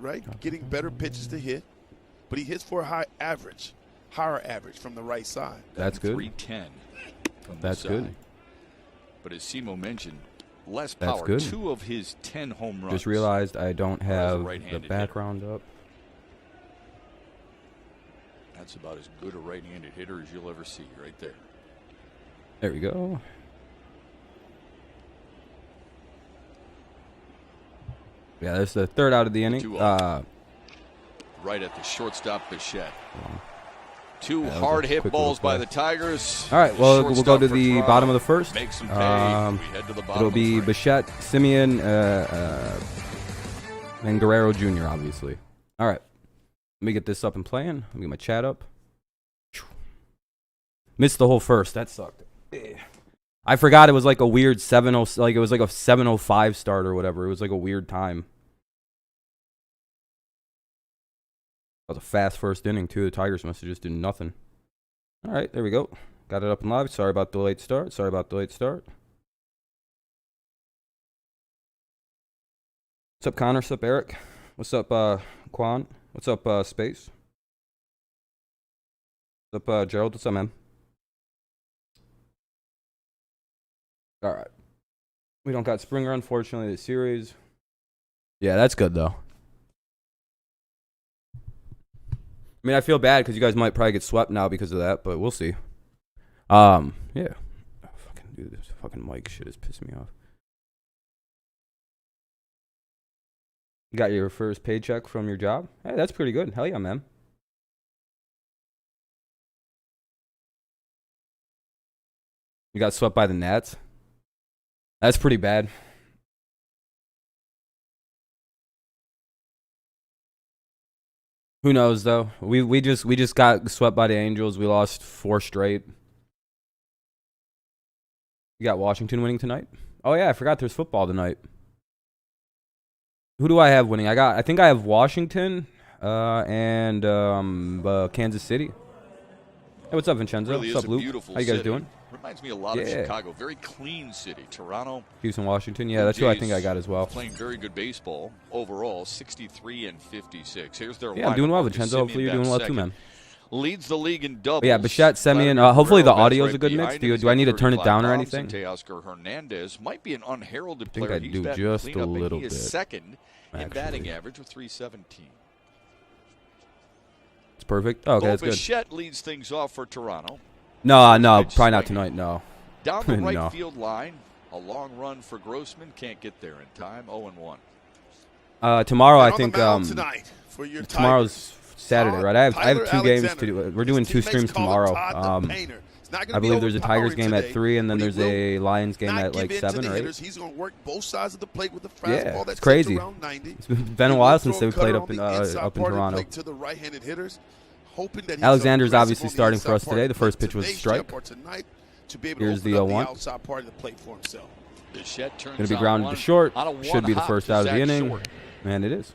right? Getting better pitches to hit, but he hits for a higher average from the right side. That's good. 310 from the That's side. good. But as Simo mentioned, less That's power. good. 2 of his 10 home runs. Just realized I don't have the right-handed background up. That's about as good a right-handed hitter as you'll ever see right there. There we go. Yeah, that's the third out of the inning. Right at the shortstop, Bichette. Two that was a hard hit quick balls little by play. the Tigers. All right, well, we'll go Shortstop to for the Toronto. bottom of the first. Make some pay. We head to the bottom It'll of be the first. Bichette, Simeon, and Guerrero Jr., obviously. All right. Let me get this up and playing. Let me get my chat up. Missed the whole first. That sucked. I forgot it was like a weird 7:0, like it was like a 7:05 start or whatever. It was like a weird time. That was a fast first inning too. The Tigers must have just did nothing. All right, there we go. Got it up and live. Sorry about the late start. What's up, Connor? What's up, Eric? What's up, Quan? What's up, Space? What's up, Gerald? What's up, man? All right. We don't got Springer, unfortunately, this series. Yeah, that's good, though. I mean, I feel bad because you guys might probably get swept now because of that, but we'll see. Yeah. Fucking dude, this fucking mic shit is pissing me off. You got your first paycheck from your job? Hey, that's pretty good. Hell yeah, man. You got swept by the Nats? That's pretty bad. Who knows though? We just got swept by the Angels. We lost 4 straight. You got Washington winning tonight? Oh yeah, I forgot there's football tonight. Who do I have winning? I think I have Washington and Kansas City. Hey, what's up, Vincenzo? Really What's up, Luke? How you guys doing? Reminds me a lot of Chicago. Very clean city. Toronto. Houston, Washington. Yeah, that's who I think I got as well. Playing very good baseball overall, 63 and 56. Here's their Yeah, I'm doing well, Vincenzo. Hopefully you're doing well too, man. Leads the league in doubles. But yeah, Bichette, Semien. Hopefully the audio is a good mix. Do I need to turn it down or anything? Teoscar Hernandez might be an unheralded I think player. I do just a little he is bit. Second in Actually. batting average with 317. It's perfect. Oh, okay, that's good. Bichette leads things off for Toronto. No, Pitch probably not swinging. tonight. No. Down the right No. field line, a long run for Grossman. Can't get there in time. 0-1. Tomorrow, I And on the think mound tonight for your tomorr's Saturday, right? I have Tyler 2 games to Alexander. do. We're doing His 2 teammates streams call him tomorrow. Todd the Painter. It's not gonna I be believe there's a Tigers overpowering game at today, 3, and then but he there's will a Lions game not at like give in to 7 the or 8. hitters. He's going to work both sides of the plate with a fastball Yeah, that's it's crazy. around 90. It's been a He while will since throw they a played cutter up in on the inside up in part of the Toronto. plate to the right-handed hitters, hoping that he's Alexander's aggressive obviously on the starting for inside us part today. of The first pitch was a today's strike. jump or tonight to be able Here's to the open up 0-1. the outside part of the plate for himself. Bichette turns Going to be on grounded one to short. on a Should be the one-hop first to out of the Zach inning. Short. And it is.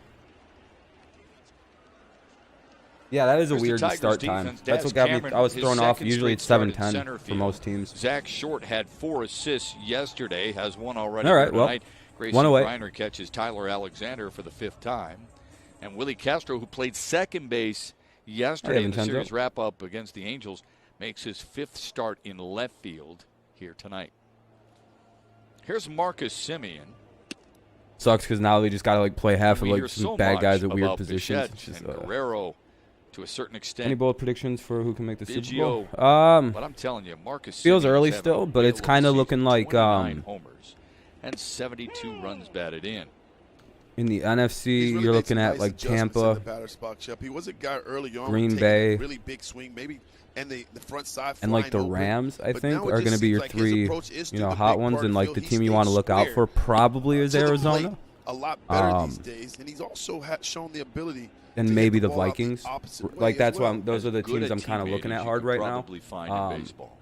Yeah, that is a Here's the weird Tigers start time. defense. That's Daz what got me. Cameron, I was his thrown off. second Usually it's straight start in 7:10 center for field. most teams. Zach Short had 4 assists yesterday, has 1 already All right, well, tonight. Grayson 1 away. Griner catches Tyler Alexander for the 5th time. And Willie Castro, who played second base yesterday in the Vincenzo. series wrap-up against the Angels, makes his 5th start in left field here tonight. Here's Marcus Simeon. Sucks because now they just got to like play half of We like hear some so bad much guys at weird about positions. Bichette It's just, and Guerrero to a certain extent. any bold predictions for who can make the Super Biggio. Bowl? But I'm telling you, Marcus Feels Simeon's early having still, a but it's real kinda season. looking like, 29 homers and 72 runs batted in. in the He's NFC, really you're made looking some at nice like adjustments in Tampa. the batter spot, Chip. He was a guy early on Green taking Bay, a really big swing, maybe, and the front side and like the flying open. Rams, I But think, now it are just going to be seems your like his 3, approach is to the hot big ones, part and of like field. the He team you stays want to look out square for probably is to the Arizona. plate a lot better these days, and he's also shown the ability And to hit maybe the the ball out the Vikings. opposite way Like as that's well. why those are the Good teams a I'm kind of teammate looking as at you hard could right now. probably find in baseball.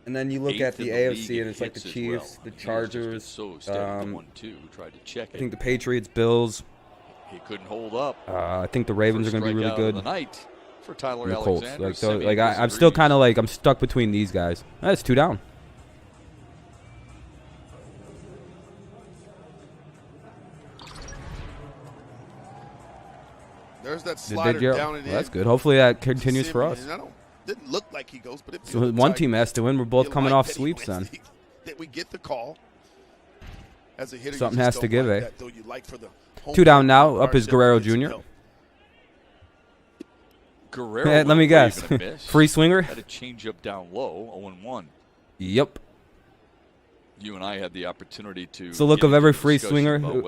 And then you look at 8th the in AFC, league and it's like the hits as Chiefs, well. the He was just Chargers. so steady at the 1-2. Tried to check I it. think the Patriots, Bills. He couldn't hold up. I think the Ravens are First going to be really strikeout of good. the night for Tyler And the Colts. Alexander. Like, so, Simeon like I'm still disagrees. kind of like I'm stuck between these guys. That's 2 down. There's that slider down and in. That's good. Hopefully that continues for us. Didn't look like he goes, but so one team has to win. We're both coming off sweeps then. That we get the call. As a hitter, something has to give, eh? That, 2 down now. Up is Guerrero Jr. Guerrero, let me guess. Free swinger. Had a changeup down low, 0-1. Yep. You and I had the opportunity to. So look of every free swinger.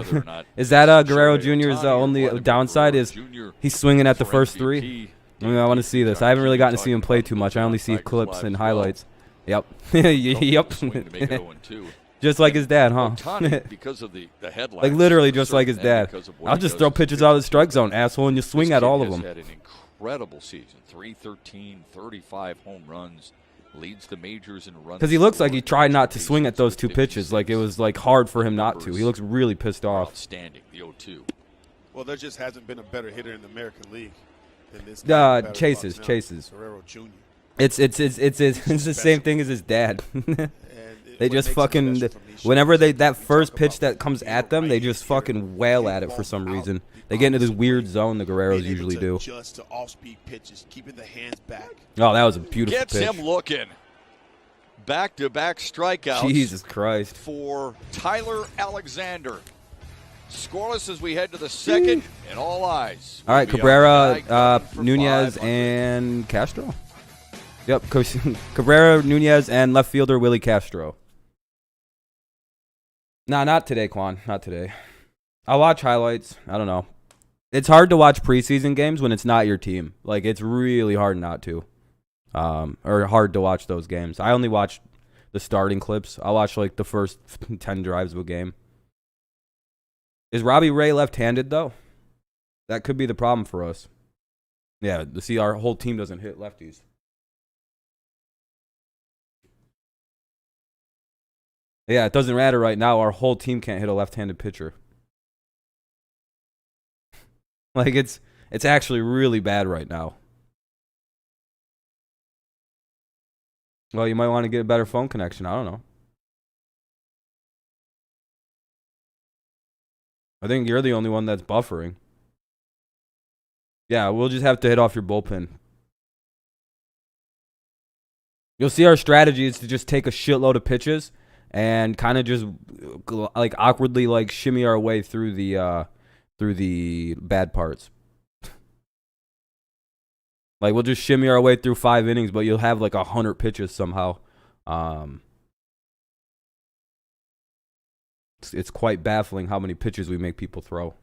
Is that Guerrero Jr.'s only downside? Is he's swinging at the first 3? I mean, I want to see this. I haven't really gotten to see him play too much. I only see clips and highlights. Yep. Yep. Just like his dad, huh? Because of the headlines. Like literally just like his dad. I'll just throw pitches out of the strike zone, asshole, and you swing at all of them. Had an incredible season. 313, 35 home runs. Leads the majors in runs. Because he looks like he tried not to swing at those 2 pitches. Like it was like hard for him not to. He looks really pissed off. Outstanding, the 0-2. Well, there just hasn't been a better hitter in the American League than this guy. Chases. Guerrero Jr. It's the same thing as his dad. They just fucking whenever that first pitch that comes at them, they just fucking wail at it for some reason. They get into this weird zone the Guerreros usually do. Just to off-speed pitches, keeping the hands back. Oh, that was a beautiful pitch. Gets him looking. Back-to-back strikeouts. Jesus Christ. For Tyler Alexander. Scoreless as we head to the second, and all eyes. All right, Cabrera, Nunez, and Castro. Yep, Cabrera, Nunez, and left fielder Willie Castro. Nah, not today, Quan. Not today. I'll watch highlights. I don't know. It's hard to watch preseason games when it's not your team. Like, it's really hard not to. Or hard to watch those games. I only watch the starting clips. I'll watch, like, the first 10 drives of a game. Is Robbie Ray left-handed, though? That could be the problem for us. Yeah, see, our whole team doesn't hit lefties. Yeah, it doesn't matter right now. Our whole team can't hit a left-handed pitcher. Like, it's actually really bad right now. Well, you might want to get a better phone connection. I don't know. I think you're the only one that's buffering. Yeah, we'll just have to hit off your bullpen. You'll see our strategy is to just take a shitload of pitches and kind of just like awkwardly like shimmy our way through the bad parts. Like we'll just shimmy our way through 5 innings, but you'll have like 100 pitches somehow. It's quite baffling how many pitches we make people throw.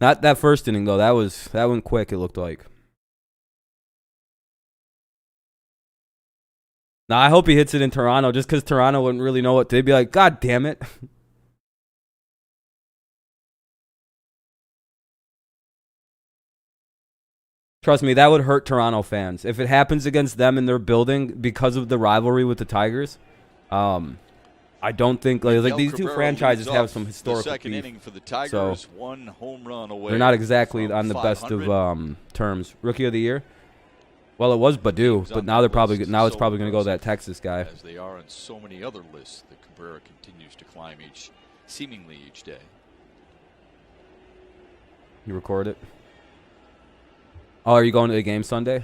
Not that first inning though. That went quick. It looked like. Now I hope he hits it in Toronto, just because Toronto wouldn't really know what they'd be like. God damn it! Trust me, that would hurt Toronto fans if it happens against them in their building because of the rivalry with the Tigers. I don't think like these two franchises have some historical second beef. Inning for the Tigers, so 1 home run away. They're not exactly on the best of terms. Rookie of the year. Well, it was Badu, but now it's probably going to go that Texas guy. As they are on so many other lists, that Cabrera continues to climb seemingly each day. You record it. Oh, are you going to the game Sunday?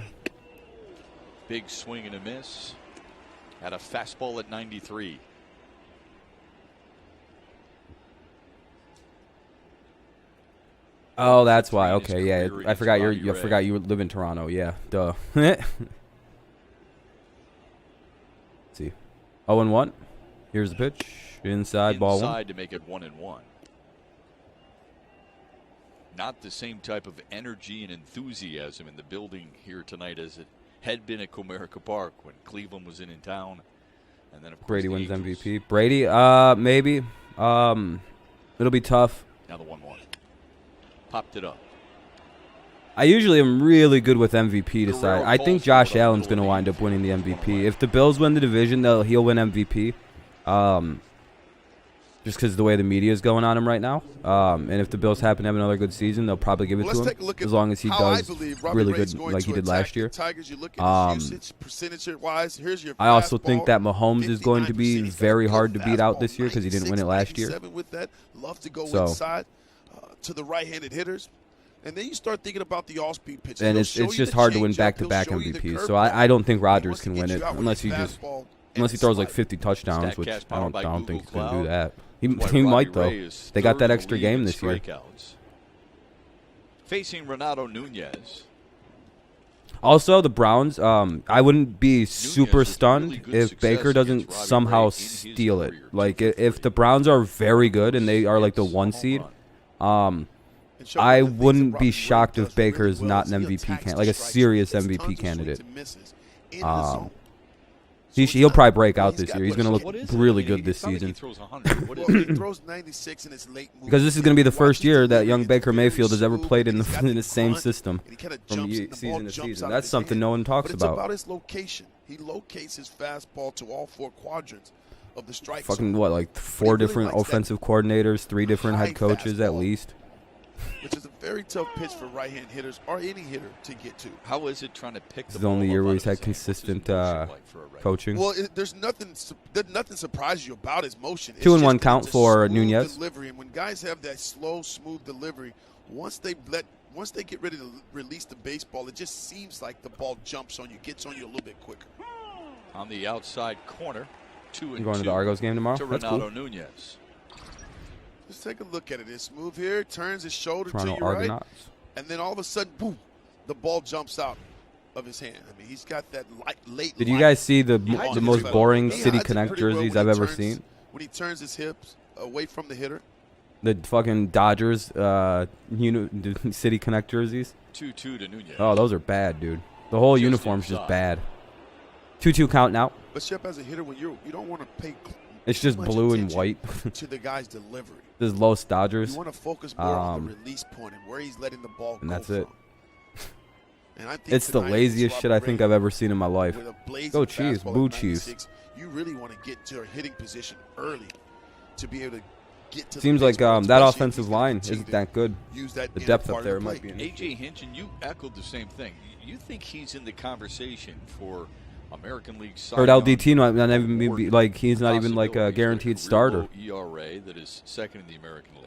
Big swing and a miss. Had a fastball at 93. Oh, that's why. Okay, yeah. I forgot you live in Toronto. Yeah, duh. Let's see. 0-1. Here's the pitch. Inside, ball 1. Inside to make it 1-1. Not the same type of energy and enthusiasm in the building here tonight as it had been at Comerica Park when Cleveland was in town. And then of course Brady wins MVP. Brady, maybe. It'll be tough. Now the 1-1. Popped it up. I usually am really good with MVP to side. I think Josh Allen's going to wind up winning the MVP. If the Bills win the division, he'll win MVP. Just because of the way the media is going on him right now. And if the Bills happen to have another good season, they'll probably give it to him. As long as he does really good like he did last year. I also think that Mahomes is going to be very hard to beat out this year because he didn't win it last year. So to the right-handed hitters. And then you start thinking about the all-speed pitches. And it's just hard to win back-to-back MVPs. So I don't think Rodgers can win it unless he throws like 50 touchdowns, which I don't think he's going to do that. He might, though. They got that extra game this year. Facing Renato Nunez. Also, the Browns, I wouldn't be super stunned if Baker doesn't somehow steal it. Like, if the Browns are very good and they are like the 1 seed, I wouldn't be shocked if Baker is not an MVP candidate, like a serious MVP candidate. He'll probably break out this year. He's going to look really good this season. Because this is going to be the first year that young Baker Mayfield has ever played in the same system from season to season. That's something no one talks about. It's about his location. He locates his fastball to all 4 quadrants of the strike zone. Fucking what, like 4 different offensive coordinators, 3 different head coaches at least. Which is a very tough pitch for right-hand hitters or any hitter to get to. How is it trying to pick the only year where he's had consistent coaching? Well, there's nothing surprises you about his motion. 2-1 count for Nunez. Delivery, and when guys have that slow, smooth delivery, once they get ready to release the baseball, it just seems like the ball jumps on you, gets on you a little bit quicker. On the outside corner, 2-2. Going to the Argos game tomorrow. That's cool. Nunez. Let's take a look at it. It's smooth here, turns his shoulder Toronto to your Argonauts. right, and then all of a sudden, boom, the ball jumps out of his hand. I mean, he's got that late. Did you guys see the most boring City Connect jerseys I've ever seen? When he turns his hips away from the hitter. The fucking Dodgers City Connect jerseys. 2-2 to Nunez. Oh, those are bad, dude. The whole uniform's just bad. 2-2 count now. But Shep, as a hitter, when you don't want to pay. It's just blue and white. To the guy's delivery. This is Los Dodgers. You want to focus more on the release point and where he's letting the ball go. And that's it. And I think it's the laziest shit I think I've ever seen in my life. Go Chiefs, boo Chiefs. You really want to get to a hitting position early to be able to get to. Seems like that offensive line isn't that good. The depth up there might be an issue. AJ Hinch, and you echoed the same thing. You think he's in the conversation for American League? Heard LDT not even be like he's not even like a guaranteed starter. ERA that is second in the American League.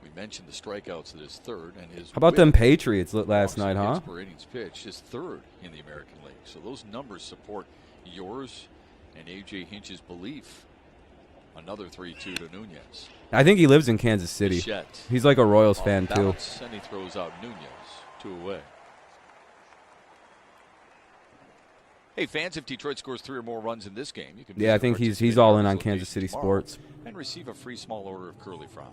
We mentioned the strikeouts that is third, and his. How about them Patriots last night, huh? Innings pitch is third in the American League. So those numbers support yours and AJ Hinch's belief. Another 3-2 to Nunez. I think he lives in Kansas City. He's like a Royals fan too. And he throws out Nunez 2 away. Hey fans, if Detroit scores 3 or more runs in this game, you can. Yeah, I think he's all in on Kansas City sports. And receive a free small order of curly fries.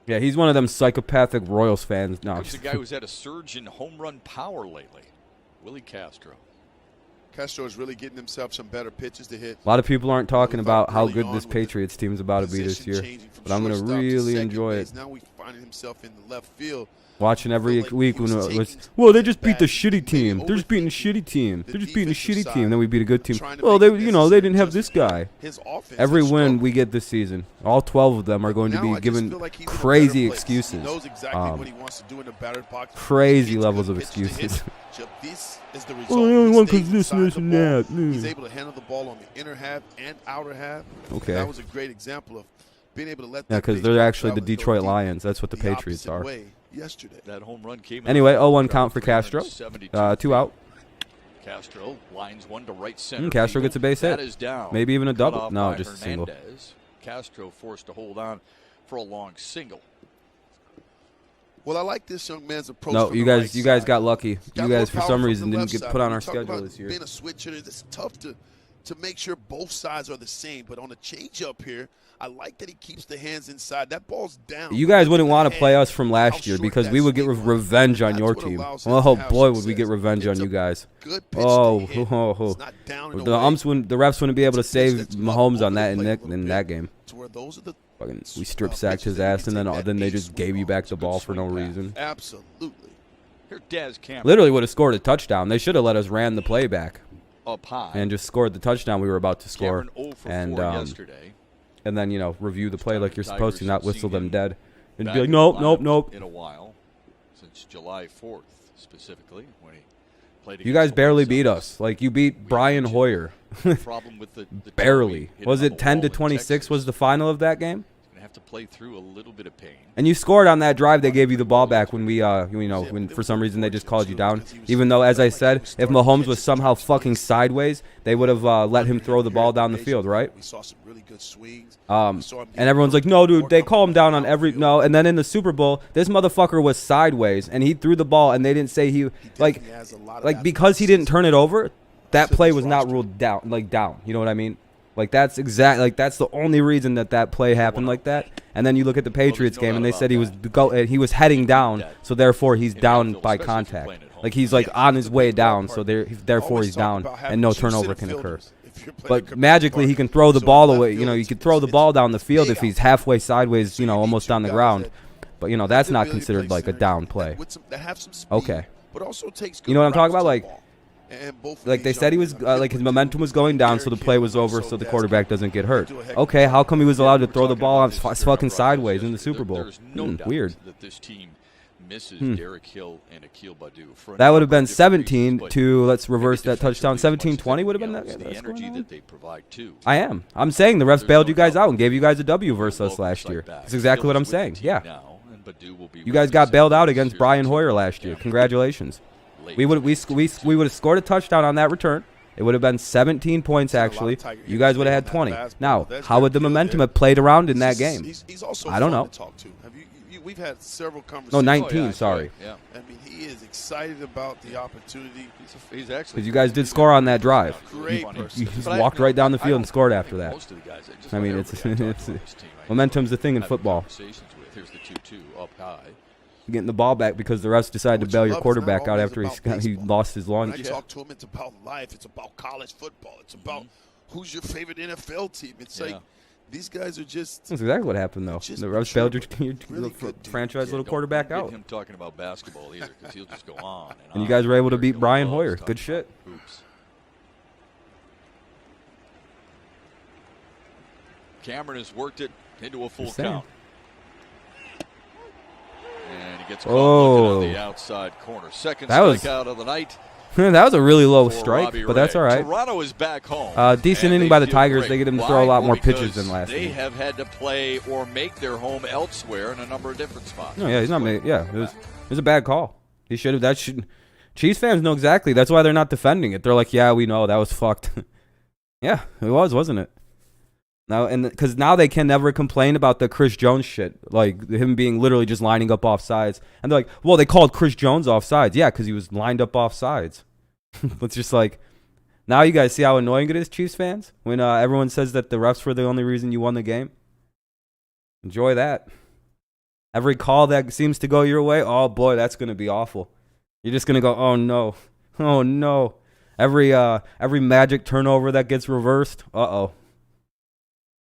Yeah, he's one of them psychopathic Royals fans. No, he's a guy who's had a surge in home run power lately. Willie Castro. Castro is really getting himself some better pitches to hit. A lot of people aren't talking about how good this Patriots team is about to be this year, but I'm going to really enjoy it. Now we find himself in the left field. Watching every week when it was, well, they just beat the shitty team. They're just beating the shitty team. They're just beating the shitty team. Then we beat a good team. Well, they didn't have this guy. Every win we get this season, all 12 of them are going to be given crazy excuses. Crazy levels of excuses. Well, they only won because this and that. He's able to handle the ball on the inner half and outer half. Okay. That was a great example of being able to let. Yeah, because they're actually the Detroit Lions. That's what the Patriots are. Yesterday. That home run came anyway, 0-1 count for Castro. 2 out. Castro lines one to right center. Castro gets a base hit. That is down. Maybe even a double. No, just a single. Castro forced to hold on for a long single. Well, I like this young man's approach. No, you guys got lucky. You guys, for some reason, didn't get put on our schedule this year. Being a switch hitter, it's tough to make sure both sides are the same. But on a changeup here, I like that he keeps the hands inside. That ball's down. You guys wouldn't want to play us from last year because we would get revenge on your team. Oh boy, would we get revenge on you guys. Oh, the refs wouldn't be able to save Mahomes on that in that game. We strip sacked his ass, and then they just gave you back the ball for no reason. Absolutely. Literally would have scored a touchdown. They should have let us ran the play back up high and just scored the touchdown we were about to score. And then review the play like you're supposed to, not whistle them dead, and be like, nope. In a while, since July 4th specifically, when he played. You guys barely beat us. Like you beat Brian Hoyer. Problem with the barely. Was it 10-26? Was the final of that game? have to play through a little bit of pain. And you scored on that drive. They gave you the ball back when we, when for some reason they just called you down. Even though, as I said, if Mahomes was somehow fucking sideways, they would have let him throw the ball down the field, right? We saw some really good swings. And everyone's like, no, dude, they call him down on every, no. And then in the Super Bowl, this motherfucker was sideways, and he threw the ball, and they didn't say he, like because he didn't turn it over, that play was not ruled down, you know what I mean? Like, that's the only reason that play happened like that. And then you look at the Patriots game, and they said he was heading down, so therefore he's down by contact. Like, he's like on his way down, so therefore he's down, and no turnover can occur. But magically he can throw the ball away. You know, you could throw the ball down the field if he's halfway sideways, you know, almost on the ground. But, you know, that's not considered like a down play. Okay. You know what I'm talking about? Like they said he was, like his momentum was going down, so the play was over, so the quarterback doesn't get hurt. Okay, how come he was allowed to throw the ball fucking sideways in the Super Bowl? Weird. That would have been 17 to, let's reverse that touchdown. 17-20 would have been that. I am. I'm saying the refs bailed you guys out and gave you guys a W versus us last year. That's exactly what I'm saying. Yeah. You guys got bailed out against Brian Hoyer last year. Congratulations. We would have scored a touchdown on that return. It would have been 17 points, actually. You guys would have had 20. Now, how would the momentum have played around in that game? I don't know. We've had several conversations. No, 19, sorry. Yeah. I mean, he is excited about the opportunity. He's actually. Because you guys did score on that drive. Great You just walked right down the field and scored after that. I mean, it's momentum's the thing in football. Here's the 2-2 up high. Getting the ball back because the refs decided to bail your quarterback out after he lost his lunch. When I talk to him, it's about life. It's about college football. It's about who's your favorite NFL team. It's like these guys are just. That's exactly what happened, though. The refs bailed your really franchise little quarterback out. Don't get him talking about basketball either, because he'll just go on. And you guys were able to beat Brian Hoyer. Good shit. Oops. Cameron has worked it into a full count. And he gets caught looking on the outside corner. Second strikeout of the night. That was a really low strike, but that's all right. Toronto is back home. Decent inning by the Tigers. They get him to throw a lot more pitches than last They inning. have had to play or make their home elsewhere in a number of different spots. No, yeah, he's not made. Yeah, it was a bad call. He should have. Chiefs fans know exactly. That's why they're not defending it. They're like, yeah, we know that was fucked. Yeah, it was, wasn't it? Now, and because now they can never complain about the Chris Jones shit, like him being literally just lining up off sides. And they're like, well, they called Chris Jones off sides. Yeah, because he was lined up off sides. It's just like, now you guys see how annoying it is, Chiefs fans, when everyone says that the refs were the only reason you won the game. Enjoy that. Every call that seems to go your way, oh boy, that's going to be awful. You're just going to go, oh no, oh no. Every magic turnover that gets reversed, uh-oh.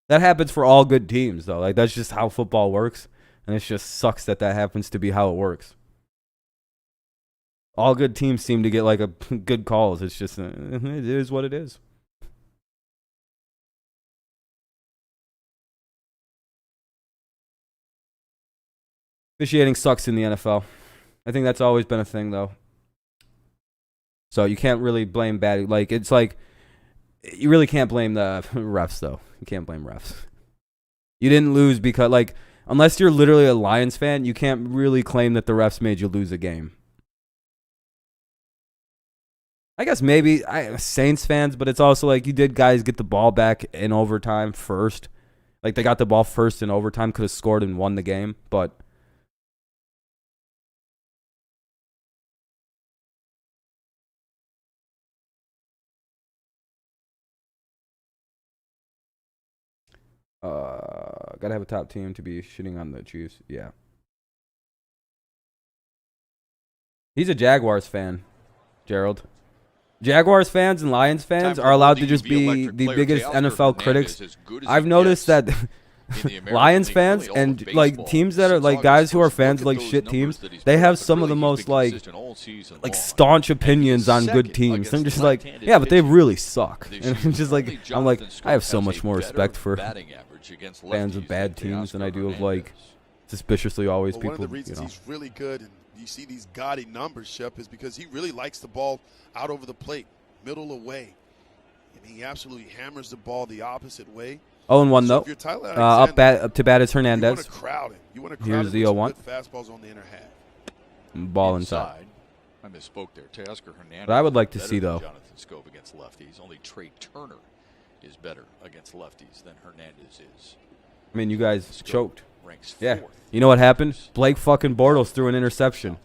That happens for all good teams, though. Like, that's just how football works. And it just sucks that happens to be how it works. All good teams seem to get, like, good calls. It's just, it is what it is. Officiating sucks in the NFL. I think that's always been a thing, though. So you can't really blame bad. Like, it's like, you really can't blame the refs, though. You can't blame refs. You didn't lose because, like, unless you're literally a Lions fan, you can't really claim that the refs made you lose a game. I guess maybe Saints fans, but it's also like you did guys get the ball back in overtime first. Like, they got the ball first in overtime, could have scored and won the game, but. Gotta have a top team to be shitting on the Chiefs. Yeah. He's a Jaguars fan, Gerald. Jaguars fans and Lions fans are allowed to just be the biggest NFL critics. I've noticed that Lions fans and like teams that are like guys who are fans of like shit teams, they have some of the most like staunch opinions on good teams. I'm just like, yeah, but they really suck. And I'm just like, I have so much more respect for fans of bad teams than I do of like suspiciously always people. One of the reasons he's really good, and you see these gaudy numbers, Shep, is because he really likes the ball out over the plate, middle away. And he absolutely hammers the ball the opposite way. 0-1 So though. if you're Tyler Up to bat is you want Hernandez. to crowd it. You want to Here's crowd the it with 0-1. good fastballs on the inner half. Ball inside. I misspoke there. Teoscar Hernandez. What I would like to better see, than though. Jonathan Scope against lefties. Only Trey Turner is better against lefties than Hernandez is. I mean, you guys Scope choked. ranks Yeah. fourth. You know what happened? Blake fucking Bortles threw an interception.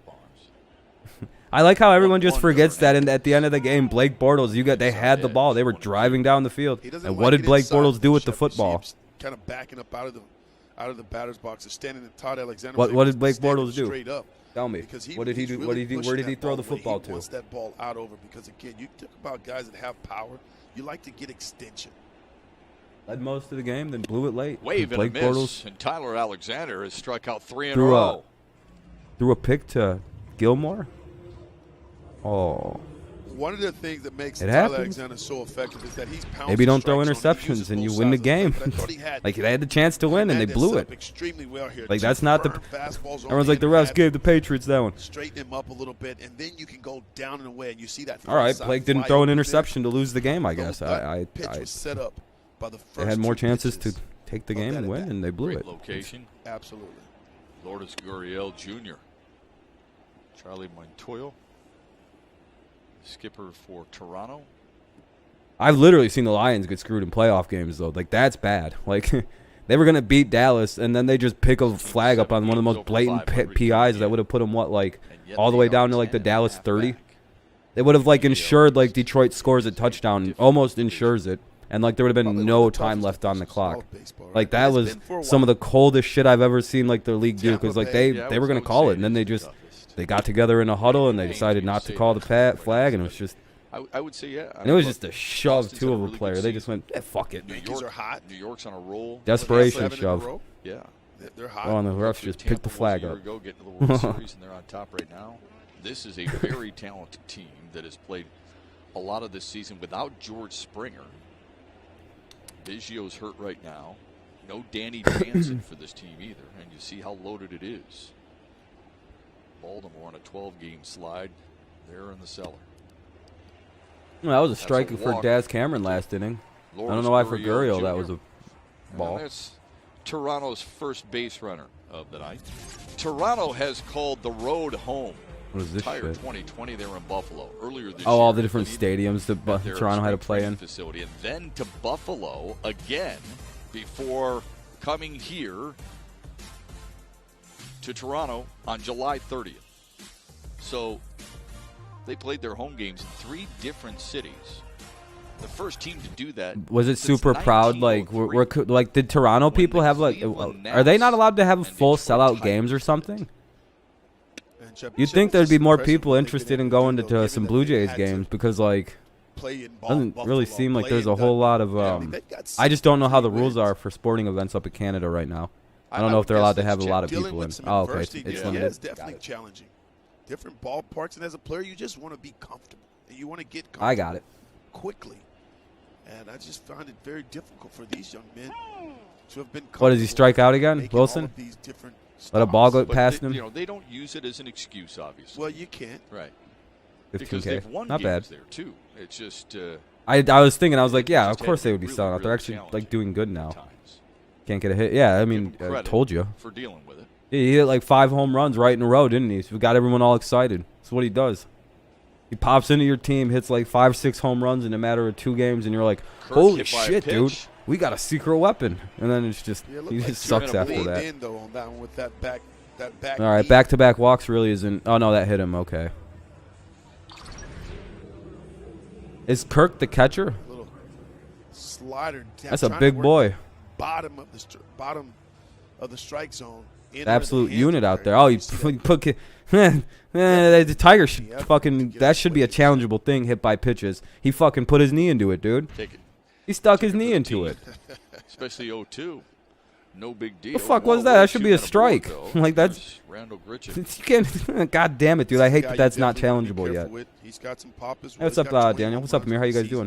I like how everyone just forgets that at the end of the game, Blake Bortles, they had the ball. They were driving down the field. And what did Blake Bortles do with the football? Kind of backing up out of the batter's box and standing in Todd Alexander. What did Blake Bortles do? Straight up. Tell me. What did he do? Where did he throw the football to? He wants that ball out over because, again, you talk about guys that have power. You like to get extension. Led most of the game, then blew it late. Wave and Blake a miss, Bortles and Tyler Alexander has struck out 3 in a row. threw a pick to Gilmore. Oh. One of the things that makes It Tyler happens. Alexander so effective is that he's pouncing Maybe don't throw strike zone. He uses interceptions and you both win the sides of game. field, but I thought he had Like they had the chance to win and they Hernandez blew set it. up extremely well here. Like Two that's not the. firm fastballs on Everyone's like the inner refs half. gave the Patriots that one. Straighten him up a little bit, and then you can go down and away, and you see that. All right, front Blake side didn't fly throw an over there. interception to lose the game. I So guess that pitch was set up by the they first had more two chances pitches to take the of game that and win, at-bat. and they blew Great it. location. Absolutely. Lourdes Gurriel Jr. Charlie Montoyo, skipper for Toronto. I've literally seen the Lions get screwed in playoff games though. Like that's bad. Like they were gonna beat Dallas, and then they just pick a flag up on one of the most blatant PIs that would have put them all the way down to like the Dallas 30. They would have like insured like Detroit scores a touchdown, almost insures it, and like there would have been no time left on the clock. Like that was some of the coldest shit I've ever seen like the league do, because like they were gonna call it, and then they got together in a huddle and they decided not to call the flag, and it was just. I would say, yeah. And it was just a shove too of a player. They just went, fuck it. New Yankees are hot. New York's on a roll. Desperation 7 in a shove. row. Yeah. They're hot. Oh, and the refs just picked the flag Tampa up. was a year ago, getting to the World Series, and they're on top right now. This is a very talented team that has played a lot of this season without George Springer. Biggio's hurt right now. No Danny Jansen for this team either, and you see how loaded it is. Baltimore on a 12-game slide. They're in the cellar. Well, that was a That's a strike for walk. Daz Cameron last inning. I Lourdes don't know why for Gurriel Gurriel that Jr. was a ball. And that's Toronto's first base runner of the night. Toronto has called the road home. What is this Entire shit? 2020 they were in Buffalo. Earlier this year. Oh, all the different played stadiums that at their Toronto had to spring play training in. facility, and then to Buffalo again before coming here to Toronto on July 30th. So they played their home games in 3 different cities. The first team to do that. Was it since super proud? Like, 1903. like, did Toronto When people the have like? Cleveland Are they not Nats allowed to have and full Detroit sellout Tigers games or something? And Chip- You'd Chip think was there'd be more impressive people what they've interested been in able going do, to though, some given Blue that they Jays had to games because like play in doesn't really Buffalo, seem like play there's in a whole lot of. I mean, they've got I just don't know how the 16 rules wins. are for sporting events up in Canada right now. I don't I know would if they're guess allowed to that's have a lot of dealing people with in. some Oh, okay, adversity. it's Yeah, limited. it's definitely challenging. Different ballparks, and as a player, you just want to be comfortable. And you want to get comfortable I got it. quickly. And I just find it very difficult for these young men to have been. What does he strike out again, making all Wilson? of these different Let a ball go stops. But past they, him. you know, they don't use it as an excuse, obviously. Well, you can't. Right. Because 15K, they've won not games bad. there too. It's just I was thinking, I was like, yeah, just of course had they to would be really, selling out. They're really actually challenge like doing good now. times. Can't get a hit. Yeah, I mean, Give him I credit told you. for dealing with it. He hit like 5 home runs right in a row, didn't he? So he got everyone all excited. That's what he does. He pops into your team, hits like 5, 6 home runs in a matter of 2 games, and you're like, Kirk holy hit by a shit, dude. pitch. We got a secret weapon. And then it's just, Yeah, it looked he like just you're sucks gonna after lean that. in, though, on that one with that back. All right, knee. back-to-back walks really isn't. Oh, no, that hit him. Okay. Is Kirk the catcher? Little slider. down, That's a trying to big work boy. the bottom of the strike zone. The absolute unit out there. Oh, you put the Tiger should fucking. That should be a challengeable thing. Hit by pitches. He fucking put his knee into it, dude. Take it. He stuck his Took it knee for the into team. it. Especially 0-2. No big deal. The fuck was Well, that? That way should too be a on board, strike. though. Like, that's- Here's Randall Gritchen. You can't. God damn it, dude. I hate Guy that you that's not definitely wanna be challengeable yet. careful with. He's got some pop as Hey, well. what's He's up, got 20 Daniel? home What's up, runs Amir? How you this guys season.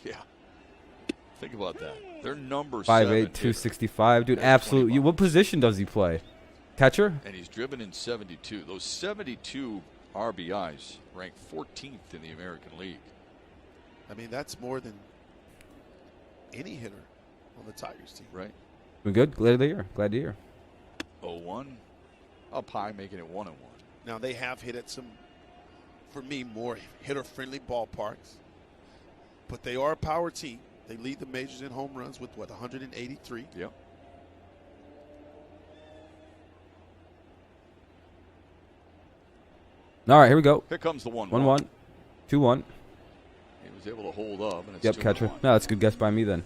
doing? Yeah. Think about that. They're number 5'8", 7 265, dude. That's Absolute. 20 What position does he play? Catcher? and he's driven in 72. Those 72 RBIs rank 14th in the American League. I mean, that's more than any hitter on the Tigers team. Right. Been good. Glad to hear. Glad to hear. 0-1. Up high, making it 1-1. Now, they have hit at some, for me, more hitter-friendly ballparks. But they are a power team. They lead the majors in home runs with, what, 183? Yep. All right, here we go. Here comes the 1-1. 1-1. 2-1. He was able to hold up. And it's Yep, 2-1. catcher. No, that's a good guess by me then.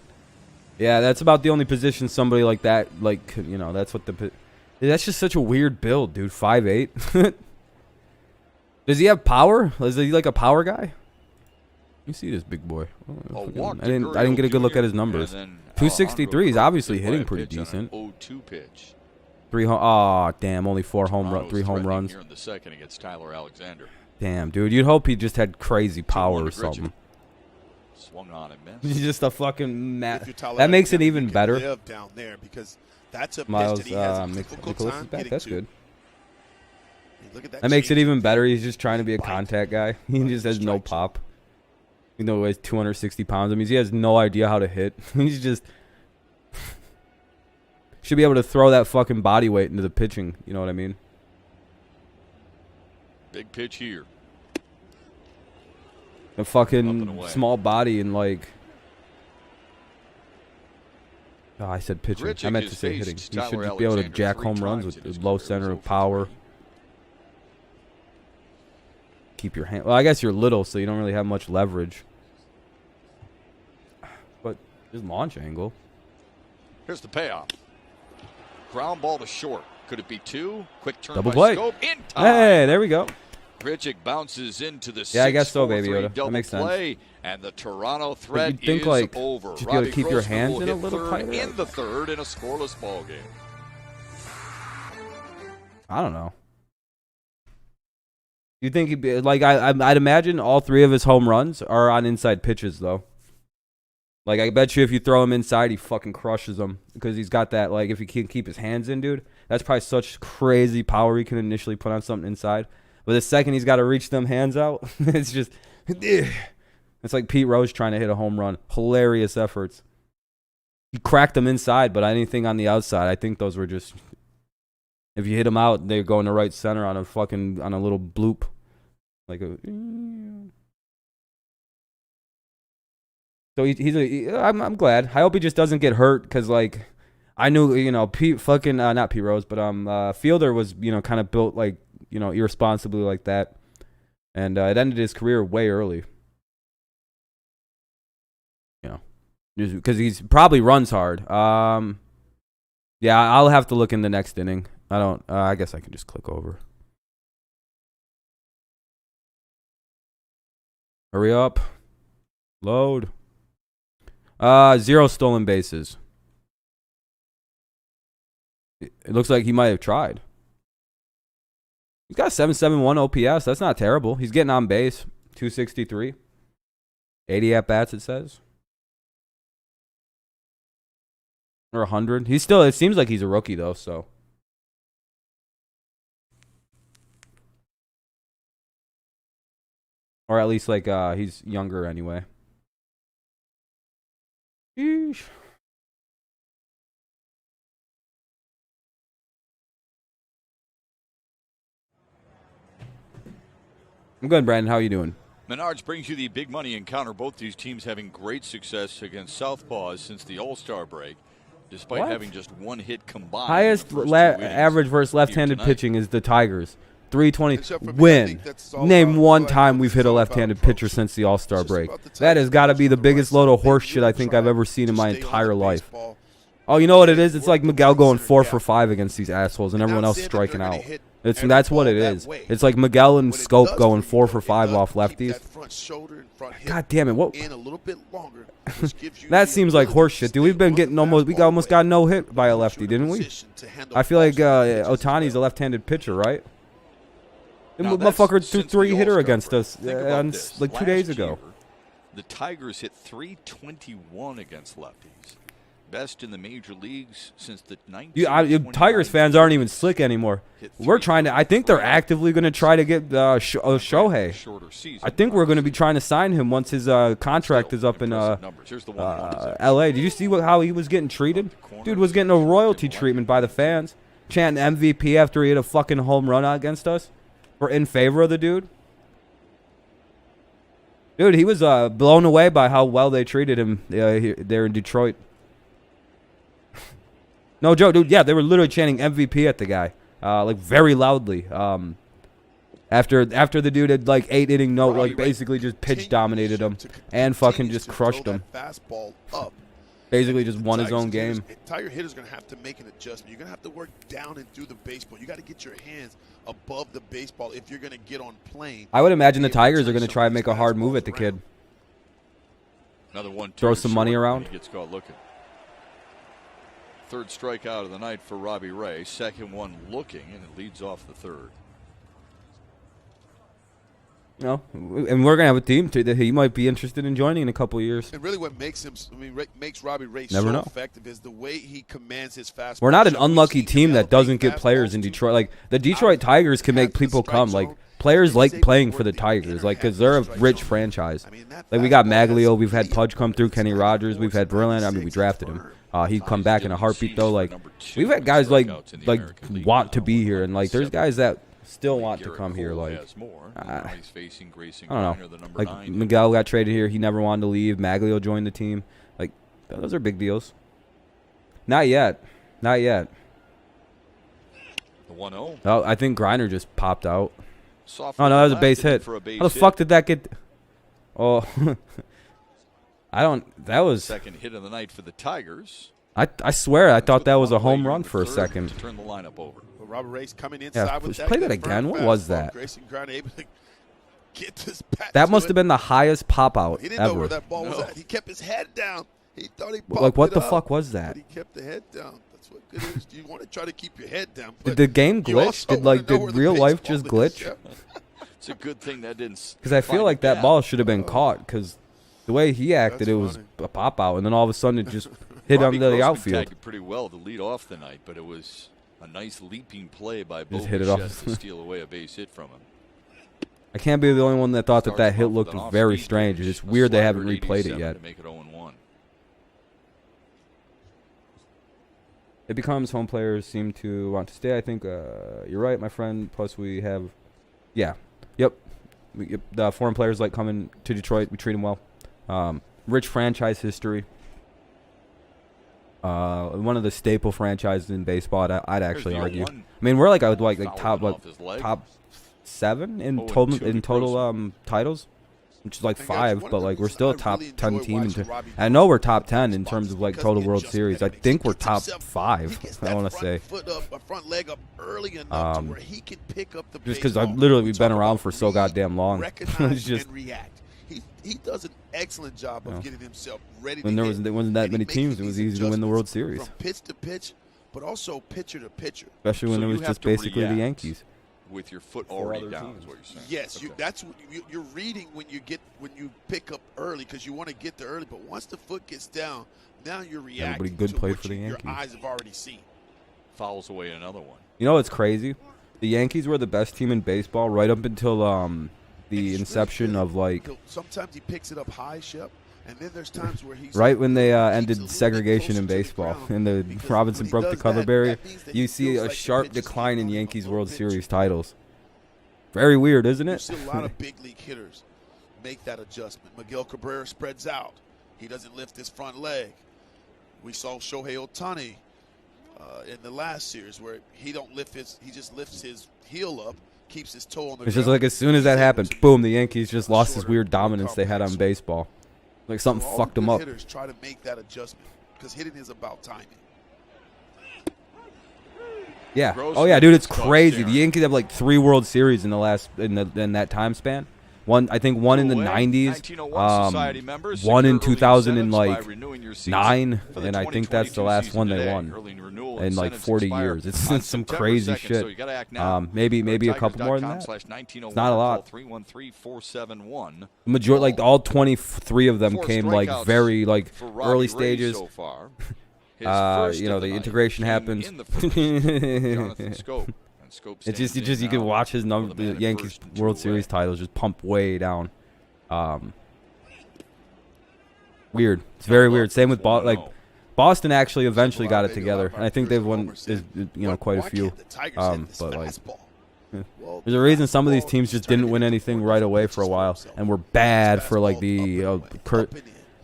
Yeah, that's about the only position somebody like that, like, you know, that's what the... That's just such a weird build, dude. 5'8". Does he have power? Is he like a power guy? You see this big boy. I didn't get a good look at his numbers. 263. He's obviously hitting pretty decent. 0-2 pitch. Oh, damn! Only 3 home runs. Here in the second against Tyler Alexander. Damn, dude. You'd hope he just had crazy power or something. Swung on and missed. He's just a fucking that makes it even better. Live down there because that's a Miles pitch that he has a difficult Nicholas time is back. getting That's to. good. Look at That makes it change even up better. there. He's just trying to be a contact guy. He just has no Strikes. pop. Even though he weighs 260 pounds. I mean, he has no idea how to hit. He's just should be able to throw that fucking body weight into the pitching. You know what I mean? Big pitch here. A fucking small body and like. Oh, I said pitching. I meant to say hitting. He should just be able to jack home runs with a low center of power. Keep your hand. Well, I guess you're little, so you don't really have much leverage. But just launch angle. Here's the payoff. Ground ball to short. Could it be 2? Quick turn Double by play. Scope. In time. Hey, there we go. Grichuk bounces into the Yeah, I guess so, 6-4-3 Baby Yoda. That double makes sense. play, and the Toronto threat you'd think, is like, over. just be able to Robbie keep your Grossman hands will in a hit little third tighter. in the third in a scoreless ball game. I don't know. You think he'd be like I'd imagine all 3 of his home runs are on inside pitches though. Like I bet you if you throw him inside, he fucking crushes them because he's got that. Like if he can keep his hands in, dude, that's probably such crazy power he can initially put on something inside. But the second he's got to reach them hands out, it's just it's like Pete Rose trying to hit a home run. Hilarious efforts. He cracked them inside, but anything on the outside, I think those were just. If you hit them out, they're going to right center on a little bloop, like a. So I'm glad. I hope he just doesn't get hurt because like, I knew Pete fucking not Pete Rose, but Fielder was kind of built like irresponsibly like that, and it ended his career way early. Just because he's probably runs hard. Yeah, I'll have to look in the next inning. I don't. I guess I can just click over. Hurry up. Load. 0 stolen bases. It looks like he might have tried. He's got 771 OPS. That's not terrible. He's getting on base. 263. 80 at bats. It says. Or 100. He's still. It seems like he's a rookie though. So. Or at least like he's younger anyway. Sheesh. I'm good, Brandon. How are you doing? Menards brings you the big money encounter. Both these teams having great success against Southpaws since the All-Star break, despite having just 1 hit combined. Highest average versus left-handed pitching is the Tigers. 320 win. Name one time we've hit a left-handed pitcher since the All-Star break. That has got to be the biggest load of horse shit I think I've ever seen in my entire life. Oh, you know what it is? It's like Miguel going 4 for 5 against these assholes and everyone else striking out. That's what it is. It's like Miguel and Scope going 4 for 5 off lefties. God damn it! What? That seems like horse shit, dude. We've been getting almost got no hit by a lefty, didn't we? I feel like Otani's a left-handed pitcher, right? The motherfucker threw 3-hitter against us like 2 days ago. The Tigers hit 321 against lefties. Best in the major leagues since the 1929 Tigers fans aren't even slick anymore. We're trying to. I think they're actively going to try to get Shohei. I think we're going to be trying to sign him once his contract is up in L.A. Did you see how he was getting treated? Dude was getting a royalty treatment by the fans, chanting MVP after he hit a fucking home run against us. We're in favor of the dude. Dude, he was blown away by how well they treated him there in Detroit. No joke, dude. Yeah, they were literally chanting MVP at the guy, like very loudly. After the dude had like 8-inning basically just pitch dominated him and fucking just crushed him. Fastball up. Basically just won his own game. Tiger hitter's going to have to make an adjustment. You're going to have to work down and through the baseball. You got to get your hands above the baseball if you're going to get on plane. I would imagine the Tigers are going to try and make a hard move at the kid. Another one. Throw some money around. He gets caught looking. Third strikeout of the night for Robbie Ray. Second one looking, and it leads off the third. No, and we're gonna have a team too that he might be interested in joining in a couple of years. And really, what makes makes Robbie Ray Never so know. effective is the way he commands his fastball. We're not an unlucky team that doesn't get players in Detroit. Like the Detroit Tigers can make people come. Like players like playing for the Tigers, like because they're a rich franchise. Like we got Maglio, we've had Pudge come through, Kenny Rogers, we've had Verlander. I mean, we drafted him. He'd come back in a heartbeat though. Like we've had guys like want to be here, and like there's guys that still want to come here. Like I don't know. Like Miguel got traded here. He never wanted to leave. Maglio joined the team. Like those are big deals. Not yet. Not yet. The 1-0. Oh, I think Griner just popped out. Oh no, that was a base hit. How the fuck did that get? Oh. I don't. That was second hit of the night for the Tigers. I swear I thought that was a home run for a second. To turn the lineup over. Robert Ray's coming inside with play that again. What was that? Grayson Griner able to get this back. That must have been the highest pop out He didn't know ever. where that ball was at. He kept his head down. He thought he popped like what it the up, fuck was that? But he kept the head down. That's what good is. You want to try to keep your head down. Did the game glitch? Did real life just glitch? It's a good thing that didn't. Because I feel like that ball should have been caught. Because the way he acted, it was a pop out, and then all of a sudden it just hit under the outfield. Tagged it pretty well to lead off the night, but it was a nice leaping play by Bo hit it off to steal away a base hit from him. I can't be the only one that thought that hit looked very strange. It's weird they haven't replayed it yet. To make it 0-1. It becomes home players seem to want to stay. I think you're right, my friend. Plus we have, yep. The foreign players like coming to Detroit. We treat them well. Rich franchise history. One of the staple franchises in baseball. I'd actually argue. I mean, we're like top 7 in total titles, which is like 5, but like we're still a top 10 team. I know we're top 10 in terms of like total World Series. I think we're top 5. I want to say. Just because we've been around for so goddamn long. It's just. He does an excellent job of getting himself ready. When there wasn't that many teams, it was easy to win the World Series. From pitch to pitch, but also pitcher to pitcher. Especially when it was just basically the Yankees. With your foot already down, is what you're saying. Yes, that's what you're reading when you pick up early because you want to get there early. But once the foot gets down, now you're reacting to what your eyes have already seen. Fouls away another one. You know what's crazy? The Yankees were the best team in baseball right up until the inception of like. Sometimes he picks it up high, Shep, and then there's times where he's right when they ended segregation in baseball and the Robinson broke the color barrier. You see a sharp decline in Yankees World Series titles. Very weird, isn't it? You see a lot of big league hitters make that adjustment. Miguel Cabrera spreads out. He doesn't lift his front leg. We saw Shohei Ohtani in the last series where he just lifts his heel up. Keeps his toe on the It's just like as soon as that happened, boom, the Yankees just lost this weird dominance they had on baseball. Like something fucked them up. Hitters try to make that adjustment because hitting is about timing. Yeah. Oh yeah, dude, it's crazy. The Yankees have like 3 World Series in that time span. One in the 90s, one in 2009, and I think that's the last one they won in like 40 years. It's some crazy shit. Maybe a couple more than that. It's not a lot. Majority, like all 23 of them came like very like early stages. His first you know, of the night integration came happens. in the first. Jonathan Scope. And Scope It's just stands in you can now watch his for number, the man the at Yankees first, 2 World away. Series titles just pump way down. Weird. It's very weird. Same with Boston actually eventually got it together, and I think they've won quite a few. But like, there's a reason some of these teams just didn't win anything right away for a while, and were bad for like the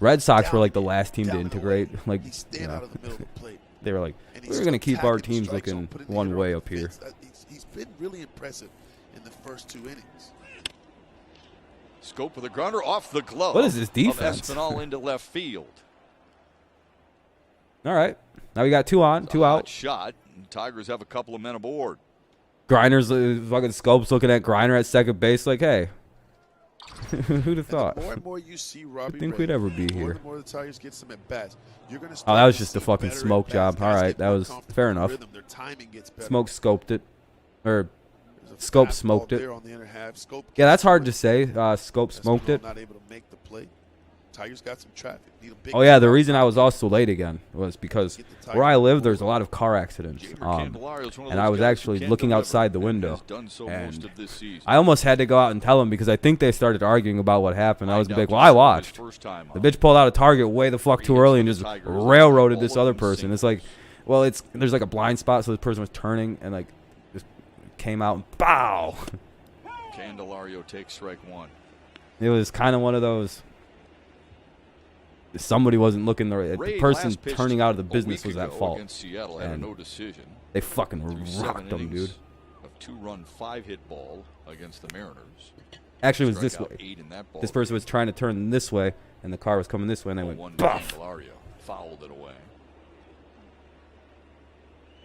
Red Sox were like the last team to integrate. Like, you know, they were like, we're gonna keep our teams looking one way up here. He's been really impressive in the first 2 innings. Scope with a grounder off the glove. What is this defense? Of Espinal into left field. All right, now we got 2 on, 2 out. Shot. And Tigers have a couple of men aboard. Griner's fucking Scope's looking at Griner at second base like, hey, who'd have thought? The more and more you see Robbie I think Ray, we'd ever be the more here. and more the Tigers get some at bats. You're gonna Oh, that was start just to a see fucking better smoke at-bats. job. All Guys right, get that more was comfortable fair with enough. rhythm. Their timing gets better. Smoke scoped it, or There's a Scope fastball smoked it. there on the inner half. Scope Yeah, that's gets hard to to it. say. Scope smoked it. Not able to make the play. Tigers got some traffic. Need a big Oh yeah, the stop. reason I was also late again was because where I live, there's a lot of car accidents. And I was actually looking outside the window, and I almost had to go out and tell them because I think they started arguing about what happened. I was like, well, I watched. The bitch pulled out a target way the fuck too early and just railroaded this other person. It's like, well, there's like a blind spot, so this person was turning and like just came out and bow. Candelario takes strike 1. It was kind of one of those. Somebody wasn't looking the person turning out of the business was at fault. Seattle had a no decision. They fucking rocked them, dude. A 2-run 5-hit ball against the Mariners. Actually, it was this way. 8 in that ball This person was trying to turn this way, and the car was coming this way, and they went buff. Candelario fouled it away.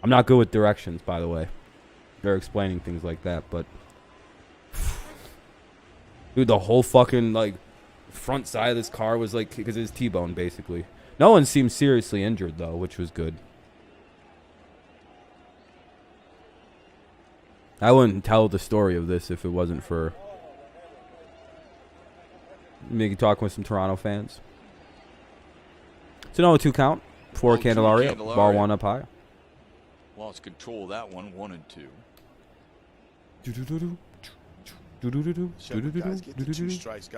I'm not good with directions, by the way. They're explaining things like that, but dude, the whole fucking like front side of this car was like because it was T-bone basically. No one seemed seriously injured though, which was good. I wouldn't tell the story of this if it wasn't for maybe talking with some Toronto fans. It's an 0-2 count for 0-2 Candelario. Ball 1 up high. Lost control of that one, 1 and 2. You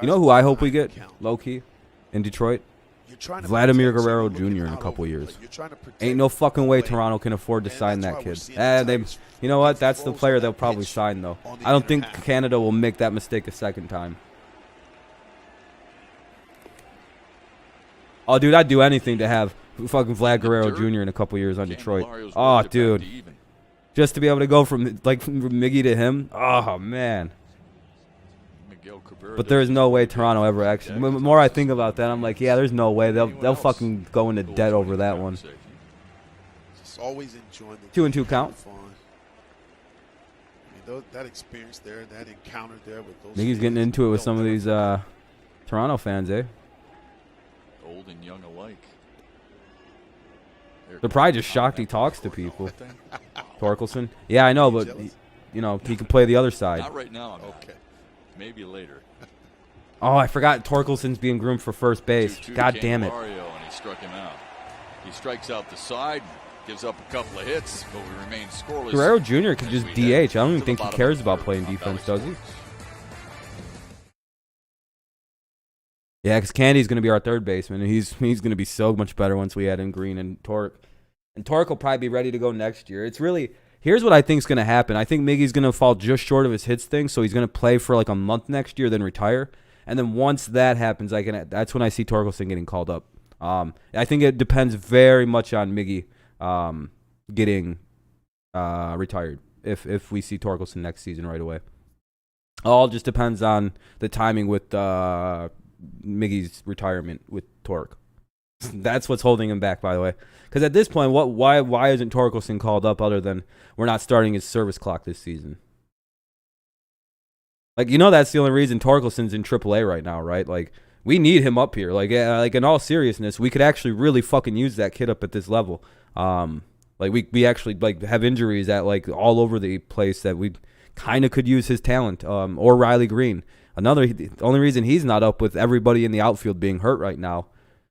know who I hope we get, low-key, in Detroit? Vladimir Guerrero Jr. in a couple years. Ain't no fucking way Toronto can afford to sign that kid. You know what? That's the player they'll probably sign, though. I don't think Canada will make that mistake a second time. Oh, dude, I'd do anything to have fucking Vlad Guerrero Jr. in a couple years on Detroit. Oh, dude. Just to be able to go from Miggy to him. Oh, man. But there is no way Toronto ever actually. The more I think about that, I'm like, yeah, there's no way they'll fucking go into debt over that one. Just always enjoying the 2-2 count. I mean, that experience there, that encounter there with those. Miggy's getting into it with some of these Toronto fans, eh? Old and young alike. They're probably just shocked he talks to people. Torkelson. Yeah, I know, but you know he can play the other side. Not right now. Okay. Maybe later. Oh, I forgot Torkelson's being groomed for first base. God damn it. And he struck him out. He strikes out the side, gives up a couple of hits, but we remain scoreless. Guerrero Jr. could just DH. I don't even think he cares about playing defense, does he? Yeah, because Candy's going to be our third baseman, and he's going to be so much better once we add in Green and Torque. And Torque will probably be ready to go next year. It's really... Here's what I think is going to happen. I think Miggy's going to fall just short of his hits thing, so he's going to play for like a month next year, then retire. And then once that happens, that's when I see Torkelson getting called up. I think it depends very much on Miggy getting retired if we see Torkelson next season right away. All just depends on the timing with Miggy's retirement with Torque. That's what's holding him back, by the way. Because at this point, why isn't Torkelson called up other than we're not starting his service clock this season? Like, you know, that's the only reason Torkelson's in AAA right now, right? Like, we need him up here. Like in all seriousness, we could actually really fucking use that kid up at this level. Like we actually like have injuries at like all over the place that we kind of could use his talent. Or Riley Green. The only reason he's not up with everybody in the outfield being hurt right now.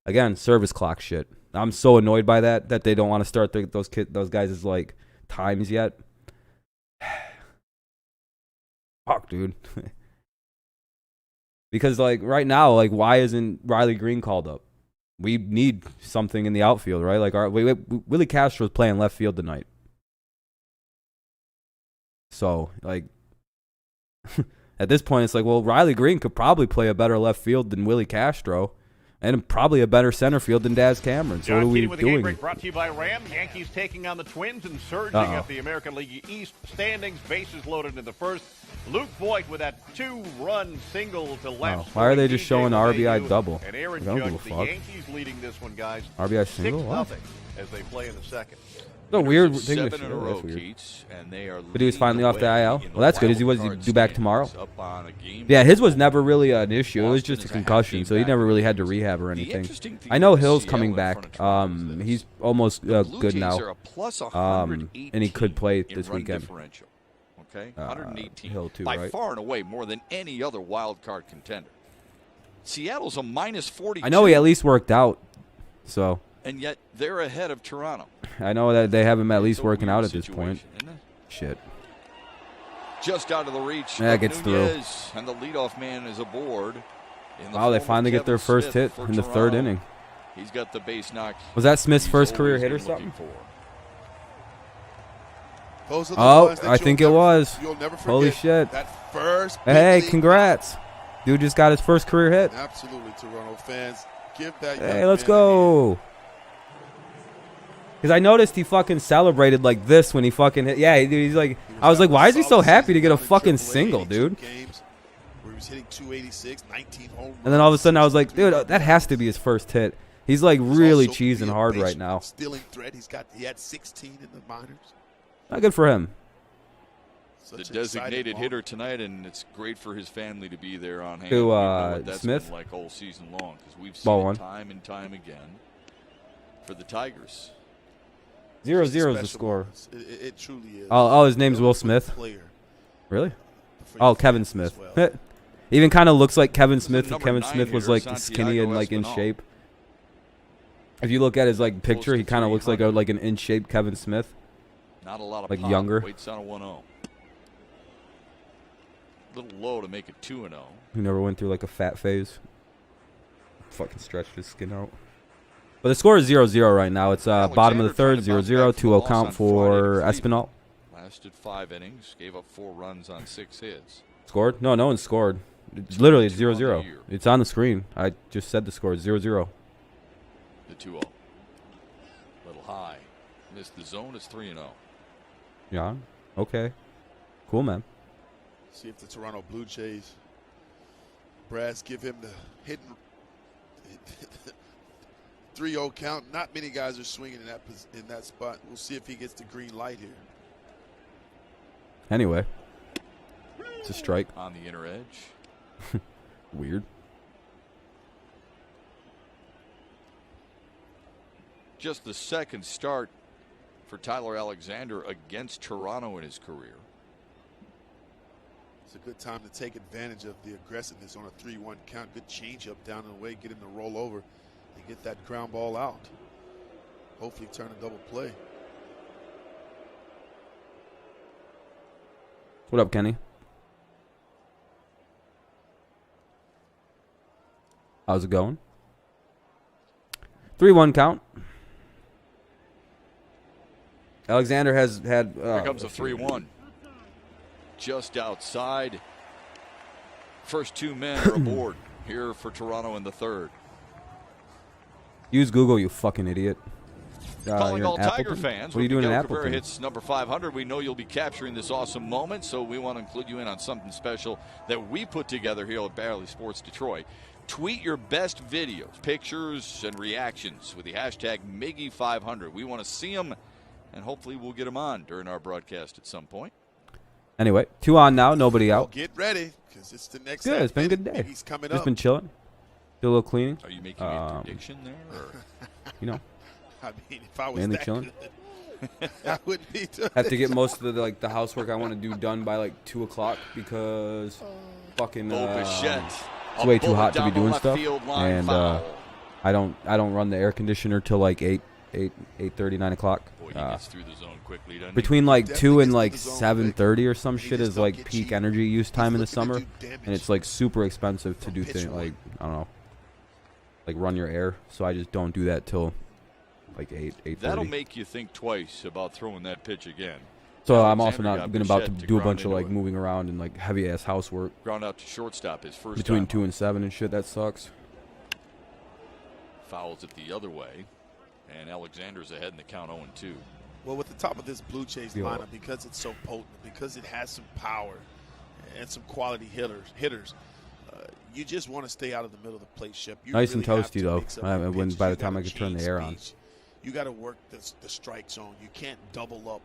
Again, service clock shit. I'm so annoyed by that they don't want to start those guys' like times yet. Fuck, dude. Because like right now, like why isn't Riley Green called up? We need something in the outfield, right? Like Willie Castro's playing left field tonight. So like at this point, it's like, well, Riley Green could probably play a better left field than Willie Castro. And probably a better center field than Daz Cameron. So what are we doing? Brought to you by Ram. Yankees taking on the Twins and surging up the American League East standings. Bases loaded in the first. Luke Voigt with that 2-run single to left. Why are they just showing RBI double? And Aaron Judge, the Yankees leading this one, guys. RBI single? 6-0 as they play in the second. The weird thing. 7 in a row, Keats, and they are. But he was finally off the IL. Well, that's good. What does he do back tomorrow? Yeah, his was never really an issue. It was just a concussion, so he never really had to rehab or anything. I know Hill's coming back. He's almost good now. And he could play this weekend. Okay, 118. Hill too, by right? far and away more than any other wild card contender. Seattle's a minus 42. I know he at least worked out, so. And yet they're ahead of Toronto. I know that they have him at least working out at this point. Shit. Just out of the reach. That gets through. And the leadoff man is aboard. Wow, they finally get their first hit in the third inning. He's got the base knock. Was that Smith's first career hit or something? Oh, I think it was. Holy shit. That first hey, congrats. Dude just got his first career hit. Absolutely, Toronto fans. Give that. Hey, let's go. Because I noticed he fucking celebrated like this when he fucking hit. Yeah, dude, he's like, I was like, why is he so happy to get a fucking single, dude? And then all of a sudden I was like, dude, that has to be his first hit. He's like really cheesing hard right now. Stealing threat. He had 16 in the minors. Not good for him. The designated hitter tonight, and it's great for his family to be there on hand. To Smith, like all season long, because we've seen it time and time again for the Tigers. 0-0 is the score. It truly is. Oh, his name's Will Smith. Really? Oh, Kevin Smith. Even kind of looks like Kevin Smith. If Kevin Smith was like skinny and like in shape. If you look at his like picture, he kind of looks like an in shape Kevin Smith. Not a lot of like younger. Waits on a 1-0. A little low to make it 2-0. He never went through like a fat phase. Fucking stretched his skin out. But the score is 0-0 right now. It's bottom of the third, 0-0, 2-0 count for Espinal. Lasted 5 innings, gave up 4 runs on 6 hits. Scored? No one scored. It's literally, it's 0-0. It's on the screen. I just said the score is 0-0. The 2-0. Little high. Missed the zone. It's 3-0. Yeah. Okay. Cool, man. See if the Toronto Blue Jays brass give him the hidden 3-0 count. Not many guys are swinging in that spot. We'll see if he gets the green light here. Anyway, it's a strike. On the inner edge. Weird. Just the second start for Tyler Alexander against Toronto in his career. It's a good time to take advantage of the aggressiveness on a 3-1 count. Good changeup down and away, get him to roll over and get that ground ball out. Hopefully turn a double play. What up, Kenny? How's it going? 3-1 count. Alexander has had. Here comes a 3-1. Just outside. First 2 men are aboard here for Toronto in the third. Use Google, you fucking idiot. Calling all Tiger fans. What are you doing in Miguel Appleton? Cabrera hits number 500. We know you'll be capturing this awesome moment, so we want to include you in on something special that we put together here at Barely Sports Detroit. Tweet your best videos, pictures, and reactions with the hashtag Miggy500. We want to see them, and hopefully we'll get them on during our broadcast at some point. Anyway, 2 on now, nobody out. Get ready, because it's the next. Good, it's been a good day. He's coming Just up. been chilling. Do a little cleaning. Are you making a prediction there? Or? You know. I mean, if I was mainly that chilling. Good, I wouldn't be doing Have to get most of the housework I want to do done by like 2 o'clock because fucking it's way too hot to be doing stuff. And I don't run the air conditioner till like 8:30, 9 o'clock. Boy, he gets through the zone quickly, doesn't he? Between like Definitely 2 gets and to like the zone 7:30 or some quick. shit He is just like don't get peak cheap. energy use time in the He's looking summer, to do damage and it's like super expensive to from do pitch things one. like, I don't know, like run your air. So I just don't do that till like 8:30. That'll make you think twice about throwing that pitch again. So I'm also Alexander not got about to Bichette to do a ground bunch of into like it. moving around and like heavy ass housework Ground out to shortstop his first between time 2 and 7 and shit. That sucks. Fouls it the other way, and Alexander's ahead in the count 0-2. Well, with the top of this Blue Jays Yeah. lineup, because it's so potent, because it has some power and some quality hitters, you just want to stay out of the middle of the plate, Shep. You Nice and really have toasty, to though. mix up your When pitches. by the You time gotta I could turn the change air on. speeds. You got to work the strike zone. You can't double up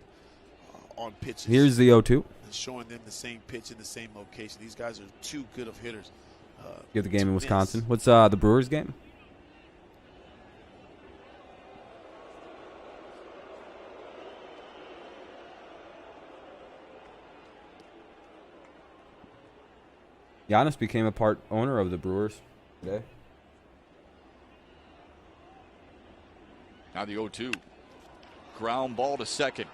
on pitches. Here's the 0-2. and showing them the same pitch in the same location. These guys are too good of hitters. You have the game to in miss. Wisconsin. What's the Brewers game? Giannis became a part owner of the Brewers today. Now the 0-2. Ground ball to second.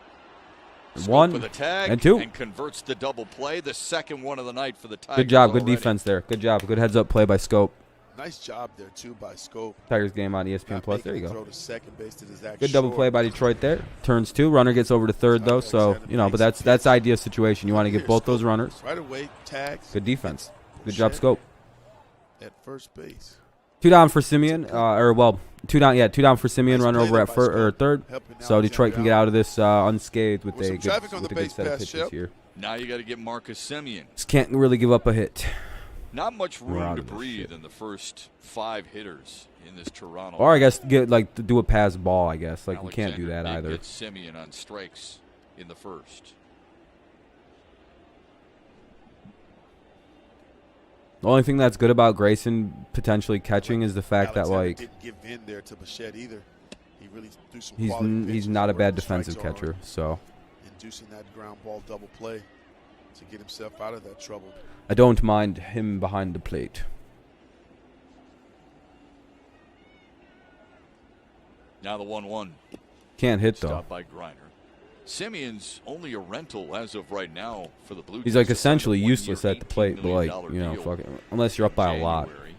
One with a tag and 2. and converts the double play. The second one of the night for the Tigers. Good job. Good already. defense there. Good job. Good heads up play by Scope. Nice job there, too, by Scope. Tigers game on ESPN Not Plus. There making you the go. throw to second base to Zach Good double Shore. play by Detroit there. Turns 2. Runner gets over to third, though. So, you know, but that's ideal situation. You want to get both those runners. Right away, tags. Good defense. Good job, Scope. At first base. 2 down for Simeon. 2 down. Yeah, 2 down for Simeon. Nice Runner play over there at by third. Scope, helping So Detroit can get out of this unscathed with With some a traffic on the good base set of pass, pitches Shep. here. Now you got to get Marcus Semien. Just can't really give up a hit. Not much We're out room to of this breathe shit. in the first 5 hitters in this Toronto. Or I guess get like to do a pass ball. I guess like we can't do that Alexander either. did get Semien on strikes in the first. The only thing that's good about Grayson potentially catching is the fact that Alexander like didn't give in there to Bichette either. He really threw some he's quality he's pitches not a where bad the strikes defensive are, catcher. So Inducing that ground ball double play to get himself out of that trouble. I don't mind him behind the plate. Now the 1-1. Can't hit though. Stopped by Griner. Semien's only a rental as of right now for the Blue Jays. He's like Signed a essentially 1-year, useless at the plate, but like $18 you know, deal fucking unless you're up by a lot. January.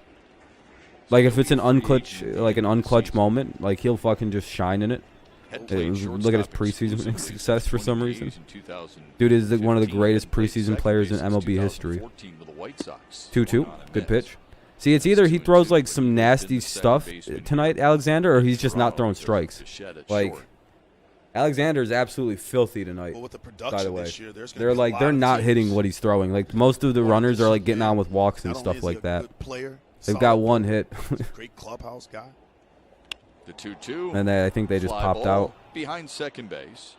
Like if it's an Free unclutch, agent like an at the end of the unclutch season. moment, like he'll fucking just shine in it. Had Hey, played look at his shortstop preseason exclusively success for since some 20 reason. days in 2015, Dude is one of the greatest and played preseason second players in base since MLB history. 2014 with the White Sox. 2-2, Going on a good miss. pitch. See, it's either he That's throws 2-2, like but some he's been nasty the second stuff baseman tonight, Alexander, or he's just not Toronto throwing with strikes. Bichette at Like short. Alexander is absolutely filthy tonight. Well, with the By production the way, this year, there's gonna they're be a like lot they're of not teams hitting what he's throwing. Like most of the wanting runners to are like see getting him. on with walks and Not only stuff is he like a that. good player, They've got solid one hit, player, great clubhouse guy. The 2-2. and I think they just Fly popped ball out. behind second base.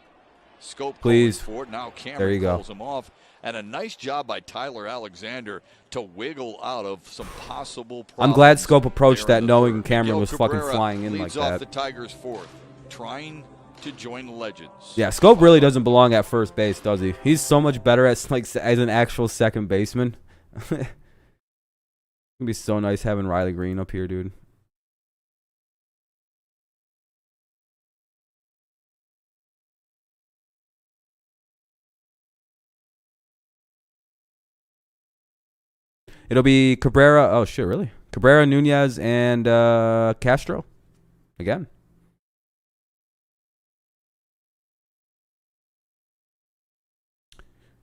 Scope Please. calling for it. Now Cameron There you go. calls him off. And a nice job by Tyler Alexander to wiggle out of some possible problems. I'm glad Scope approached there that in the knowing third. Cameron Miguel was fucking Cabrera flying in like leads off that. the Tigers' fourth, trying to join the Legends. Yeah, Scope really doesn't belong at first base, does he? He's so much better as like as an actual second baseman. It'd be so nice having Riley Green up here, dude. It'll be Cabrera. Oh shit, really? Cabrera, Nunez, and Castro again.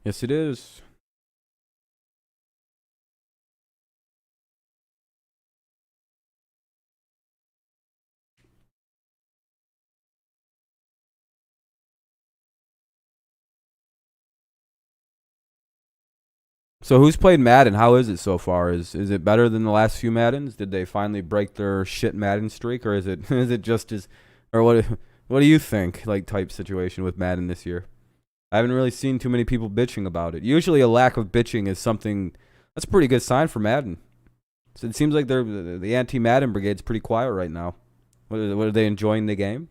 Yes, it is. So who's played Madden? How is it so far? Is it better than the last few Maddens? Did they finally break their shit Madden streak, or is it is it just as, or what do you think? Like type situation with Madden this year? I haven't really seen too many people bitching about it. Usually, a lack of bitching is something that's a pretty good sign for Madden. So it seems like the anti-Madden brigade's pretty quiet right now. What are they enjoying the game?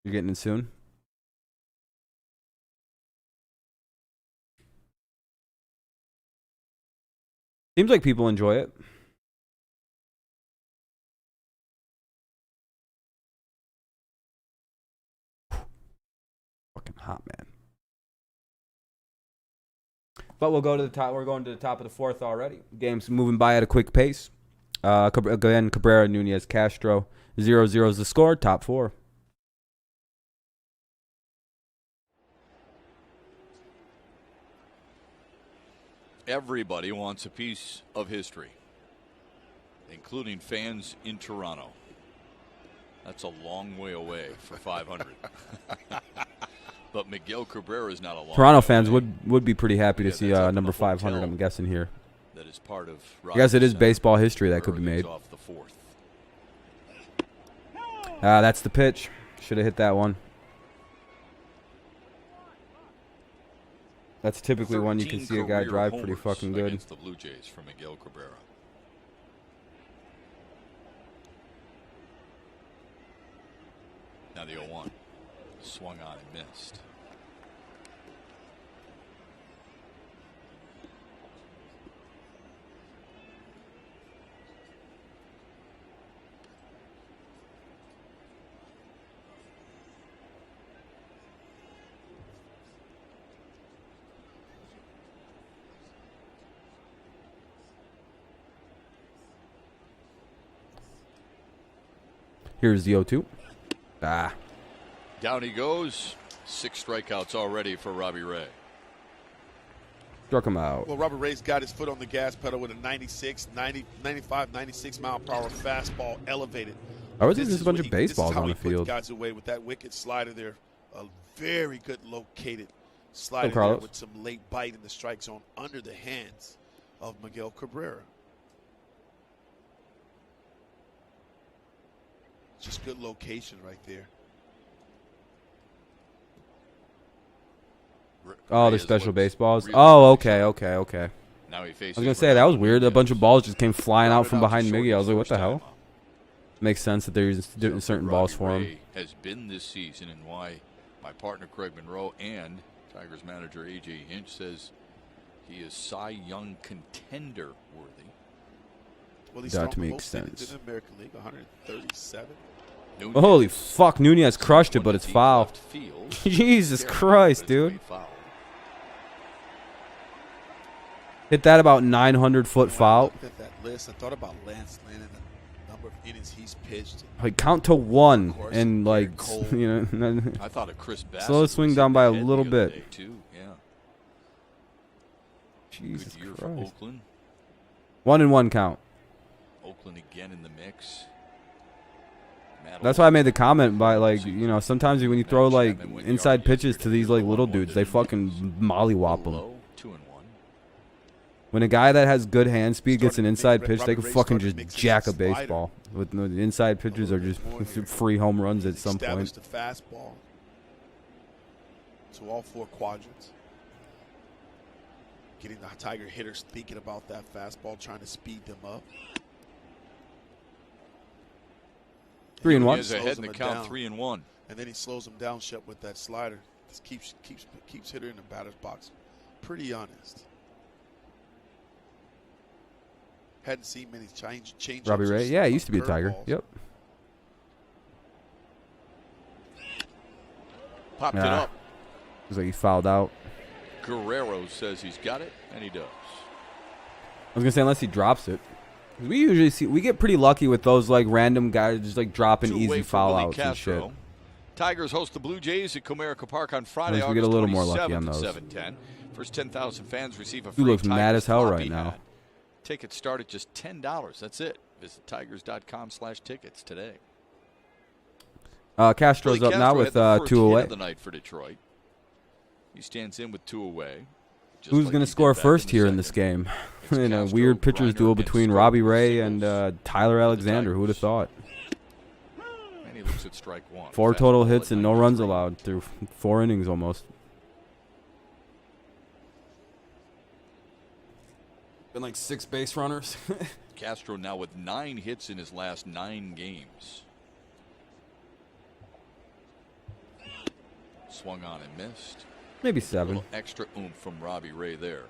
You're getting it soon. Seems like people enjoy it. Hot man. But we'll go to the top. We're going to the top of the fourth already. Game's moving by at a quick pace. Again, Cabrera, Nunez, Castro. 0-0 is the score. Top four. Everybody wants a piece of history, including fans in Toronto. That's a long way away for 500. But Miguel Cabrera is not a long Toronto way fans away. would be pretty happy to Yeah, see that's up in number the 500. hotel. I'm guessing here. That is part of I guess it is Rogers baseball Center. history that could be Cabrera made. leads off the fourth. That's the pitch. Should have hit that one. That's typically one you can 13 see a guy career drive pretty homers fucking good. against the Blue Jays for Miguel Cabrera. Now the 0-1. Swung on and missed. Here's the 0-2. Down he goes. 6 strikeouts already for Robbie Ray. Struck him out. Well, Robert Ray's got his foot on the gas pedal with a 96, 90, 95, 96 mile per hour fastball elevated. I was This just a is bunch what of baseballs this is how on he the puts field. guys away with that wicked slider there. A very good located slider there Carlos. with some late bite in the strike zone under the hands of Miguel Cabrera. Just good location right there. Oh, Ray the has special looked baseballs. really Oh, good. okay. Now he I faces was gonna say that was weird. A bunch of balls just came flying out Grounded from to behind short Miggy. I was his like, what the first hell? time up. Makes sense that there's certain balls Robbie for him. Ray has been this season, and why my partner Craig Monroe and Tigers manager A.J. Hinch says he is Cy Young contender worthy. Well, he's That thrown makes most innings sense. in the American League, 137. Nunez, Holy fuck, Nunez crushed it, but it's deep foul. left field. Jesus Carry Christ, his way dude. foul. Hit that about 900-foot When I foul. looked at that list, I thought about Lance Lynn and the number of innings he's pitched. Like count to one Of course, and Garrett like Cole. you know. I thought of Chris Bassett. Slow was swing in down the by a head the little other bit. day, too. Yeah. Jesus Good year for Christ. Oakland. 1-1 count. Oakland again in the mix. Matt That's why I Olson. made the comment by like, you know, sometimes when you throw like inside pitches to these like little dudes, they fucking mollywop them. Low, 2-1. When a guy that has good hand speed gets an Started to inside make- pitch, they Robert can Ray fucking started just mixing jack a his slider. baseball. With the inside pitches are just more here. free home runs at He's some point. established the fastball to all 4 quadrants. Getting the Tiger hitters thinking about that fastball, trying to speed them up. 3-1. Nunez ahead Slows in the them count, down. 3-1. And then he slows them down, Shep, with that slider. Just keeps hitter in the batter's box. Pretty honest. Hadn't seen many change. Robbie Ray, yeah, he used to be a Tiger. Yep. Popped it Ah. up. It was like he fouled out. Guerrero says he's got it, and he does. I was gonna say unless he drops it. We get pretty lucky with those like random guys just like dropping Two away easy for foul Willie outs and shit. Castro. Tigers host the Blue Jays at Comerica Park on Friday, At least we get a August little more lucky 27th on at those. 7:10. First 10,000 fans receive a Dude free looks mad Tigers as hell floppy right now. hat. Tickets start at just $10. That's it. Visit tigers.com/tickets today. Castro's Willie up now Castro with had the first 2 hit away. of the night for Detroit. He stands in with 2 away. just Who's like going he to score did back first in here the in this second. game? It's In a Castro, weird pitcher's Griner, duel and between Stroke Robbie with Ray singles. and Tyler Alexander. Who would have thought? And he looks at strike 1. 4 total Fastball hits at and no runs 93. allowed through 4 innings almost. Been like 6 base runners. Castro now with 9 hits in his last 9 games. Swung on and missed. Maybe A 7. little extra oomph from Robbie Ray there.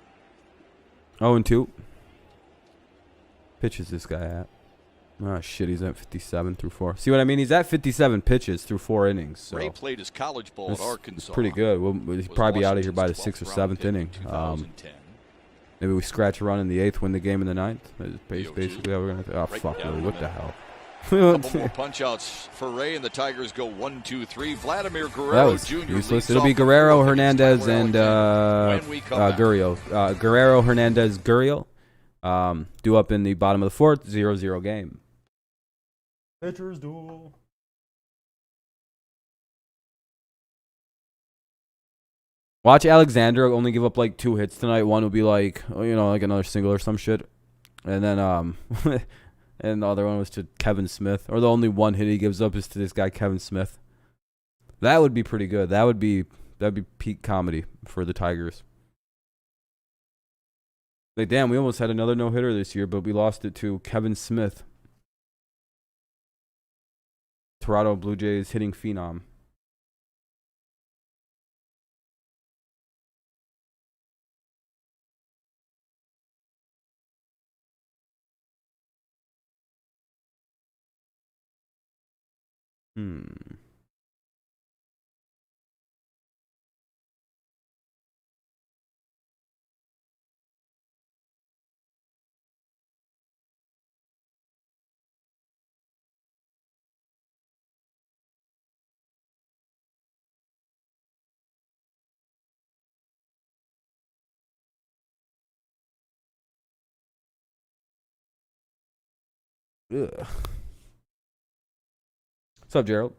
0-2. Pitches this guy at. Oh, shit, he's at 57 through 4. See what I mean? He's at 57 pitches through 4 innings. So Ray played his college ball at Arkansas. it's pretty good. We'll probably be out of here by the 6th or 7th inning. Maybe we scratch a run in the 8th, win the game in the 9th. That's basically how we're going to. Oh, fuck, Ray. What the hell? A couple more punch-outs for Ray, and the Tigers go 1-2-3. Vladimir Guerrero Jr. useless. It'll be Guerrero, Hernandez, and Gurriel. Guerrero, Hernandez, Gurriel. Due up in the bottom of the 4th, 0-0 game. Pitchers duel. Watch Alexander only give up like 2 hits tonight. One will be like, like another single or some shit. And then, and the other one was to Kevin Smith. Or the only one hit he gives up is to this guy, Kevin Smith. That would be pretty good. That'd be peak comedy for the Tigers. Like, damn, we almost had another no-hitter this year, but we lost it to Kevin Smith. Toronto Blue Jays hitting phenom. Ugh. What's up, Gerald?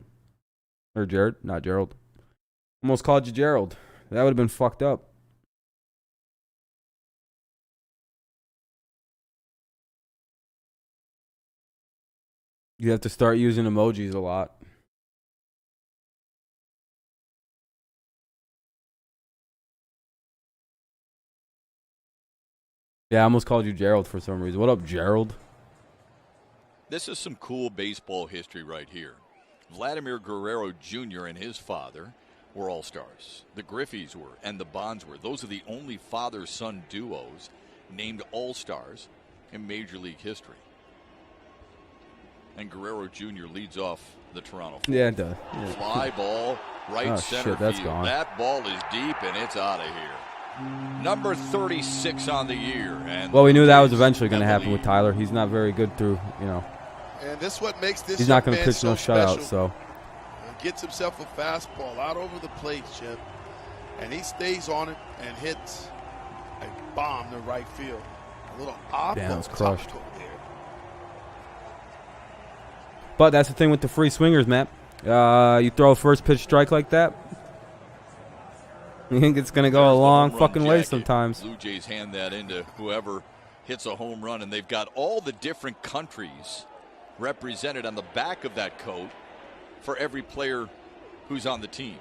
Or Jared? Not Gerald. Almost called you Gerald. That would have been fucked up. You have to start using emojis a lot. Yeah, I almost called you Gerald for some reason. What up, Gerald? This is some cool baseball history right here. Vladimir Guerrero Jr. and his father were all-stars. The Griffeys were, and the Bonds were. Those are the only father-son duos named all-stars in Major League history. And Guerrero Jr. leads off the Toronto. Yeah, it does. Yeah. Fly ball, right center shit, that's field. gone. That ball is deep, and it's out of here. Number 36 on the year. And well, we knew that was eventually going to happen with Tyler. He's not very good through, And this is what makes this. He's not going to man pitch no so shutout, special. so. He gets himself a fastball out over the plate, Chip, and he stays on it and hits a bomb to right field. A little off. Damn, it's crushed. But that's the thing with the free swingers, Matt. You throw a first pitch strike like that, you think it's going to go a long fucking way sometimes. Blue Jays hand that into whoever hits a home run, and they've got all the different countries represented on the back of that coat for every player who's on the team.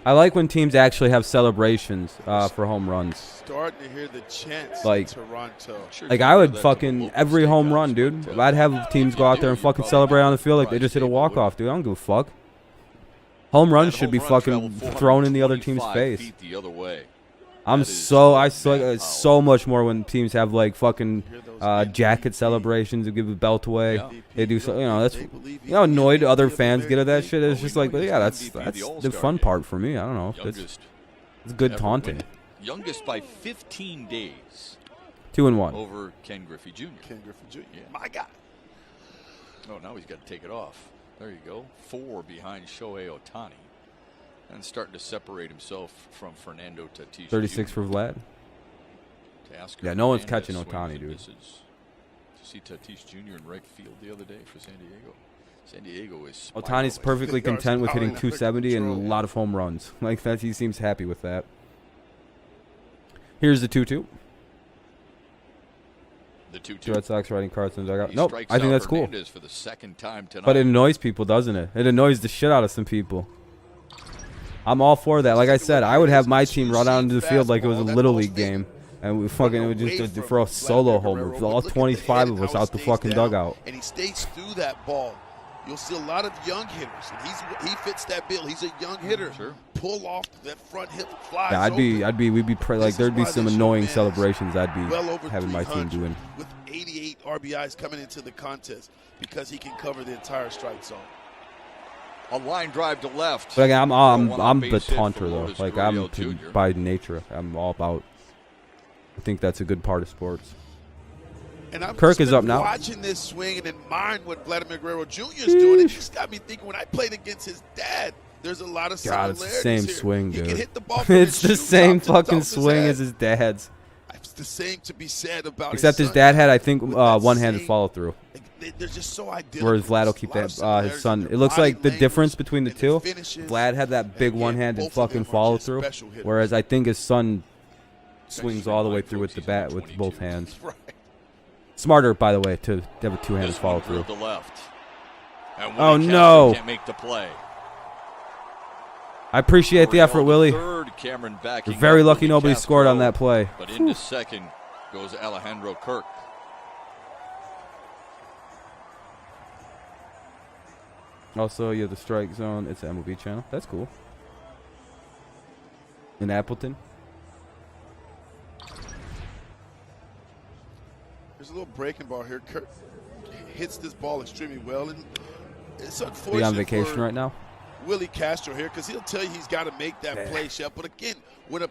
I like when teams actually have celebrations for home runs. Starting to hear the chants like, in Toronto. Like, I would fucking every home run, dude. I'd have teams go out there and fucking celebrate on the field like they just hit a walk-off, dude. I don't give a fuck. Home runs should be fucking thrown in the other team's face. I like so much more when teams have like fucking jacket celebrations and give a belt away. They do so, that's annoyed other fans get at that shit. It's just like, but yeah, that's the fun part for me. I don't know. It's good taunting. Youngest by 15 days. 2-1 over Ken Griffey Jr. Ken Griffey Jr. Yeah. My God. Oh, now he's got to take it off. There you go. 4 behind Shohei Ohtani. And starting to separate himself from Fernando Tatis. 36 Jr. for Vlad. Yeah, no one's catching Ohtani, dude. To see Tatis Jr. in right field the other day for San Diego. San Diego is. Ohtani's perfectly content with hitting 270 and a lot of home runs. Like that, he seems happy with that. Here's the 2-2. The 2-2. Red Sox riding cards in the dugout. Nope, I think that's cool. For the second time tonight. But it annoys people, doesn't it? It annoys the shit out of some people. I'm all for that. Like I said, I would have my team run out into the field like it was a Little League game. And we fucking would just throw a solo homer. All 25 of us out the fucking dugout. And he stays through that ball. You'll see a lot of young hitters. And he fits that bill. He's a young hitter. Sure. pull off that front hip flies. Yeah, we'd be like there'd be some annoying celebrations I'd be well over having my team doing. With 88 RBIs coming into the contest because he can cover the entire strike zone. A line drive to left. But again, I'm the taunter though. Like by nature, I'm all about. I think that's a good part of sports. And I've Kirk is up now. Watching this swing and admiring what Vladimir Guerrero Jr. is doing, it just got me thinking when I played against his dad, there's a lot of similarities. God, it's the same here. swing, dude. He can hit the ball from it's the same fucking his swing head. as his dad's. It's the same to be said about Except his son. dad had, I think, one-handed follow-through. They're just so identical. Whereas Vlad will keep that his son. It looks like the difference between the two. Vlad had that big one-handed fucking follow-through, whereas I think his son swings all the way through with the bat with both hands. Right. Smarter, by the way, to have a two-handed follow-through. Oh no! Can't make the play. I appreciate the effort, Willie. You're very lucky nobody scored on that play. But into second goes Alejandro Kirk. Also, you have the strike zone. It's an MLB channel. That's cool. In Appleton. There's a little breaking ball here. Kirk hits this ball extremely well, and it's unfortunate. Be on vacation right now. Willie Castro here because he'll tell you he's got to make that play, Shep. But again, with a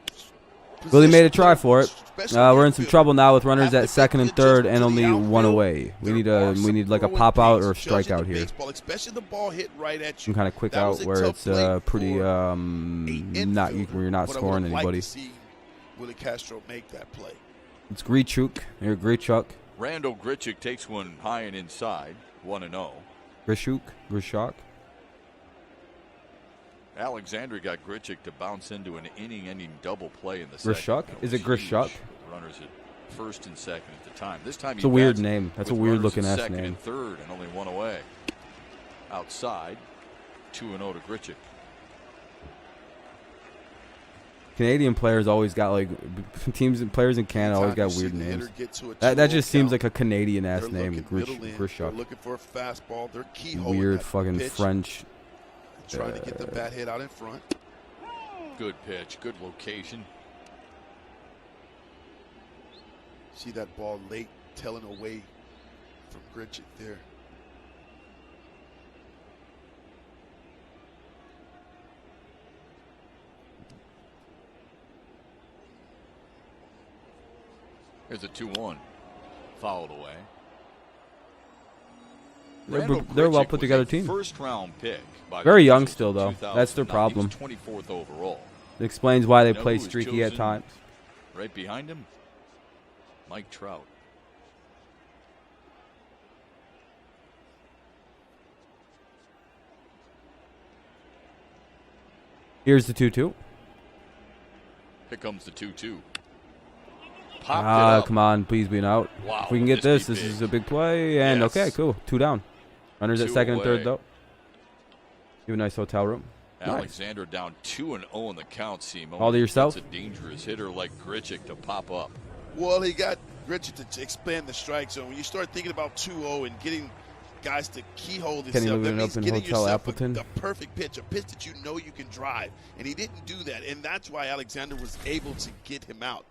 Willie made a try for it. We're in some trouble now with runners at second and third and only one away. We need like a pop out or a strikeout here. Especially the ball hit right at you. Some kind of quick out where it's pretty not where you're not scoring anybody. Willie Castro make that play. It's Grichuk. Here, Grichuk. Randall Grichuk takes one high and inside, 1-0. Grichuk. Alexander got Grichuk to bounce into an inning-ending double play in the second. Grichuk? Is it Grichuk? Runners at first and second at the time. This time it's a weird name. That's a weird looking ass second name. And third and only one away. Outside, 2-0 to Grichuk. Canadian players always got like teams and players in Canada always got weird names. That just seems like a Canadian ass name. Grichuk. Looking for a fastball. They're keyhole. Weird fucking pitch. French. Trying to get the bat hit out in front. Good pitch, good location. See that ball late telling away from Grichuk there. Here's a 2-1. Fouled away. They're a well put together team. First round pick. Very young still though. That's their problem. 24th overall. It explains why they play streaky at times. Right behind him, Mike Trout. Here's the 2-2. Here comes the 2-2. Come on, please be an out. Wow, if we can get this is a big play. And okay, cool. 2 down. Runners at second and third, though. You have a nice hotel room. Alexander down 2-0 in the count, Simo. All to yourself? It's a dangerous hitter like Grichuk to pop up. Well, he got Grichuk to expand the strike zone. When you start thinking about 2-0 and getting guys to keyhole this, Can he live in an open hotel Appleton? The perfect pitch, a pitch that you know you can drive. And he didn't do that. And that's why Alexander was able to get him out.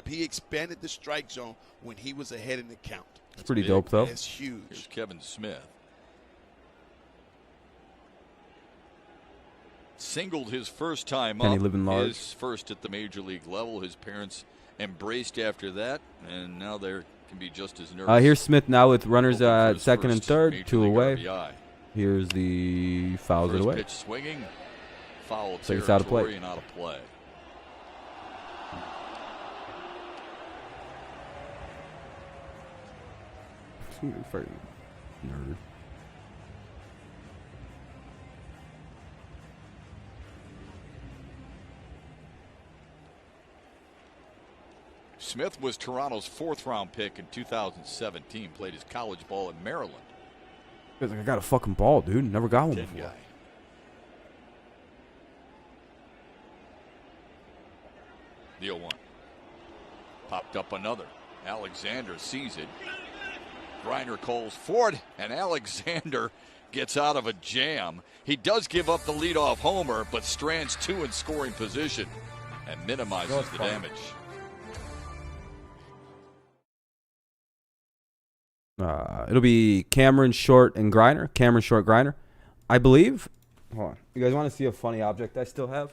He expanded the strike zone when he was ahead in the count. It's pretty dope, though. It's huge. Here's Kevin Smith. Singled his first time up. Living large. His first at the major league level. His parents embraced after that, and now they can be just as nervous. Here's Smith now with runners at second and third, 2 away. RBI. Here's the fouls it away. Pitch swinging, foul So it's out of play. and out of play. Nerd. Smith was Toronto's 4th-round pick in 2017. Played his college ball in Maryland. I got a fucking ball, dude. Never got one before. Guy. The 0-1. Popped up another. Alexander sees it. Griner calls for it, and Alexander gets out of a jam. He does give up the leadoff homer, but strands 2 in scoring position and minimizes the damage. It'll be Cameron, Short, and Griner. Cameron, Short, Griner. I believe. Hold on. You guys want to see a funny object I still have?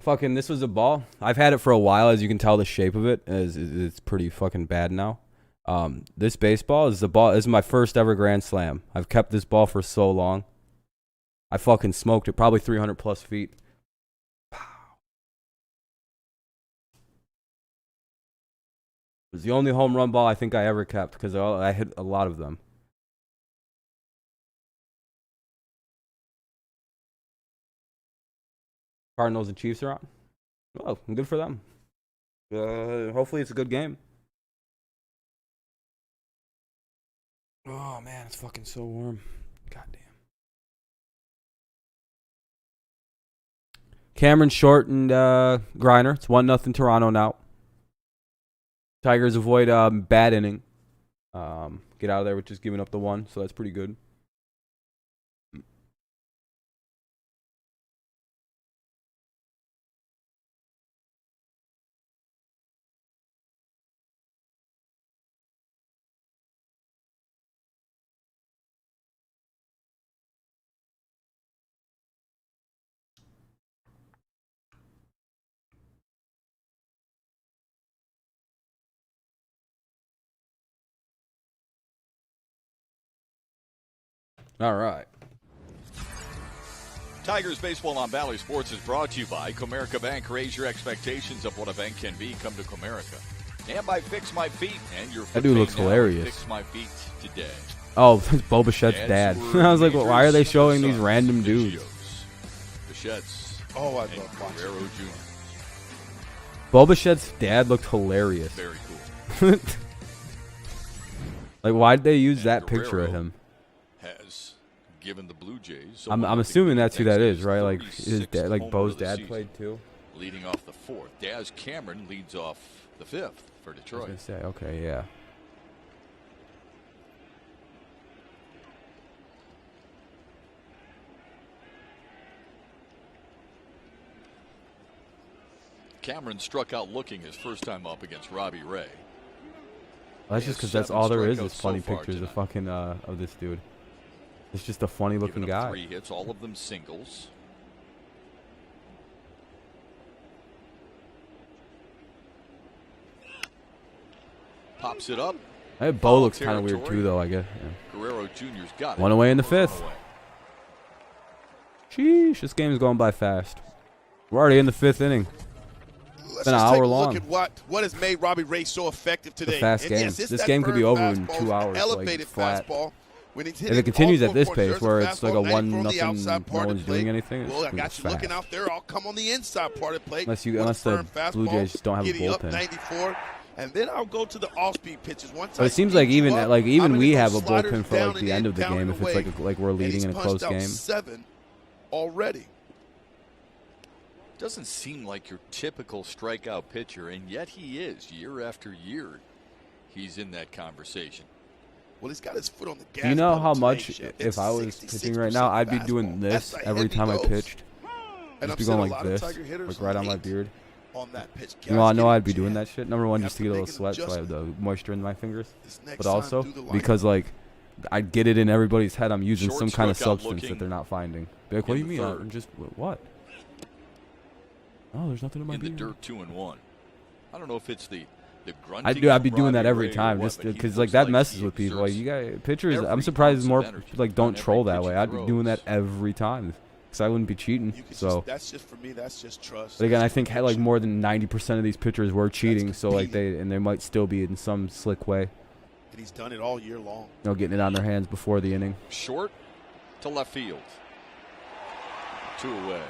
Fucking, this was a ball. I've had it for a while. As you can tell, the shape of it it's pretty fucking bad now. This baseball is the ball. This is my first ever Grand Slam. I've kept this ball for so long. I fucking smoked it, probably 300 plus feet. It was the only home run ball I think I ever kept because I hit a lot of them. Cardinals and Chiefs are on. Well, good for them. Hopefully it's a good game. Oh man, it's fucking so warm. Goddamn. Cameron, Short, and Griner. It's 1-0 Toronto now. Tigers avoid bad inning. Get out of there with just giving up the 1, so that's pretty good. All right. Tigers baseball on Valley Sports is brought to you by Comerica Bank. Raise your expectations of what a bank can be. Come to Comerica. And by Fix My Feet. And your That dude looks hilarious. Fix My Feet today. Oh, it's Bo Bichette's dad. I was like, well, why are they showing these random dudes? Bichette's. Oh, I love watching Guerrero Jr. Bo Bichette's dad looked hilarious. Very cool. Like, why'd they use And that Guerrero picture of him? Has given the Blue Jays. I'm assuming that's who that is, right? Like his dad, like Bo's dad played too. Leading off the 4th. Daz Cameron leads off the 5th for I was Detroit. gonna say, okay, yeah. Cameron struck out looking his first time up against Robbie Ray. Well, that's just because that's all there is funny pictures of fucking of this dude. It's just a funny looking Giving up guy. 3 hits, all of them singles. Pops it up. Hey, Bo looks kind of weird too, though. I guess. Yeah. Guerrero Jr.'s got it. One away in the 5th. One away. Sheesh, this game is going by fast. We're already in the 5th inning. Let's been an just take hour a look long. at what has made Robbie Ray so effective today. It's a fast And game. yes, it's This that game could be firm over in fastball, 2 hours, like, elevated flat. fastball. When he's If hitting it continues all at this 4 corners, pace, there's where it's like a fastball 1-0, 90 from the outside no part of one's the plate. doing anything, it's Well, I gonna be got you looking fast. out there. I'll come on the inside part of the plate. Unless with a the firm Blue fastball, Jays don't have a giddy up bullpen. 94, and then I'll go to the off-speed pitches. Once But I it seems speed like you even up, like I'm even gonna we go have a sliders bullpen for down like the and end in, of the down game and if it's away. like we're And leading he's in a punched close out game. 7 already. Doesn't seem like your typical strikeout pitcher, and yet he is year after year. He's in that conversation. Well, he's got his foot on the gas. Do you know pedal how today, much Chef. if I was 66% pitching right now, I'd be fastball. doing this That's a every heavy time I dose. pitched. And Just I've be seen going a like lot of this, Tiger hitters like right on my late beard. on that pitch. You know, I know Guys I'd be get doing jammed. that shit. Number one, You just to have get a to little make an sweat so I have the adjustment. moisture in my fingers. This next But time, also do the line. because like I'd get it in everybody's head I'm using Short some kind of struck out substance looking that they're not finding. Be like, what do you in the mean? third. Just what? Oh, there's nothing in my In the beard. dirt, 2-1. I don't know if it's the grunting. I'd be from doing that Robbie every Ray or time what, just but he because looks like that he messes with people. Like exerts you got pitchers. I'm every surprised ounce of more energy like don't on every troll that pitch way. he I'd be doing throws. that every time because I wouldn't be cheating. You could So. just, that's just for me. That's just trust. But again, I That's think like conviction. more than 90% of these pitchers were cheating, so like they might still be in some slick way, And he's done it all year long. getting it on their hands before the inning. Short to left field. 2 away.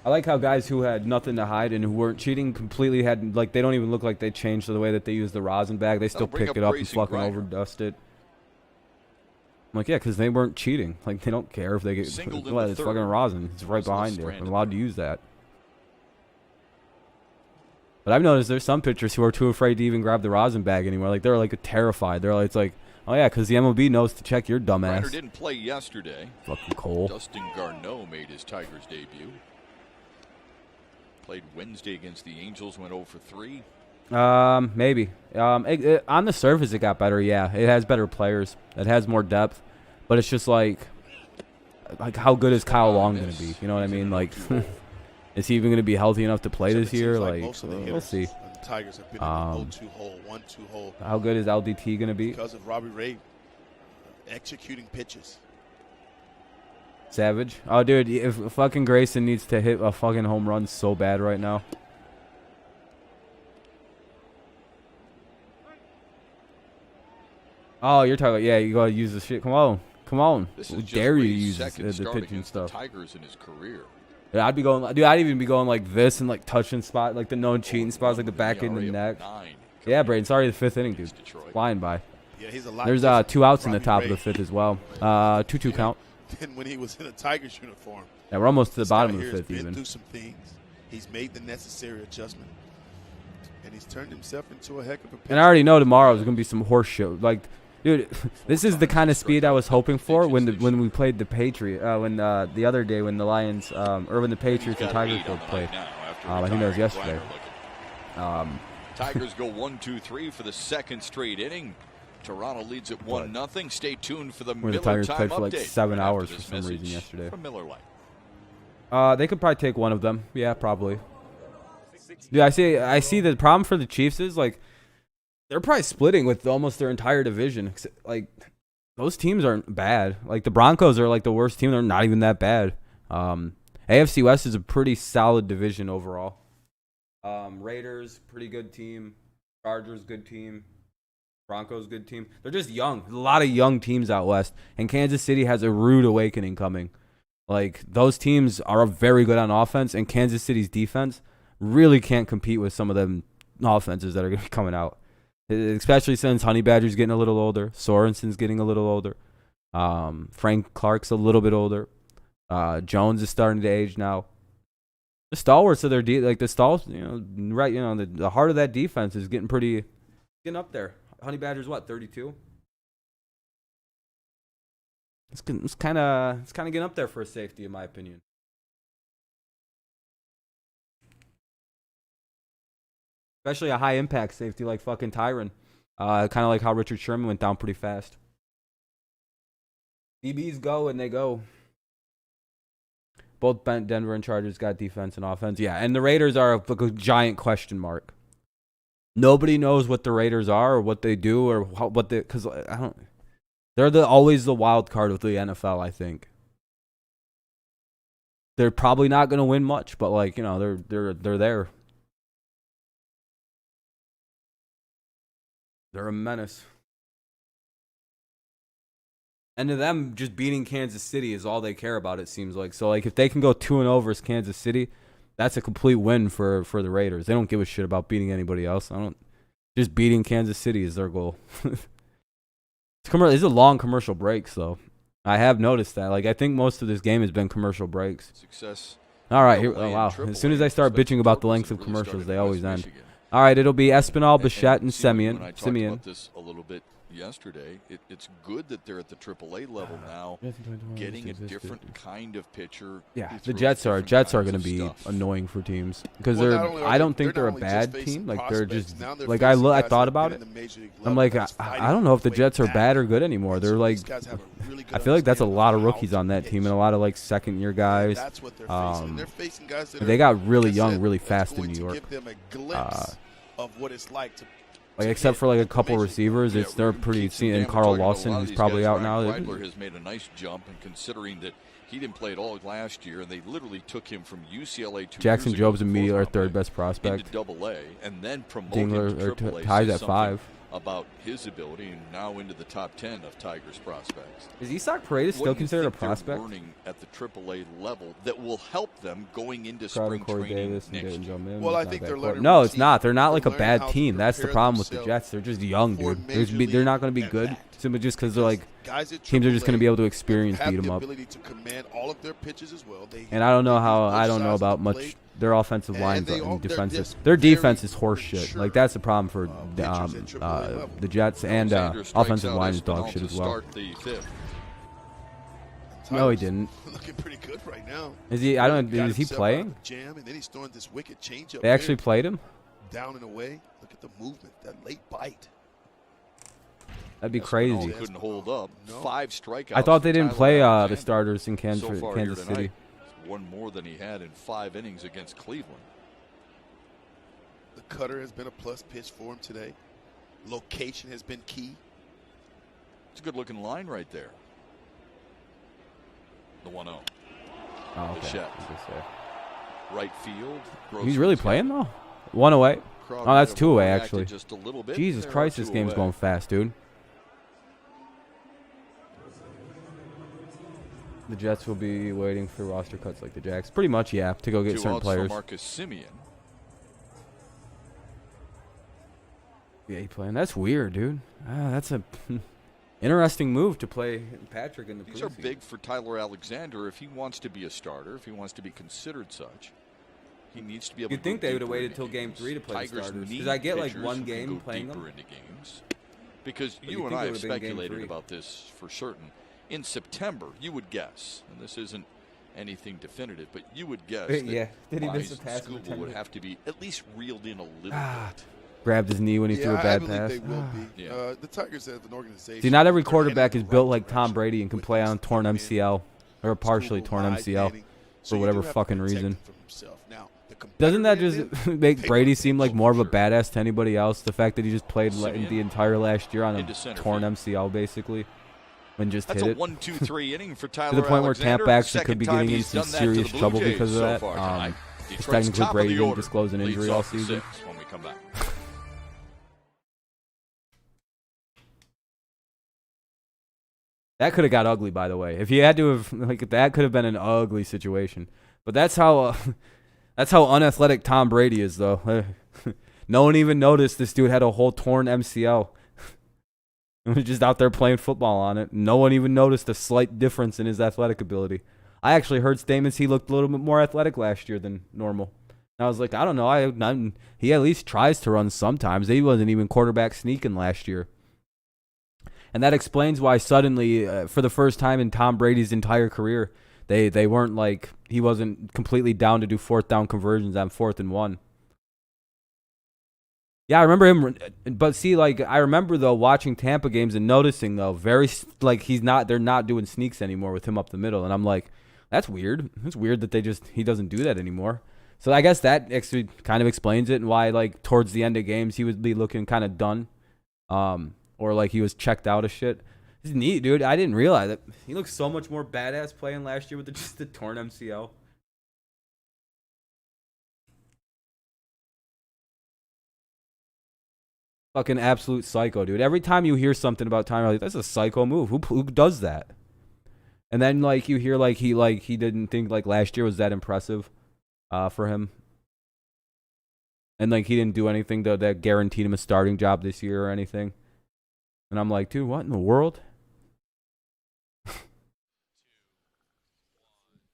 I like how guys who had nothing to hide and who weren't cheating completely had, like, they don't even look like they changed the way that they use the rosin bag. They still pick it up and fucking overdust it. I'm like, yeah, because they weren't cheating. Like, they don't care if they get, well, it's fucking rosin. It's right behind you. I'm allowed to use that. But I've noticed there's some pitchers who are too afraid to even grab the rosin bag anymore. Like, they're, like, terrified. They're like, it's like, oh, yeah, because the MLB knows to check your dumb ass. Ryder didn't play yesterday. Fucking Cole. Dustin Garneau made his Tigers debut. Played Wednesday against the Angels, went 0 for 3. Maybe. On the surface, it got better. Yeah, it has better players. It has more depth, but it's just like how good is Kyle Long going to be? You know what I mean? Like, is he even going to be healthy enough to play this year? Like we'll see. The Tigers have been in the 0-2 hole, 1-2 hole. How good is LDT going to be? Because of Robbie Ray executing pitches. Savage. Oh, dude, if fucking Grayson needs to hit a fucking home run so bad right now. Oh, you're talking. Yeah, you gotta use the shit. Come on, come on. How dare you use the pitching stuff? Tigers in his career. Yeah, I'd be going. Dude, I'd even be going like this and like touching spot, like the no cheating spots, like the back end and the neck. Yeah, Braden. Sorry, the 5th inning, dude. Flying by. Yeah, he's a lot. There's 2 outs in the top of the 5th as well. 2-2 count. Than when he was in a Tigers uniform. Yeah, we're almost to the bottom of the 5th even. Through some things. He's made the necessary adjustment, and he's turned himself into a heck of a pitcher. And I already know tomorrow is gonna be some horse shit. Like, dude, this is the kind of speed I was hoping for when we played the Patriots. When the other day when the Lions or when the Patriots and Tigers both played. I think that was yesterday. Tigers go 1-2-3 for the 2nd straight inning. Toronto leads at 1-0. Stay tuned for the Miller Tigers Time played for like update 7 hours for some reason yesterday. From Miller Lite. They could probably take one of them. Yeah, probably. Dude, I see the problem for the Chiefs is like they're probably splitting with almost their entire division. Like those teams aren't bad. Like the Broncos are like the worst team. They're not even that bad. AFC West is a pretty solid division overall. Raiders, pretty good team. Chargers, good team. Broncos, good team. They're just young. There's a lot of young teams out west, and Kansas City has a rude awakening coming. Like those teams are very good on offense, and Kansas City's defense really can't compete with some of them offenses that are going to be coming out. Especially since Honey Badger's getting a little older, Sorensen's getting a little older, Frank Clark's a little bit older, Jones is starting to age now. The stalwarts of their the heart of that defense is getting up there. Honey Badger's what, 32? It's kind of getting up there for a safety, in my opinion. Especially a high impact safety like fucking Tyron. Kind of like how Richard Sherman went down pretty fast. DBs go and they go. Both Denver and Chargers got defense and offense. Yeah, and the Raiders are a giant question mark. Nobody knows what the Raiders are or what they do or because I don't. They're always the wild card of the NFL. I think they're probably not going to win much, but they're there. They're a menace. And to them, just beating Kansas City is all they care about. It seems like if they can go 2-0 versus Kansas City. That's a complete win for the Raiders. They don't give a shit about beating anybody else. Just beating Kansas City is their goal. It's a long commercial breaks, though. I have noticed that. Like I think most of this game has been commercial breaks. Success. All right. Wow. As soon as I start bitching about the length of commercials, they always end. All right. It'll be Espinal, Bichette, and Simeon. I talked about this a little bit yesterday. It's good that they're at the AAA level now, getting a different kind of pitcher. Yeah, the Jets are going to be annoying for teams because I don't think they're a bad team. Like they're just like I thought about it. I'm like I don't know if the Jets are bad or good anymore. They're like I feel like that's a lot of rookies on that team and a lot of like second year guys. They got really young, really fast in New York. Of what it's like to. Like except for like a couple receivers, they're pretty. And Carl Lawson, who's probably out now. Kreidler has made a nice jump, and considering that he didn't play at all last year, and they literally took him from UCLA to Jackson Job's immediately our third best prospect. Into AA, and then promoted Dingler him to AAA. ties at 5. about his ability, and now into the top 10 of Tigers prospects. Is Isak Paredes still considered a prospect? Learning at the AAA level that will help them going into Crowder, spring Corey training Davis, and next Dayton year. Joe Mims. Well, I think they're learning. No, it's not. They're not like a learning bad how to team. That's the prepare problem with the themselves Jets. They're just young, for dude. Major They're not going to be League good at bat. simply just because they're like Guys at teams are just going to be able to experience have beat them the up. ability to command all of their pitches as well. And I don't know they how. use both I don't know sides of about the much. plate. Their offensive And lines they and all- they're defensive. just Their very defense is horse shit. mature, Like that's the problem for pitchers at AAA level. the Jets and Alexander strikes offensive out line is Espinal dog shit to as well. start the fifth. No, he Tigers didn't. Looking pretty good right now. Is he? I don't. Got Is he himself out of playing? the Jam, and then he's throwing this wicked changeup. They actually played him. down and away. Look at the movement, that late bite. That'd be Espinal crazy. couldn't hold up. No. 5 strikeouts. I thought they for didn't Tyler play the Alexander. starters in Kansas, So far Kansas here City. tonight, one more than he had in 5 innings against Cleveland. The cutter has been a plus pitch for him today. Location has been key. It's a good-looking line right there. The 1-0. Oh, okay. Bichette. I was gonna say. Right field. He's really playing though. 1 away. Crowder Oh, that's may have 2 away overreacted actually. Just a little bit. Jesus There are Christ, this 2 game's away. going fast, dude. The Jets will be waiting for roster cuts like the Jacks. Pretty much, yeah, to go get 2 certain outs players. for Marcus Simeon. Yeah, he playing. That's weird, dude. That's a interesting move to play Patrick in the These are preseason. big for Tyler Alexander if he wants to be a starter, if he wants to be considered such. He needs to be able You'd to think go they would have deeper waited into till game games. 3 to play the Tigers starters. need Because I get like pitchers one who can game go playing deeper them. into games. Because But you you'd and think I it have would've been game speculated 3. about this for certain. In September, you would guess, and this isn't anything definitive, but you would guess that Yeah. Did he miss Wise a pass in the and 10 Skubal would minutes? have to be at least reeled in a little bit. Grabbed his knee when he threw a I bad believe pass. they will be. Yeah. The Tigers as an organization. See, not every they're quarterback headed is in the built right like Tom direction Brady and can with play these on torn young MCL or a partially Skubal, torn Wise, MCL Manning. for So you whatever do have to fucking protect reason. him from himself. Now, the Doesn't that competitor just in him, make pay Brady one seem attention. like more of a Sure. badass to anybody else? The fact that he just played Simeon the entire last year on into a center torn field. MCL basically and just That's hit a it. 1-2-3 inning for Tyler To the point where Alexander. Tampa actually Second could be time getting in he's some done that to serious the Blue trouble Jays because of so that. far tonight. It's Detroit's technically top of Brady the didn't order. disclose an Leads injury all off the season. 6th when we come back. That could have got ugly, by the way. If you had to have, like, that could have been an ugly situation. But that's how unathletic Tom Brady is, though. No one even noticed this dude had a whole torn MCL. He was just out there playing football on it. No one even noticed a slight difference in his athletic ability. I actually heard statements he looked a little bit more athletic last year than normal. And I was like, I don't know. He at least tries to run sometimes. He wasn't even quarterback sneaking last year. And that explains why suddenly, for the first time in Tom Brady's entire career, they weren't like, he wasn't completely down to do 4th down conversions on 4th and 1. Yeah, I remember him, but see, like, I remember, though, watching Tampa games and noticing, though, like, they're not doing sneaks anymore with him up the middle. And I'm like, that's weird. It's weird that he doesn't do that anymore. So I guess that actually kind of explains it and why, like, towards the end of games, he would be looking kind of done. Or like he was checked out of shit. It's neat, dude. I didn't realize it. He looks so much more badass playing last year with just the torn MCL. Fucking absolute psycho, dude. Every time you hear something about Tyler, like, that's a psycho move. Who does that? And then like you hear he didn't think like last year was that impressive for him. And like he didn't do anything that guaranteed him a starting job this year or anything. And I'm like, dude, what in the world?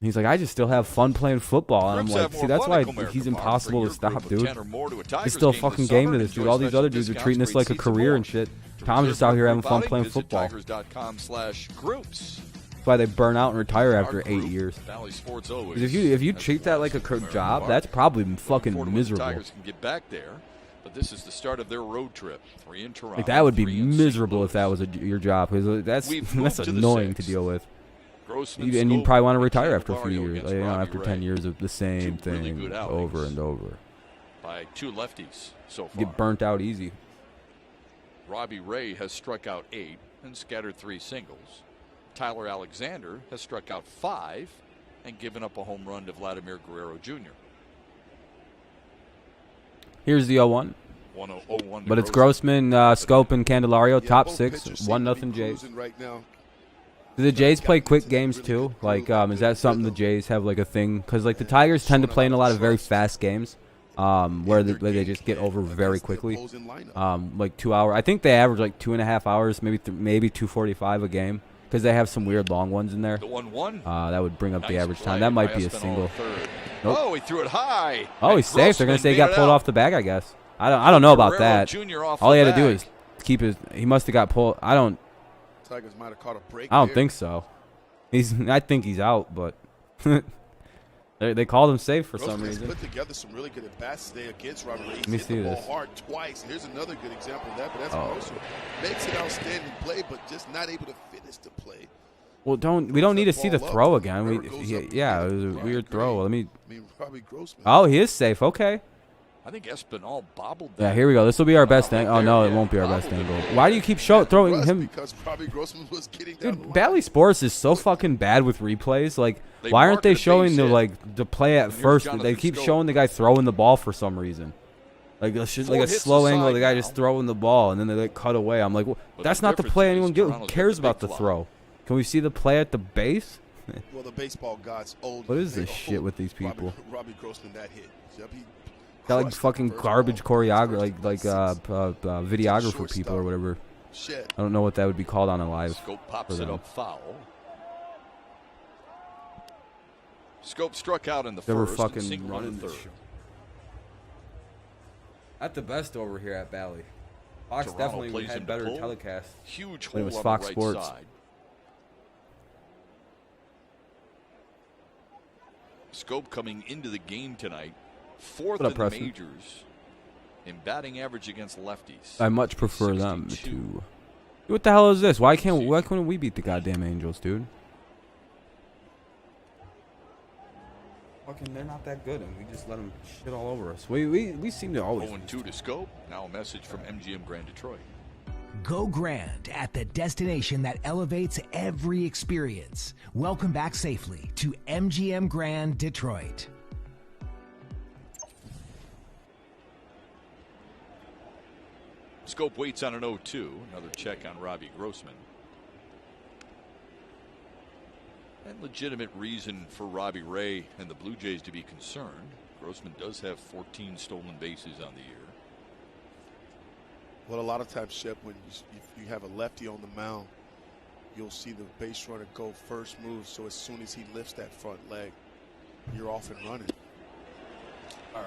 He's like, I just still have fun playing football. And I'm like, see, that's why he's impossible to stop, dude. There's still a fucking game to this, dude. All these other dudes are treating this like a career and shit. Tom's just out here having fun playing football. Tigers.com/groups. That's why they burn out and retire after 8 years. Valley Sports always. 'Cause if you treat that like a job, that's probably fucking miserable. Tigers can get back there, but this is the start of their road trip. 3 in Toronto. Like that would be 3 in St. miserable if that was your job, because that's annoying to deal with. And you'd probably want to retire after a few years, like, after 10 years of the same thing over and over. By 2 lefties so far. Get burnt out easy. Robbie Ray has struck out 8 and scattered 3 singles. Tyler Alexander has struck out 5 and given up a home run to Vladimir Guerrero Jr. Here's the 0-1. 1-0-1 But it's Grossman, Scope, and Candelario, top 6, 1-0 Jays. Right now. Do the Jays play quick games too? Like, is that something the Jays have like a thing? Because like the Tigers tend to play in a lot of very fast games, where they just get over very quickly. Like 2 hour. I think they average like 2.5 hours, maybe 2:45 a game, because they have some weird long ones in there. The 1-1. That would bring up the average time. That might be a single. Nope. Oh, he threw it high. Oh, he's safe. They're gonna say he got pulled off the bag, I guess. I don't know about that. All he had to do is keep his. He must have got pulled. Tigers might have caught a break. I don't think so. I think he's out, but they called him safe for some reason. Put together some really good at-bats today against Robert Ray. Let me see this. Hard twice. Here's another good example of that, but that's Grossman. Makes an outstanding play, but just not able to finish the play. Well, we don't need to see the throw again. Yeah, it was a weird throw. Robbie Grossman. Oh, he is safe. Okay. I think Espinal bobbled that. Yeah, here we go. This will be our best angle. Oh, no, it won't be our best angle. Why do you keep throwing him? Because Robbie Grossman was getting down Dude, Bally Sports is so fucking bad with replays. Like, They why aren't they market a showing base the play at first? They Jonathan keep Scope. showing the guy throwing the ball for some reason. Like a hits slow angle, aside the guy now. just throwing the ball, and then they like cut away. I'm like, well, But that's the not the difference play is anyone Toronto's got cares the about big the fly. throw. Can we see the play at the base? Well, the baseball gods old. What is this shit with these people? Robbie Grossman, that hit. Yep, he Got like crushed the fucking first garbage ball. choreographer, videographer Shortstop. people or whatever. Shit. I don't know what that would be called on a live. Scope pops for it them. up foul. Scope struck out in the They were first. fucking and singled in running the this third. show. At the best over here at Bally. Fox Toronto definitely plays him had to better pull. telecasts. Huge When it hole was on Fox the right Sports. side. Scope coming into the game tonight, fourth What up, in the Preston? majors in batting average against lefties. I much prefer them 62. to. What the hell is this? Why couldn't we beat the goddamn Angels, dude? Fucking, they're not that good, and we just let them shit all over us. We seem to always. 0-2 to Scope. Now a message from MGM Grand Detroit. Go grand at the destination that elevates every experience. Welcome back safely to MGM Grand Detroit. Scope waits on an 0-2. Another check on Robbie Grossman. And legitimate reason for Robbie Ray and the Blue Jays to be concerned. Grossman does have 14 stolen bases on the year. Well, a lot of times, Shep, when you have a lefty on the mound, you'll see the base runner go first move. So as soon as he lifts that front leg, you're off and running.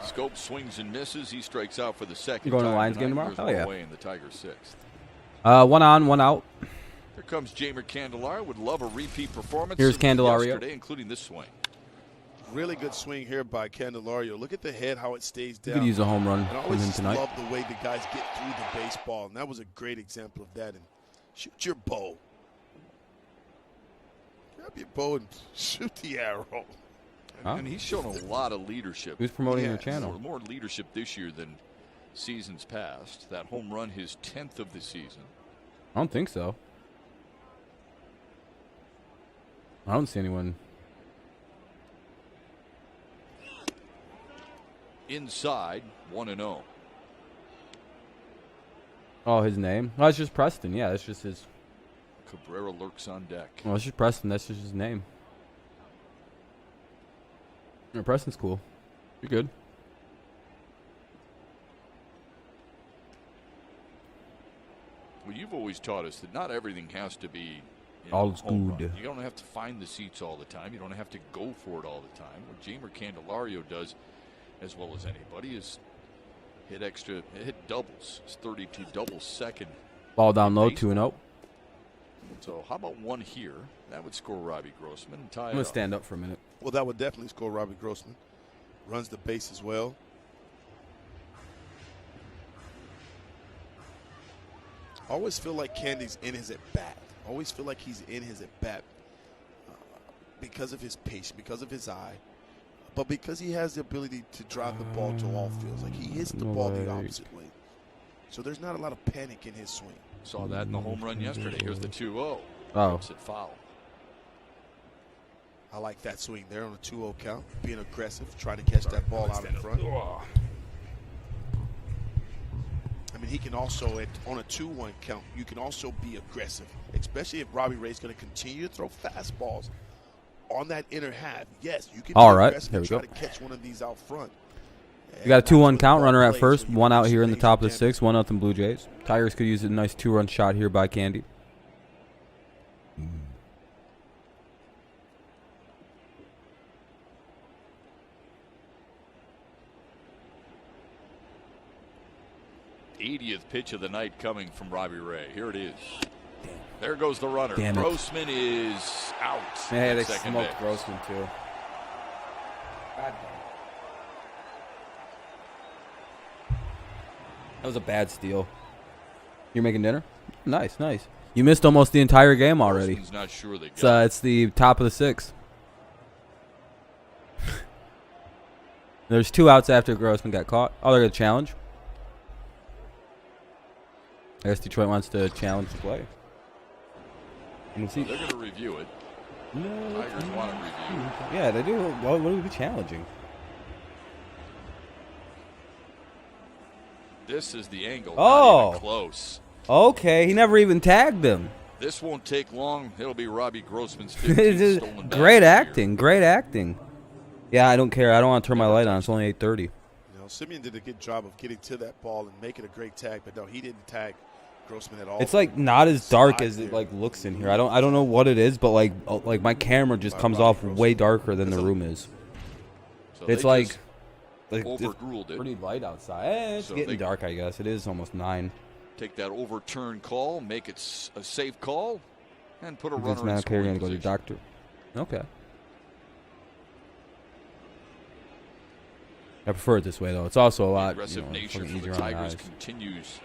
Scope swings and misses. He strikes out for the second You going to time the Lions tonight. game tomorrow? There's Hell one yeah. away in the Tigers' sixth. 1 on, 1 out. Here comes Jamer Candelario. Would love a repeat performance. Here's similar to Candelario. yesterday, including this swing. Really good swing here by Candelario. Look at the head, how it stays You down. could use a home run And I from always him just tonight. love the way the guys get through the baseball, and that was a great example of that. And shoot your bow. Grab your bow and shoot the arrow. Huh? And he's shown a lot of leadership. Who's promoting your Yeah, channel? More leadership this year than seasons past. That home run, his 10th of the season. I don't think so. I don't see anyone. Inside, 1-0. Oh, his name? Oh, it's just Preston. Yeah, that's just his. Cabrera lurks on deck. Well, it's just Preston. That's just his name. Yeah, Preston's cool. You're good. Well, you've always taught us that not everything has to be All's a home run. good. You don't have to find the seats all the time. You don't have to go for it all the time. What Jamer Candelario does, as well as anybody, is hit doubles. It's 32 doubles second. Ball down low, Baseball. 2-0. So how about one here? That would score Robbie Grossman and tie I'm it gonna up. stand up for a minute. Well, that would definitely score Robbie Grossman. Runs the base as well. Always feel like Candy's in his at-bat. Always feel like he's in his at-bat because of his patience, because of his eye, but because he has the ability to drive the ball to all fields. Like, he hits the ball the opposite way. So there's not a lot of panic in his swing. Saw that in the home run yesterday. Here's the 2-0. Oh. Rips it foul. I like that swing there on a 2-0 count, being aggressive, trying to catch that ball out in front. he can also, on a 2-1 count, you can also be aggressive, especially if Robbie Ray's going to continue to throw fastballs on that inner half. Yes, you can be aggressive and try to catch one of these out front. You got a 2-1 count, runner at first, one out here in the top of the 6th, 1-0 Blue Jays. Tigers could use a nice 2-run shot here by Candy. Mm. 80th pitch of the night coming from Robbie Ray. Here it is. There goes the runner. Grossman is out. Man, they smoked Grossman too. That was a bad steal. You're making dinner? Nice, nice. You missed almost the entire game already. Not sure they got it's the top of the 6th. There's 2 outs after Grossman got caught. Oh, they're going to challenge. I guess Detroit wants to challenge the play. They're going to review it. Tigers want to review. Yeah, they do. What would we be challenging? This is the angle. Oh, not even close. Okay, he never even tagged him. This won't take long. It'll be Robbie Grossman's 15th stolen base. Great acting. Great acting. Yeah, I don't care. I don't want to turn my light on. It's only 8:30. You know, Simeon did a good job of getting to that ball and making a great tag, but no, he didn't tag Grossman at all. It's like not as dark as it like looks in here. I don't know what it is, but like my camera just comes off way darker than the room is. So it's like overruled it's pretty light outside. It's getting dark, I guess. It is almost 9. Take that overturned call, make it a safe call, and put a runner in scoring position. Going to go to the doctor. Okay. I prefer it this way, though. It's also a lot aggressive nature for the Tigers continues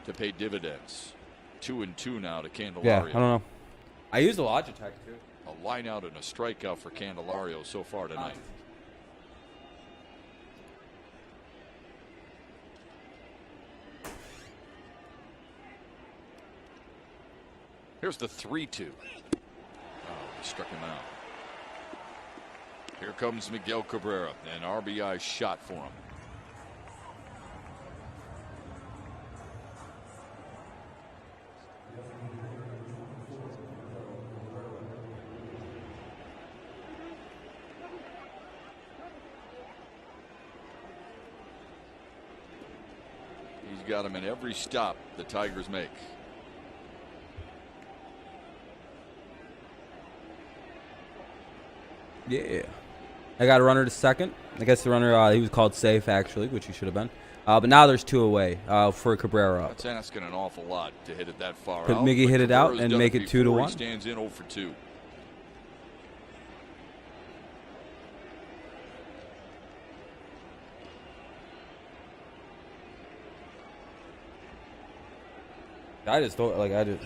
to pay dividends. 2-2 now to Candelario. Yeah, I don't know. I used a Logitech, too. A line out and a strikeout for Candelario so far tonight. Here's the 3-2. Oh, he struck him out. Here comes Miguel Cabrera, an RBI shot for him. He's got him in every stop the Tigers make. Yeah. I got a runner to second. I guess the runner, he was called safe, actually, which he should have been. But now there's 2 away for Cabrera. That's asking an awful lot to hit it that far Could out. Miggy hit it out and make it 2-1? He stands in 0 for 2. I just thought, like, I did.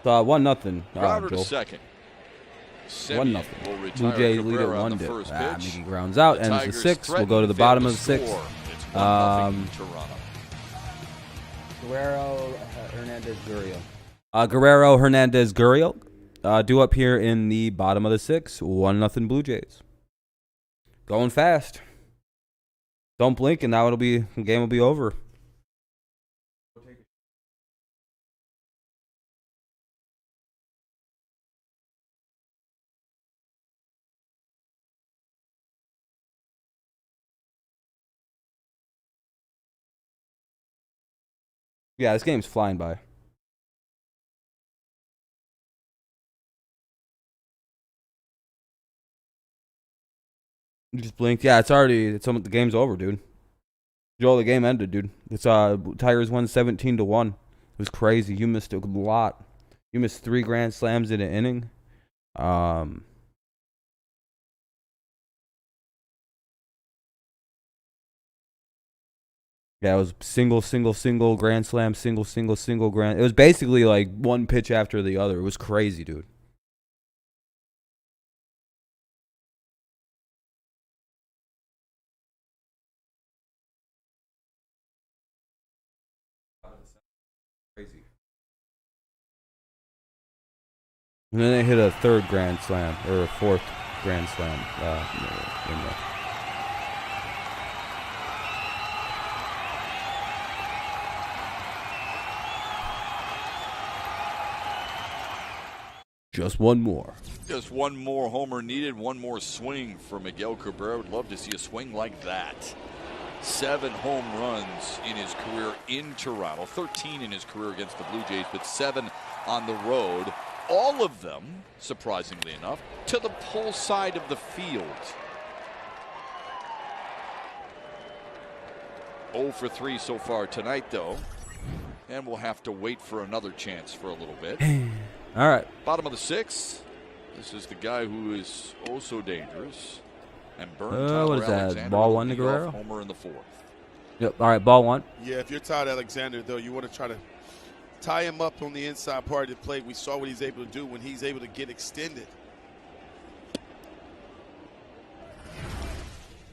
1-0. Crowder to second. 1-0. Blue Jays lead at 1. Miggy grounds out, ends the 6th. We'll go to the bottom of the 6th. Guerrero Hernandez Gurriel. Guerrero Hernandez Gurriel. Due up here in the bottom of the 6th. 1-0 Blue Jays. Going fast. Don't blink, and now the game will be over. Yeah, this game's flying by. You just blinked. Yeah, the game's over, dude. Joel, the game ended, dude. It's Tigers won 17-1. It was crazy. You missed a lot. You missed 3 grand slams in an inning. Yeah, it was single, grand slam, single, grand. It was basically like one pitch after the other. It was crazy, dude. Crazy. And then they hit a 3rd grand slam, or a 4th grand slam. Just one more. Just one more homer needed, one more swing for Miguel Cabrera. Would love to see a swing like that. 7 home runs in his career in Toronto, 13 in his career against the Blue Jays, but 7 on the road. All of them, surprisingly enough, to the pull side of the field. 0 for 3 so far tonight, though. And we'll have to wait for another chance for a little bit. All right. Bottom of the 6th. This is the guy who is oh so dangerous. And What Tyler is that? Alexander Ball with one the to leadoff Guerrero? homer in the 4th. Yep. All right. Ball 1. Yeah, if you're Todd Alexander, though, you want to try to tie him up on the inside part of the plate. We saw what he's able to do when he's able to get extended.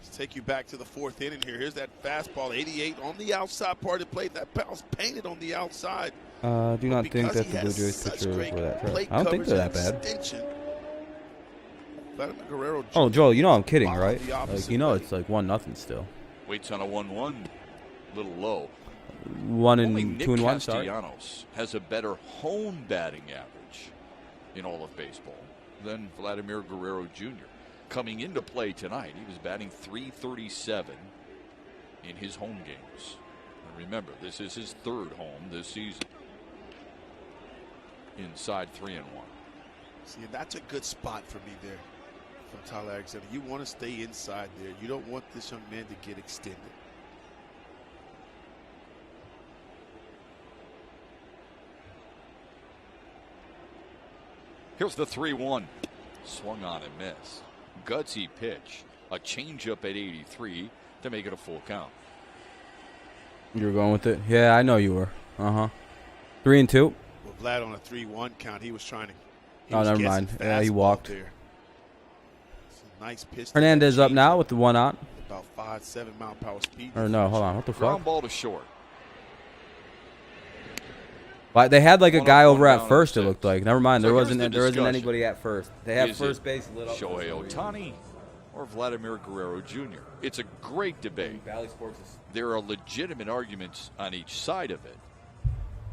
Let's take you back to the 4th inning here. Here's that fastball, 88 on the outside part of the plate. That ball's painted on the outside. Do not think Because that he the Blue has Jays such pitchers great were that plate trash. I don't think they're that coverage bad. and extension, Vladimir Guerrero Oh, Jr. Joel, you know I'm kidding, Wow, right? the opposite Like, you know way. it's like 1-0 still. Waits on a 1-1. Little low. 1 Only and Nick 2 and 1. Sorry. Castellanos has a better home batting average in all of baseball than Vladimir Guerrero Jr. Coming into play tonight, he was batting .337 in his home games. And remember, this is his 3rd home this season. Inside 3-1. See, that's a good spot for me there from Tyler Alexander. You want to stay inside there. You don't want this young man to get extended. Here's the 3-1. Swung on and missed. Gutsy pitch. A changeup at 83 to make it a full count. You were going with it? Yeah, I know you were. 3 and 2. Well, Vlad on a 3-1 count, he was trying to. Oh, never mind. Yeah, he walked. There. It's a nice pitch. Hernandez up now with the 1 out. About 5-7 mile per hour speed. Or no, hold on. What the Ground fuck? ball to short. Like, they had like a One guy up, over one at down, first. It 6. looked like. Never mind. So There here's wasn't. the There isn't discussion. anybody at first. They have Is first it base lit up. for Shohei some reason. Ohtani or Vladimir Guerrero Jr. It's a great debate. Valley Sports is There are legitimate arguments on each side of it.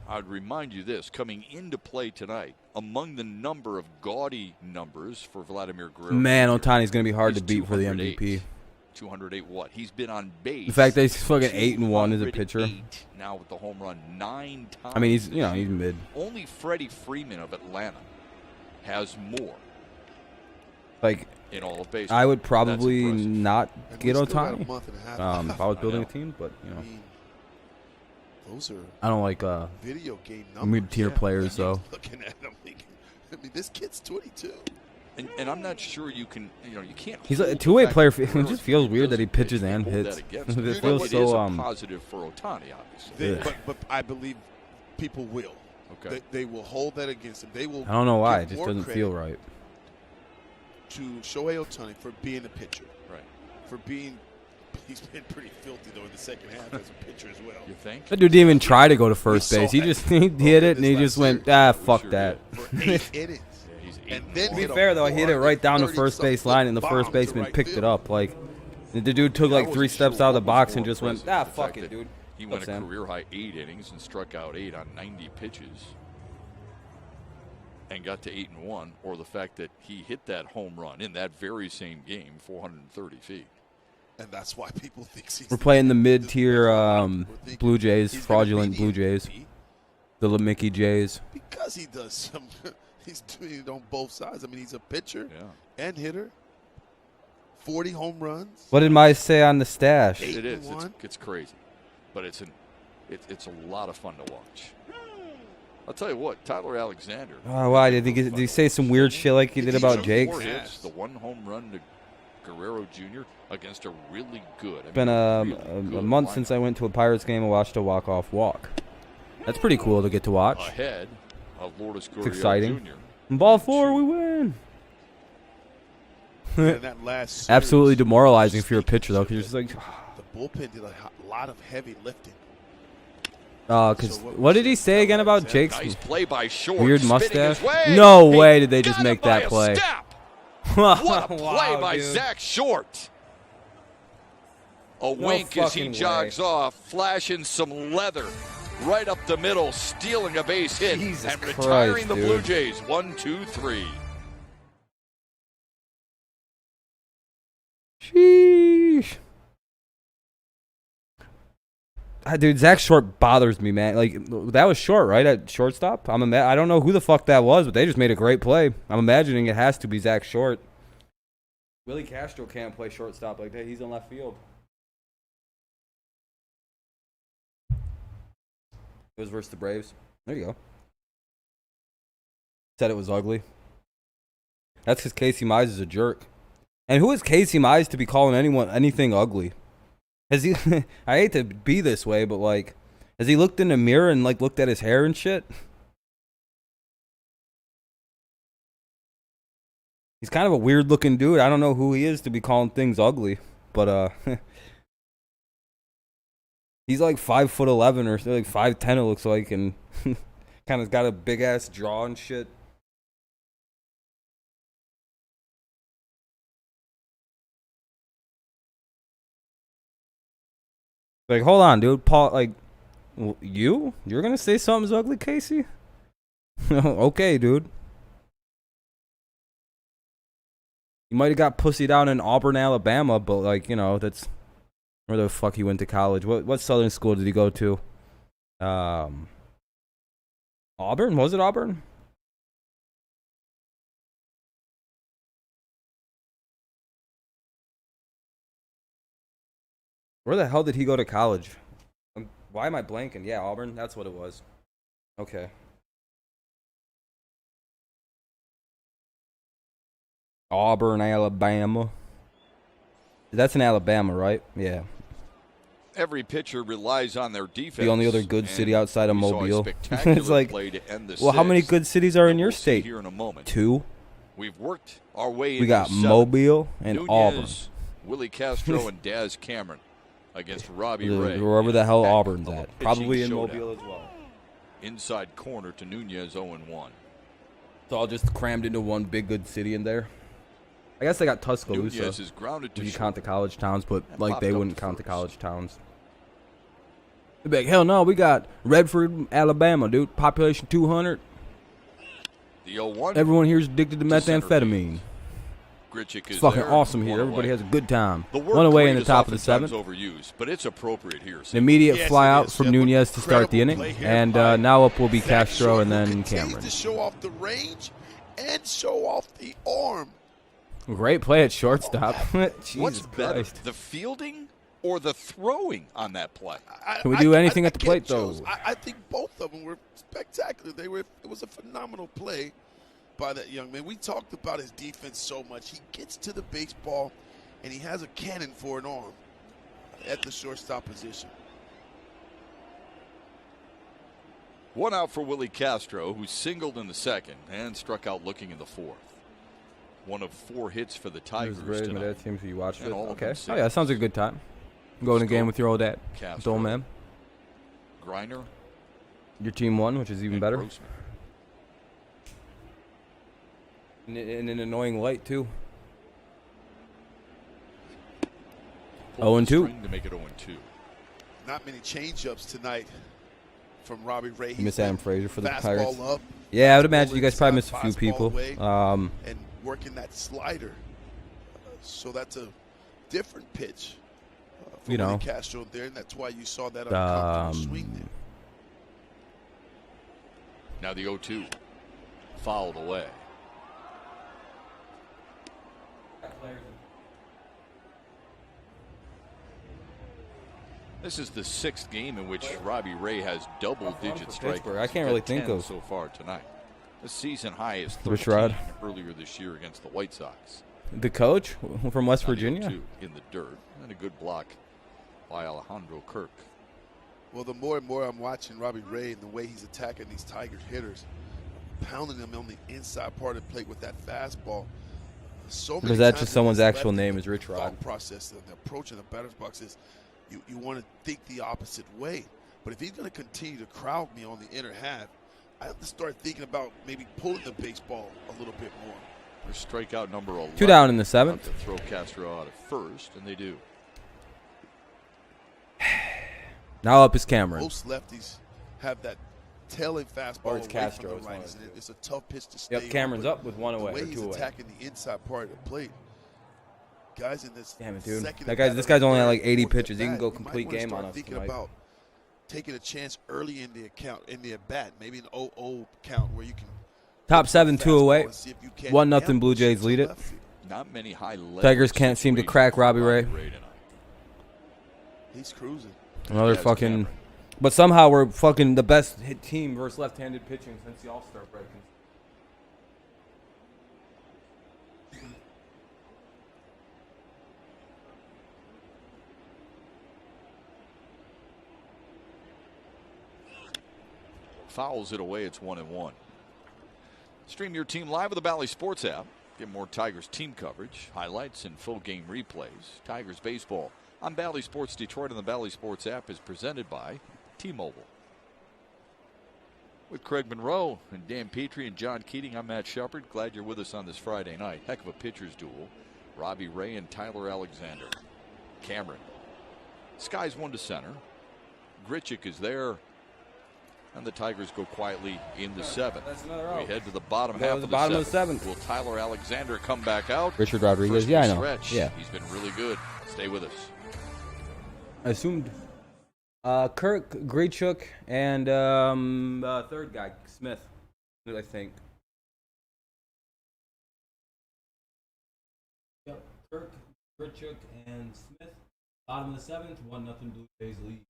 I'd remind you this, coming into play tonight, among the number of gaudy numbers for Vladimir Guerrero. Man, Jr. Ohtani's gonna be hard to is beat for the 208. MVP. 208 what? He's been on base. The fact that he's fucking 8-1 as a pitcher. 208 now with the home run 9 times. I mean, he's this he's year. mid. Only Freddie Freeman of Atlanta has more Like, in all of baseball. I would That's probably impressive. not And get we still got a Ohtani month and a half if I was left. building I a know. team, but you I know, mean, those are I don't like video game numbers. mid-tier Yeah. players. I mean, So looking at him, I mean, this kid's 22. And I'm not sure you can, you can't. he's like a hold the two-way fact player. that It Guerrero just feels Jr. weird that he doesn't pitches pitch and hold that hits. against him. It But feels it so is a positive for Ohtani, obviously. Yeah. But I believe people will. Okay. They will hold that against him. They will. I don't know why. It give just more doesn't credit feel right. To Shohei Ohtani for being a pitcher. Right. For being, he's been pretty filthy though in the second half as a pitcher as well. You think? That dude didn't even try to go to first We saw base. He that. just he hit it and he This just last went, series. fuck Sure that. did. For 8 innings. Yeah, he's And 8 then To hit be a fair though, he hit it right down the first 430-something base line, and the bomb first to baseman right picked it field. up. Like the dude took I like wasn't 3 steps sure out of the what was box more and just went, impressive, the fuck fact it, that dude. He went That's a him. career-high 8 innings and struck out 8 on 90 pitches and got to 8-1, or the fact that he hit that home run in that very same game, 430 feet. And that's why people think he's. We're playing the mid-tier We're thinking Blue Jays, he's gonna fraudulent be Blue the Jays, MVP the Mickey Jays. because he does some. He's doing it on both sides. I mean, he's a pitcher Yeah. and hitter. 40 home runs. What did Mize say on the stash? Eight. It is. 8-1. It's crazy, but it's a lot of fun to watch. I'll tell you what, Tyler Alexander. Oh, why did he say some weird shit like he did about He Jake's? 4 Yes. hits, the 1 home run to Guerrero Jr. against a really good. It's been a month since I went to a Pirates game and watched a walk-off walk. That's pretty cool to get to watch. Ahead of Lourdes It's Gurriel exciting. Jr. And ball 4, we win. And that last series, Absolutely demoralizing if you're a pitcher though, because you're just like, the bullpen did a lot of heavy lifting. because So what did he say again about Jake's Nice play by Short. weird spinning mustache? his way. No He way did they just got make it by that a play. step. What a play Wow, by dude. Zach Short. A wink as he fucking jogs way. off, flashing some leather right up the middle, stealing a base hit Jesus and retiring Christ, the dude. Blue Jays. 1, 2, 3. Sheesh. Dude, Zach Short bothers me, man. Like, that was Short, right, at shortstop? I don't know who the fuck that was, but they just made a great play. I'm imagining it has to be Zach Short. Willie Castro can't play shortstop like that. He's in left field. It was versus the Braves. There you go. Said it was ugly. That's because Casey Mize is a jerk. And who is Casey Mize to be calling anything ugly? Has he? I hate to be this way, but like, has he looked in the mirror and like looked at his hair and shit? He's kind of a weird looking dude. I don't know who he is to be calling things ugly, but he's like 5'11" or like 5'10" it looks like, and kind of got a big ass jaw and shit. Like, hold on, dude. Paul, like, you're gonna say something's ugly, Casey? Okay, dude. You might have got pussy down in Auburn, Alabama, but like, you know, that's where the fuck he went to college. What southern school did he go to? Auburn? Was it Auburn? Where the hell did he go to college? Why am I blanking? Yeah, Auburn. That's what it was. Okay. Auburn, Alabama. That's in Alabama, right? Yeah. Every pitcher relies on their defense. The only other good city outside of Mobile. It's like, well, how many good cities are in your state? Here in a moment. 2. We've worked our way. We got Mobile and Nunez, Auburn. Willie Castro and Daz Cameron against Robbie Ray. Wherever the hell Auburn's at. Probably in Mobile as well. Inside corner to Nunez, 0-1. It's all just crammed into one big good city in there. I guess they got Tuscaloosa. Nunez is grounded to You short. count the college towns, but like popped they up wouldn't to count the first. college towns. They'd be like, hell no, we got Redford, Alabama, dude. Population 200. The 0-1. Everyone here's addicted to To center methamphetamine. Grichuk It's is fucking there, awesome one here. away. Everybody has a good time. The work One away in rate the is top of the oftentimes 7th. overused, but it's appropriate here. An immediate Yes, fly it out is, from Jeff. Nunez to start the Incredible inning. play here And by now up will be Zach Castro Short, and who then continues Cameron. to show off the range and show off the arm. Great play at shortstop. Jesus What's better, Christ. the fielding or the throwing on that play? Can we do anything at the plate, can't choose. though? I think both of them were spectacular. It was a phenomenal play by that young man. We talked about his defense so much. He gets to the baseball, and he has a cannon for an arm at the shortstop position. One out for Willie Castro, who singled in the second and struck out looking in the fourth. One of 4 hits for the Tigers tonight. That team, so you watched And it. all of Okay. them Oh yeah, that sounds like a good time. Going to game with your old dad. Castro, Old man. Griner, Your team won, which is even and better. Grossman. In an annoying light too. Pulled the 0-2. string to make it 0-2. Not many change-ups tonight from Robbie Ray. You miss Adam Frazier for the Pirates. Fastball up, Yeah, I would imagine you guys probably inside, missed a few fastball people. away, and working that slider. So that's a different pitch for You know. Willie Castro there, and that's why you saw that uncomfortable swing there. Now the 0-2. Fouled away. This is the 6th game in which Robbie Ray has double-digit for Pittsburgh. strikeouts. I can't He's really got think 10 of- so far tonight. The season high is Rich 13 Rod. earlier this year against the White Sox. The coach from West Now the Virginia. 0-2 in the dirt, and a good block by Alejandro Kirk. Well, the more and more I'm watching Robbie Ray and the way he's attacking these Tigers hitters, pounding them on the inside part of the plate with that fastball. So many Is that times just in someone's this actual lefty name is Rich Rod? thought process, the approach in the batter's box is you want to think the opposite way. But if he's going to continue to crowd me on the inner half, I have to start thinking about maybe pulling the baseball a little bit more. Their strikeout number 11. 2 down in the 7th. To throw Castro out at first, and they do. Now up is Cameron. Most lefties have that tailing fastball Or it's away Castro, from it's the one right. of the two. It's a tough pitch to stay. Yep, Cameron's on, up with one away the or way two he's away. attacking the inside part of the plate. Guys in this Damn it, dude. second This guy's only at like 80 fourth at pitches. He can bat, go you might complete wanna game start on us thinking tonight. about taking a chance early in the at bat, maybe an 0-0 count where you can Top 7, 2 away. and see if you can 1-0 ambush Blue Jays to lead it. left field. Not many high leverage Tigers can't seem to situations crack for Robbie Ray. tonight. He's cruising. Another Yes, fucking. Cameron. But somehow we're fucking the best hit team versus left-handed pitching since the All-Star break. Fouls it away. It's 1-1. Stream your team live with the Bally Sports app. Get more Tigers team coverage, highlights, and full game replays. Tigers baseball on Bally Sports Detroit and the Bally Sports app is presented by T-Mobile. With Craig Monroe and Dan Petrie and John Keating, I'm Matt Shepard. Glad you're with us on this Friday night. Heck of a pitcher's duel. Robbie Ray and Tyler Alexander. Cameron. Skies one to center. Grichuk is there. And the Tigers go quietly in the seventh. That's another We out. head to the bottom Go half to the of bottom the of the seventh. seventh. Will Tyler Alexander come back out? Richard Rodriguez, First yeah, I know. stretch. Yeah. He's been really good. Stay with us. I assumed Kirk, Grichuk, and third guy, Smith, I think. Yep, Kirk, Grichuk, and Smith. Bottom of the seventh, 1-0 Blue Jays lead.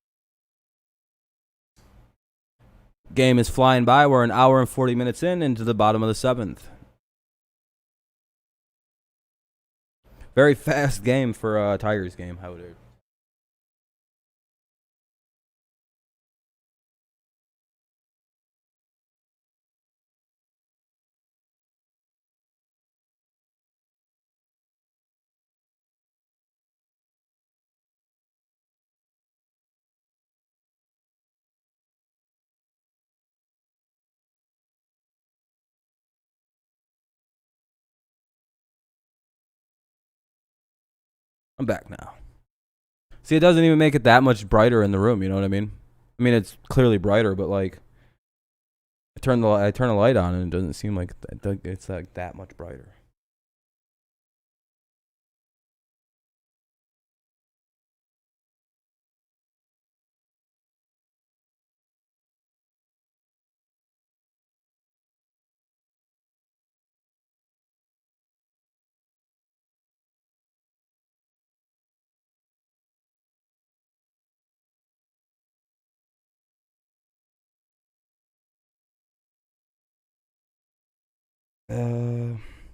Game is flying by. We're an hour and 40 minutes into the bottom of the seventh. Very fast game for a Tigers game, how it is. I'm back now. See, it doesn't even make it that much brighter in the room. You know what I mean? I mean, it's clearly brighter, but like, I turn a light on and it doesn't seem like it's like that much brighter.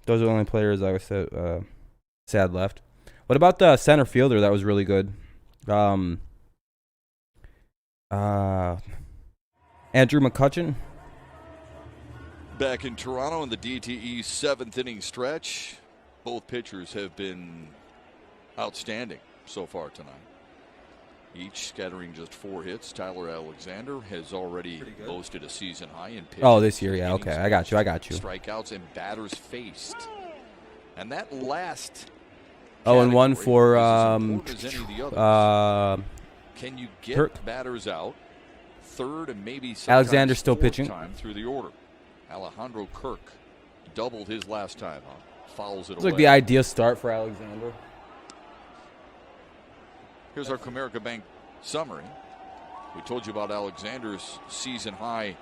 Those are the only players I was sad left. What about the center fielder that was really good? Andrew McCutcheon. Back in Toronto in the DTE seventh inning stretch. Both pitchers have been outstanding so far tonight. Each scattering just 4 hits. Tyler Alexander has already boasted a season high in pitches. Oh, this year, yeah, okay. I got you. Strikeouts and batters faced. And that last 0-1 for can you get Kirk. batters out? Third and maybe Alexander still fourth pitching. time through the order. Alejandro Kirk doubled his last time out. Fouls it It's away. like the ideal start for Alexander. Here's our Comerica Bank summary. We told you about Alexander's season high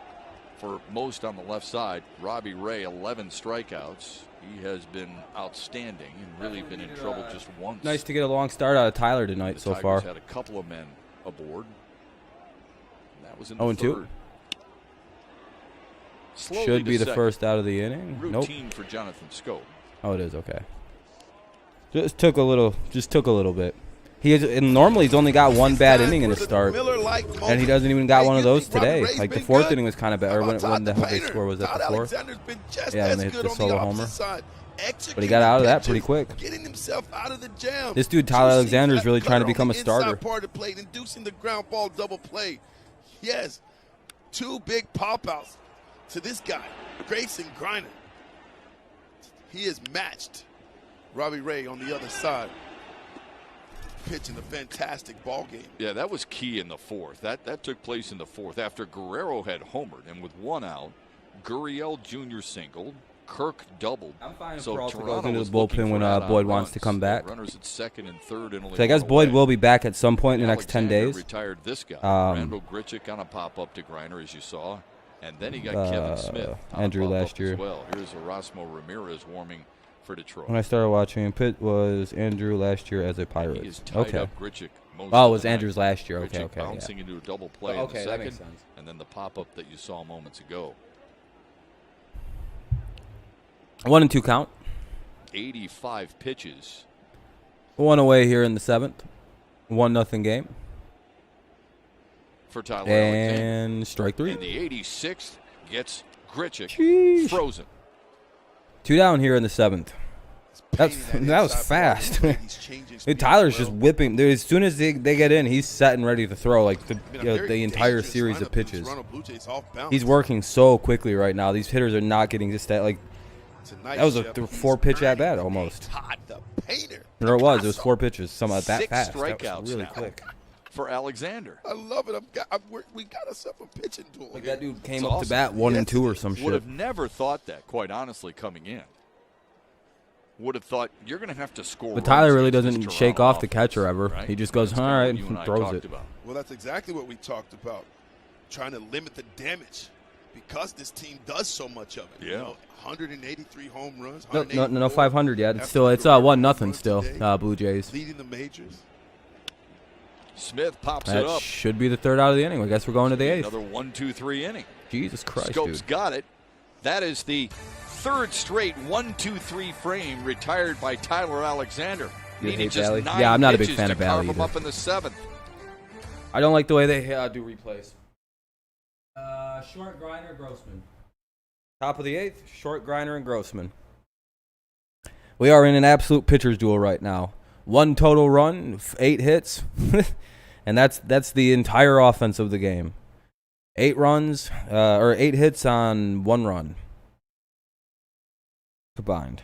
for most on the left side. Robbie Ray, 11 strikeouts. He has been outstanding and really been in trouble just once. Nice to get a long start out of Tyler tonight so Tigers far. had a couple of men aboard. That was in 0-2. the third. Slowly Should be to the second. first out of the inning. Nope. Routine for Jonathan Scope. Oh, it is okay. Just took a little bit. Normally he's only got one bad inning in his start, and he doesn't even got one of those today. Like the fourth inning was kind of bad. Or when the hell they score was that the fourth? Yeah, and they hit the solo homer. But he got out of that pretty quick. Getting himself out of the jam. This dude Tyler Alexander is really trying to become a starter. Part of the plate, inducing the ground ball double play. Yes, 2 big pop outs to this guy, Grayson Griner. He is matched. Robbie Ray on the other side. pitch in a fantastic ball game. Yeah, that was key in the fourth. That took place in the fourth after Guerrero had homered, and with 1 out, Gurriel Jr. singled, Kirk doubled. I'm fine so for all to Toronto go into was the looking bullpen for when add-on Boyd wants runs. to come back. Runners at second and third, and only So I guess one Boyd away. will be back at some point in the next 10 Alexander days. Retired this guy, Randall Grichuk on a pop-up to Griner, as you saw, and then he got Kevin Smith on Andrew a pop-up last year. as well. Here's Erasmo Ramirez warming for Detroit. When I started watching, Pitt was Andrew last year as a He Pirate. has tied Okay. up Grichuk most Oh, of it was the night. Andrews last year. Okay, Grichuk okay. bouncing into a double play in Okay, the that makes second, sense. and then the pop-up that you saw moments ago. 1-2 count. 85 pitches. 1 away here in the 7th. 1-0 game. For Tyler Alexander. And strike 3. And the 86th gets Grichuk Sheesh. frozen. 2 down here in the 7th. That was fast. Dude, Tyler's just whipping. Dude, as soon as they get in, he's set and ready to throw like the entire series of pitches. He's working so quickly right now. These hitters are not getting just that like. That was a 4-pitch at bat almost. Or it was 4 pitches. Some of that 6 fast. strikeouts That was really now quick. for Alexander. I love it. We got ourselves a pitching duel. Like that dude came It's up awesome. to bat 1 and 2 or some Would shit. have never thought that, quite honestly, coming in. Would have thought you're going to have to score. But Tyler runs really against doesn't this shake Toronto off the offense, catcher ever. right? He just goes, That's all kinda right, what you and and I throws talked it. about. Well, that's exactly what we talked about. Trying to limit the damage because this team does so much of it. Yeah. You know, 183 home runs. No 500 yet. It's After still the it's Guerrero 1-0 run still. today, Blue Jays. leading the majors. Smith pops That it up. should be the 3rd out of the inning. I guess we're going to the 8th. Another 1-2-3 inning. Jesus Christ, Scopes dude. got it. That is the 3rd straight 1-2-3 frame retired by Tyler Alexander. You Needed hate just Bally? 9 Yeah, I'm not a big pitches fan to of Bally carve him either. up in the 7th. I don't like the way they do replays. Short, Griner, Grossman. Top of the 8th, Short, Griner, and Grossman. We are in an absolute pitcher's duel right now. 1 total run, 8 hits, and that's the entire offense of the game. 8 runs, or 8 hits on 1 run combined.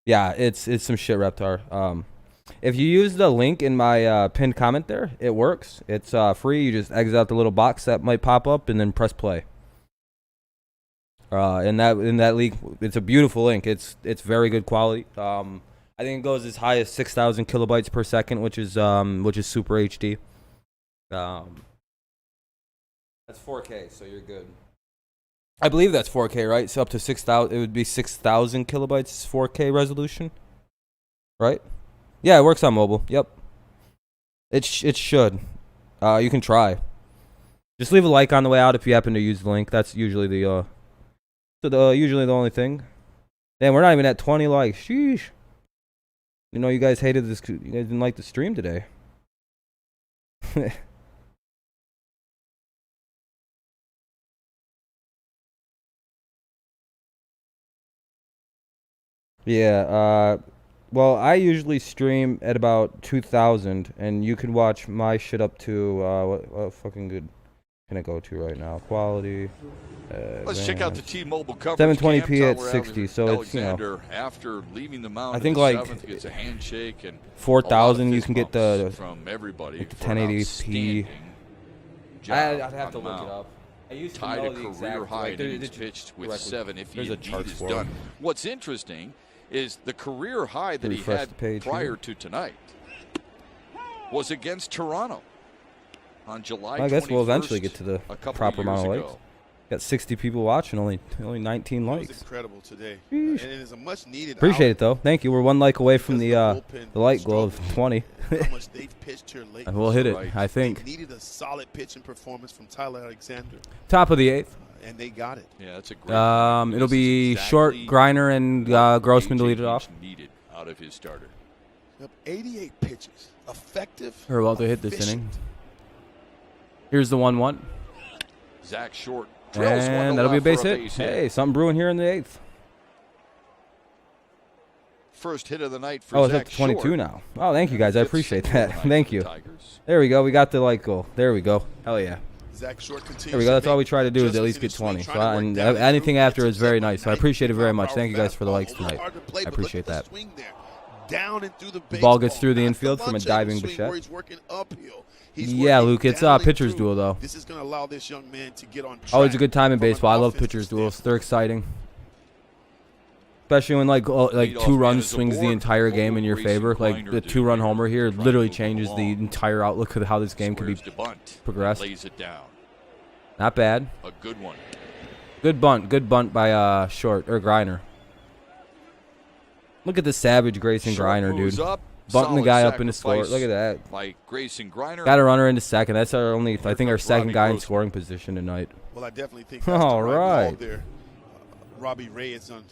Yeah, it's some shit, Reptar. If you use the link in my pinned comment there, it works. It's free. You just exit out the little box that might pop up and then press play. In that league, it's a beautiful link. It's very good quality. I think it goes as high as 6,000 kilobytes per second, which is super HD. That's 4K, so you're good. I believe that's 4K, right? So up to 6,000, it would be 6,000 kilobytes 4K resolution, right? Yeah, it works on mobile. Yep. It should. You can try. Just leave a like on the way out if you happen to use the link. That's usually usually the only thing. Damn, we're not even at 20 likes. Sheesh. You know, you guys hated this. You guys didn't like the stream today. Yeah, well, I usually stream at about 2,000, and you can watch my shit up to, what fucking good can I go to right now? Quality. Let's check out the T-Mobile coverage. 720p at Tyler 60, so it's, you know. Alexander, after leaving the mound I think in the like 7th, gets a handshake and 4,000 a lot you of can get fist the bumps from everybody like the for an 1080p. outstanding job I'd have on to the look it mound. up. I used to Tied know a the career exact, high like, in there- innings there's pitched with directly- 7 if he there's a indeed chart is for done. him. What's interesting is the career high that he Refresh had the page prior here. to tonight was against Toronto on July 21st. I guess we'll eventually get to the a couple proper of amount years of ago. likes. Got 60 people watching, only 19 It was likes. incredible today. Sheesh. And it is a much needed Appreciate it though. Thank you. We're 1 like away from the bullpen light goal of struggled. 20. How much they've pitched here lately. We'll hit it, Right. I They think. needed a solid pitching performance from Tyler Alexander, Top of the 8th. and they got it. Yeah, that's a great. It'll This is be exactly Short, Griner, and what Grossman to AJ lead it off. Hinch needed out of his starter. Yep, 88 pitches, effective. We're about to hit this efficient. inning. Here's the 1-1. Zach Short drills one to And that'll be a left base for hit. Hey, something brewing here in the 8th. First hit of the night for Oh, it's Zach up to 22 Short. now. Oh, thank you guys. I Fifth appreciate single that. of the night Thank for you. the Tigers. There we go. We got the light goal. There we go. Hell yeah. Zach Short continues. There we go. That's to all we make try to do is at adjustments least in get his swing, 20. So trying to work and down and anything through. after is Pitches very up nice. So I 90 appreciate it very much. mile Thank you guys for the fastball. likes A little tonight. hard to play, I but appreciate look at that. the swing there. down and through the baseball. Ball gets through the Not infield from a lunge angle diving swing Bichette. where he's working uphill. He's Yeah, working Luke, it's down and pitcher's through. duel, though. This is going to allow this young man to get on track. Always a good time in from an baseball. I love offensive pitcher's duels. standpoint. They're exciting. Especially when like Leadoff 2 man runs is swings the aboard. entire game in your Grayson favor. Like Griner the to 2-run here, homer here trying to literally move changes the along. entire outlook of how this game could be Squares to bunt. progressed. Lays it down. Not bad. A good one. Good bunt by Short or Griner. Look at the savage Grayson Short Griner, moves dude. up. Bunting the Solid guy up into score. sacrifice Look at that. by Grayson Griner. Got a runner into second. That's our only, I think, our comes second Robbie guy in Grossman. scoring position tonight. Well, I definitely think that's All the right call right. there. Robbie Ray is on.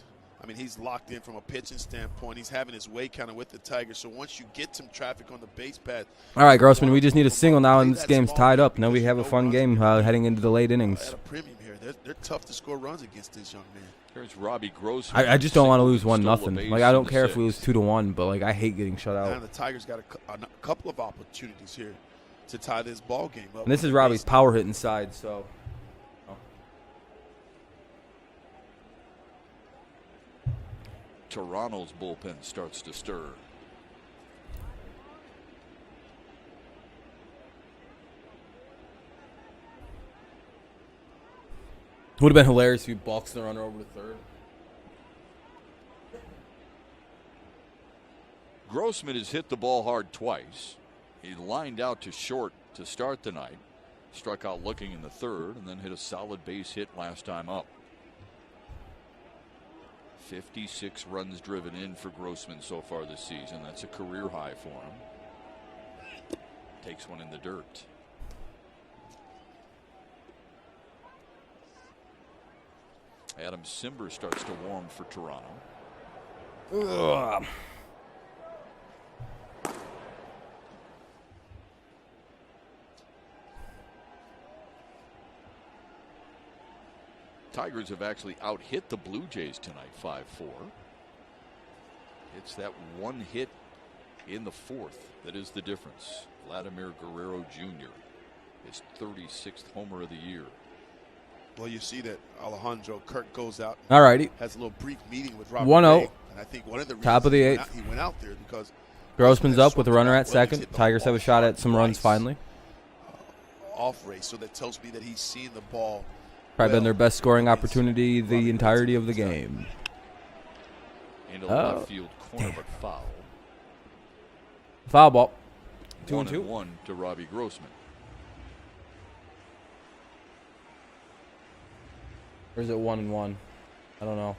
I mean, he's locked in from a pitching standpoint. He's having his way kind of with the Tigers. So once you get some traffic on the base pad. All right, Grossman, we just need a single now, and Play this that game's small tied game up. Now we because have you a know fun runs game are heading into the late at innings. a premium here. They're tough to score runs against this young man. Here's Robbie Grossman. I just don't want to Single lose and stole a 1-0. base Like I in don't the care if we lose sixth. 2-1, but like I hate getting shut Now out. the Tigers got a couple of opportunities here to tie this ball game up. And this on is the Robbie's base. power hitting side, so. Toronto's bullpen starts to stir. Would have been hilarious if you boxed the runner over to third. Grossman has hit the ball hard twice. He lined out to short to start the night. Struck out looking in the third and then hit a solid base hit last time up. 56 runs driven in for Grossman so far this season. That's a career high for him. Takes one in the dirt. Adam Simber starts to warm for Toronto. Ugh. Tigers have actually out-hit the Blue Jays tonight, 5-4. It's that one hit in the fourth that is the difference. Vladimir Guerrero Jr., his 36th homer of the year. Well, you see that Alejandro Kirk goes out. All righty. Has a little brief meeting with Robert 1-0. Ray, and I think one of the Top of reasons the he eighth. went out there because Grossman's up with a runner at Williams second. hit the Tigers have a ball shot hard at some runs twice, finally. Off race, so that tells me that he's seeing the ball. Probably been their well best scoring against opportunity the Robbie entirety of the Grossman. game. Into the Oh, left field corner, but foul. Foul ball. 1-2 2-2. to Robbie Grossman. Or is it 1-1? I don't know.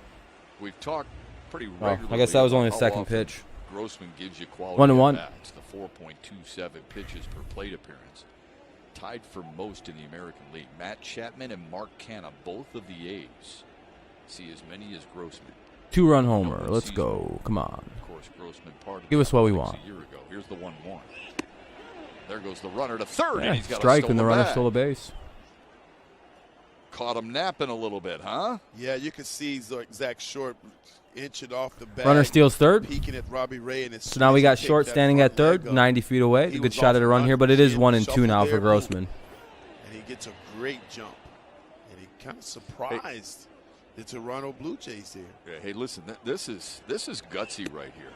We've talked pretty Oh, regularly. I guess that was only a about how second often pitch. Grossman gives you quality 1-1. at-bats, the 4.27 pitches per plate appearance. Tied for most in the American League. Matt Chapman and Mark Canha, both of the A's, see as many as Grossman. 2-run homer. Let's go. Come on. Of course, Grossman part of Give the us what we Athletics want. a year ago. Here's the 1-1. There goes the runner to third, Yeah, and he's got strike a when the runner stole a base. Caught him napping a little bit, huh? Yeah, you can see Zach Short inching off the bag. Runner steals third. Peeking at Robbie Ray, and So now we got Short standing at third, 90 feet away. He Good was shot off at a the run run. here, but it is See him 1-2 shuffle now there, for boom. Grossman. And he gets a great jump. And he kind of surprised the Toronto Blue Jays there. Yeah, hey, listen, this is gutsy right here.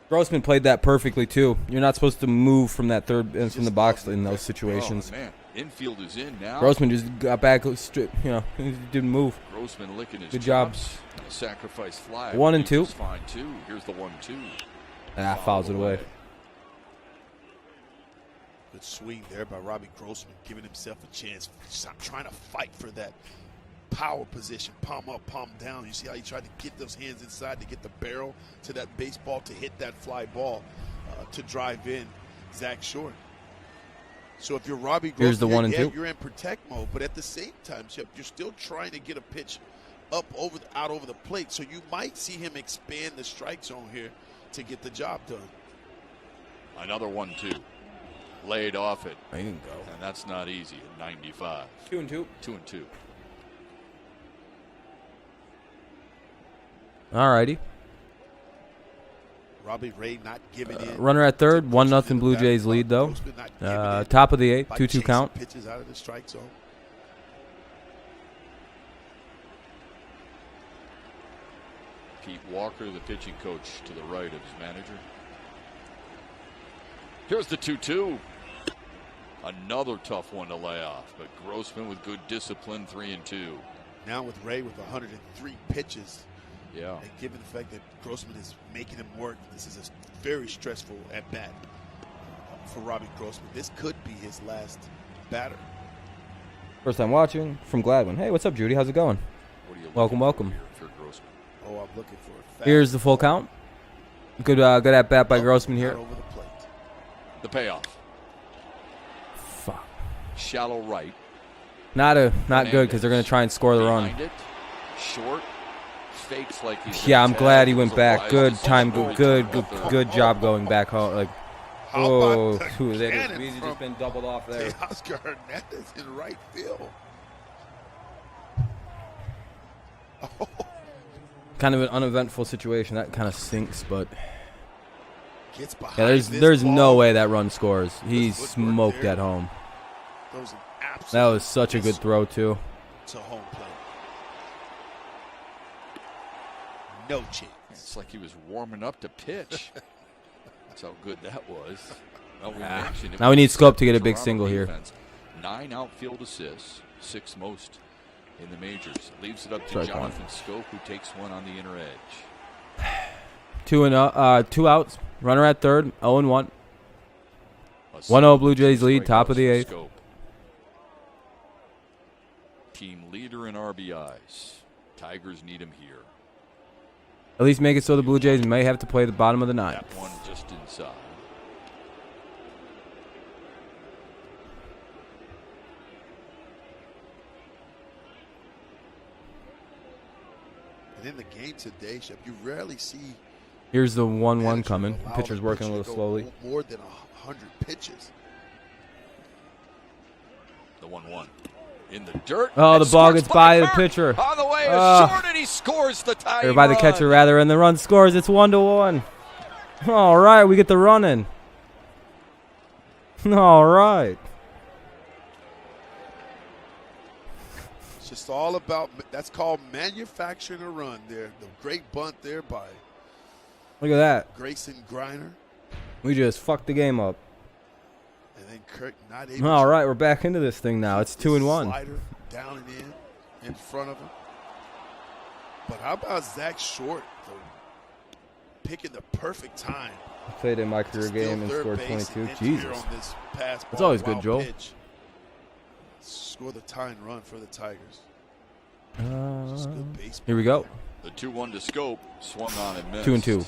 Grossman played that perfectly too. You're not supposed to move from that third from the box in those situations. Oh, man. Infield is in now. Grossman just got back, straight, he didn't move. Grossman licking his Good job. chops. A sacrifice fly. 1-2. Is fine too. Here's the 1-2. Fouls it away. Good swing there by Robbie Grossman, giving himself a chance. Stop trying to fight for that power position, palm up, palm down. You see how he tried to get those hands inside to get the barrel to that baseball to hit that fly ball to drive in Zach Short. So if you're Robbie Grossman, Here's the 1-2. you're in protect mode, but at the same time, Chip, you're still trying to get a pitch up out over the plate. So you might see him expand the strike zone here to get the job done. Another 1-2. Laid off it. There you go. And that's not easy at 95. 2-2. 2-2. Alrighty. Robbie Ray not giving in. Runner at third. To 1-0 Grossman in Blue the Jays back. lead though. Grossman not giving in Top of the eighth. by 2-2 chasing count. Pitches out of the strike zone. Pete Walker, the pitching coach, to the right of his manager. Here's the 2-2. Another tough one to lay off, but Grossman with good discipline, 3-2. Now with Ray with 103 pitches. Yeah. And given the fact that Grossman is making him work, this is a very stressful at bat for Robbie Grossman. This could be his last batter. First time watching from Gladwin. Hey, what's up, Judy? How's it going? What are you Welcome, welcome. for Grossman? Oh, I'm looking for a fast. Here's the full count. Good at bat by Grossman here. Not over the plate. The payoff. Fuck. Shallow right. Not good because they're gonna try and score the run. Behind it. Short. Fakes like he's Yeah, I'm glad he went So back. wide. Good It's time. almost Good job going back home. Like, How oh, about the that cannon is easy from just been doubled off there. Oscar Hernandez in right field. Oh, Kind of an uneventful situation. That kind of sinks, but gets behind yeah, this there's ball. no way that run scores. He footwork smoked there. at home. Throws an absolute That was such a good throw too. to home plate. No chance. It's like he was warming up to pitch. That's how good that was. Well, we mentioned it Now we was need Scope to get a Toronto big single here. defense. 9 outfield assists, 6 most in the majors. Leaves it up to Strike one. Jonathan Scope, who takes one on the inner edge. 2 outs. Runner at third. 0-1. 1-0 Blue Jays lead. Top of the eighth. Scope. Team leader in RBIs. Tigers need him here. At least make it so the Blue Jays may have to play the bottom of the ninth. That one just inside. And in the game today, Shep, you rarely see Here's the 1-1 managers coming. allow Pitcher's the working a pitcher little to go slowly. More than 100 pitches. The 1-1. In the dirt. Oh, and the ball scores gets by the Kirk. pitcher. On the way to Ah. short, and he scores the tying Or by the run. catcher, rather, and the run scores. It's 1-1. All right, we get the run in. All right. It's just all about, that's called manufacturing a run there. The great bunt there by Look at that. Grayson Griner. We just fucked the game up. And then Kirk not able All to right, we're back into this thing now. It's this 2-1. Slider down and in front of him. But how about Zach Short though, picking the perfect time? I played in my to career steal game and third scored base 22. and interfere Jesus. on this pass That's ball always good, wild Joel. pitch. Score the tying run for the Tigers. Just good baseball. Here we go. The 2-1 to Scope. Swung on and missed. 2-2.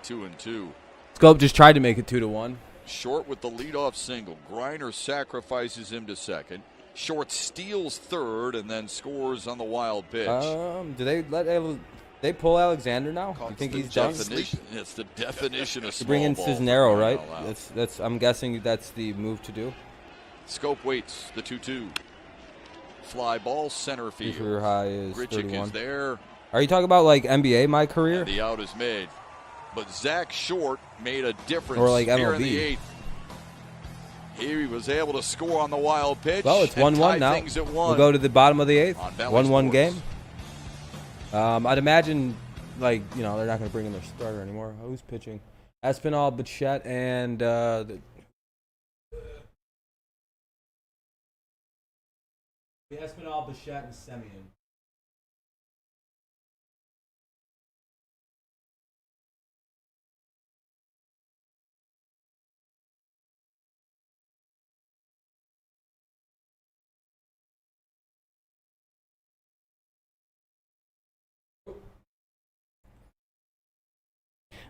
2-2. Scope just tried to make it 2-1. Short with the leadoff single. Griner sacrifices him to second. Short steals third and then scores on the wild pitch. Do they pull Alexander now? You think he's done? It's the definition of To small bring in ball. Cisnero, right? Oh, wow. That's. I'm guessing that's the move to do. Scope waits. The 2-2. Fly ball center His field. career high is Grichuk 31. is there. Are you talking about like NBA my career? The out is made. But Zach Short made a difference Or like here in MLB. the eighth. He was able to score on the wild pitch. Well, it's and 1-1 tie now. things at We'll 1. go to the bottom of the eighth. On Valley 1-1 Sports. game. I'd imagine, like, you know, they're not going to bring in their starter anymore. Who's pitching? Espinal, Bichette, and Espinal, Bichette, and Semien.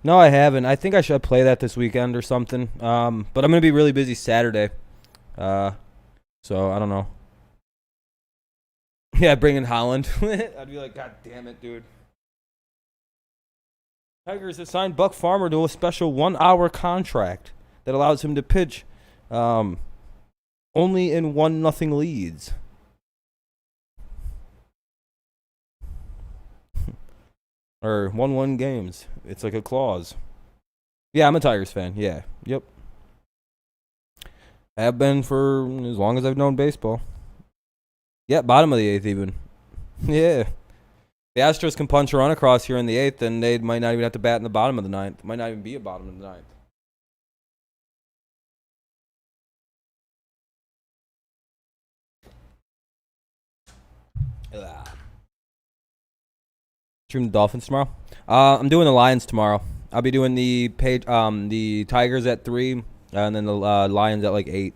No, I haven't. I think I should play that this weekend or something. But I'm gonna be really busy Saturday. So I don't know. Yeah, bring in Holland. I'd be like, God damn it, dude. Tigers have signed Buck Farmer to a special 1-hour contract that allows him to pitch only in 1-0 leads. Or 1-1 games. It's like a clause. Yeah, I'm a Tigers fan. Yeah. Yep. Have been for as long as I've known baseball. Yeah, bottom of the eighth even. Yeah. The Astros can punch a run across here in the 8th, and they might not even have to bat in the bottom of the 9th. Might not even be a bottom of the 9th. Stream the Dolphins tomorrow. I'm doing the Lions tomorrow. I'll be doing the Tigers at 3, and then the Lions at like 8.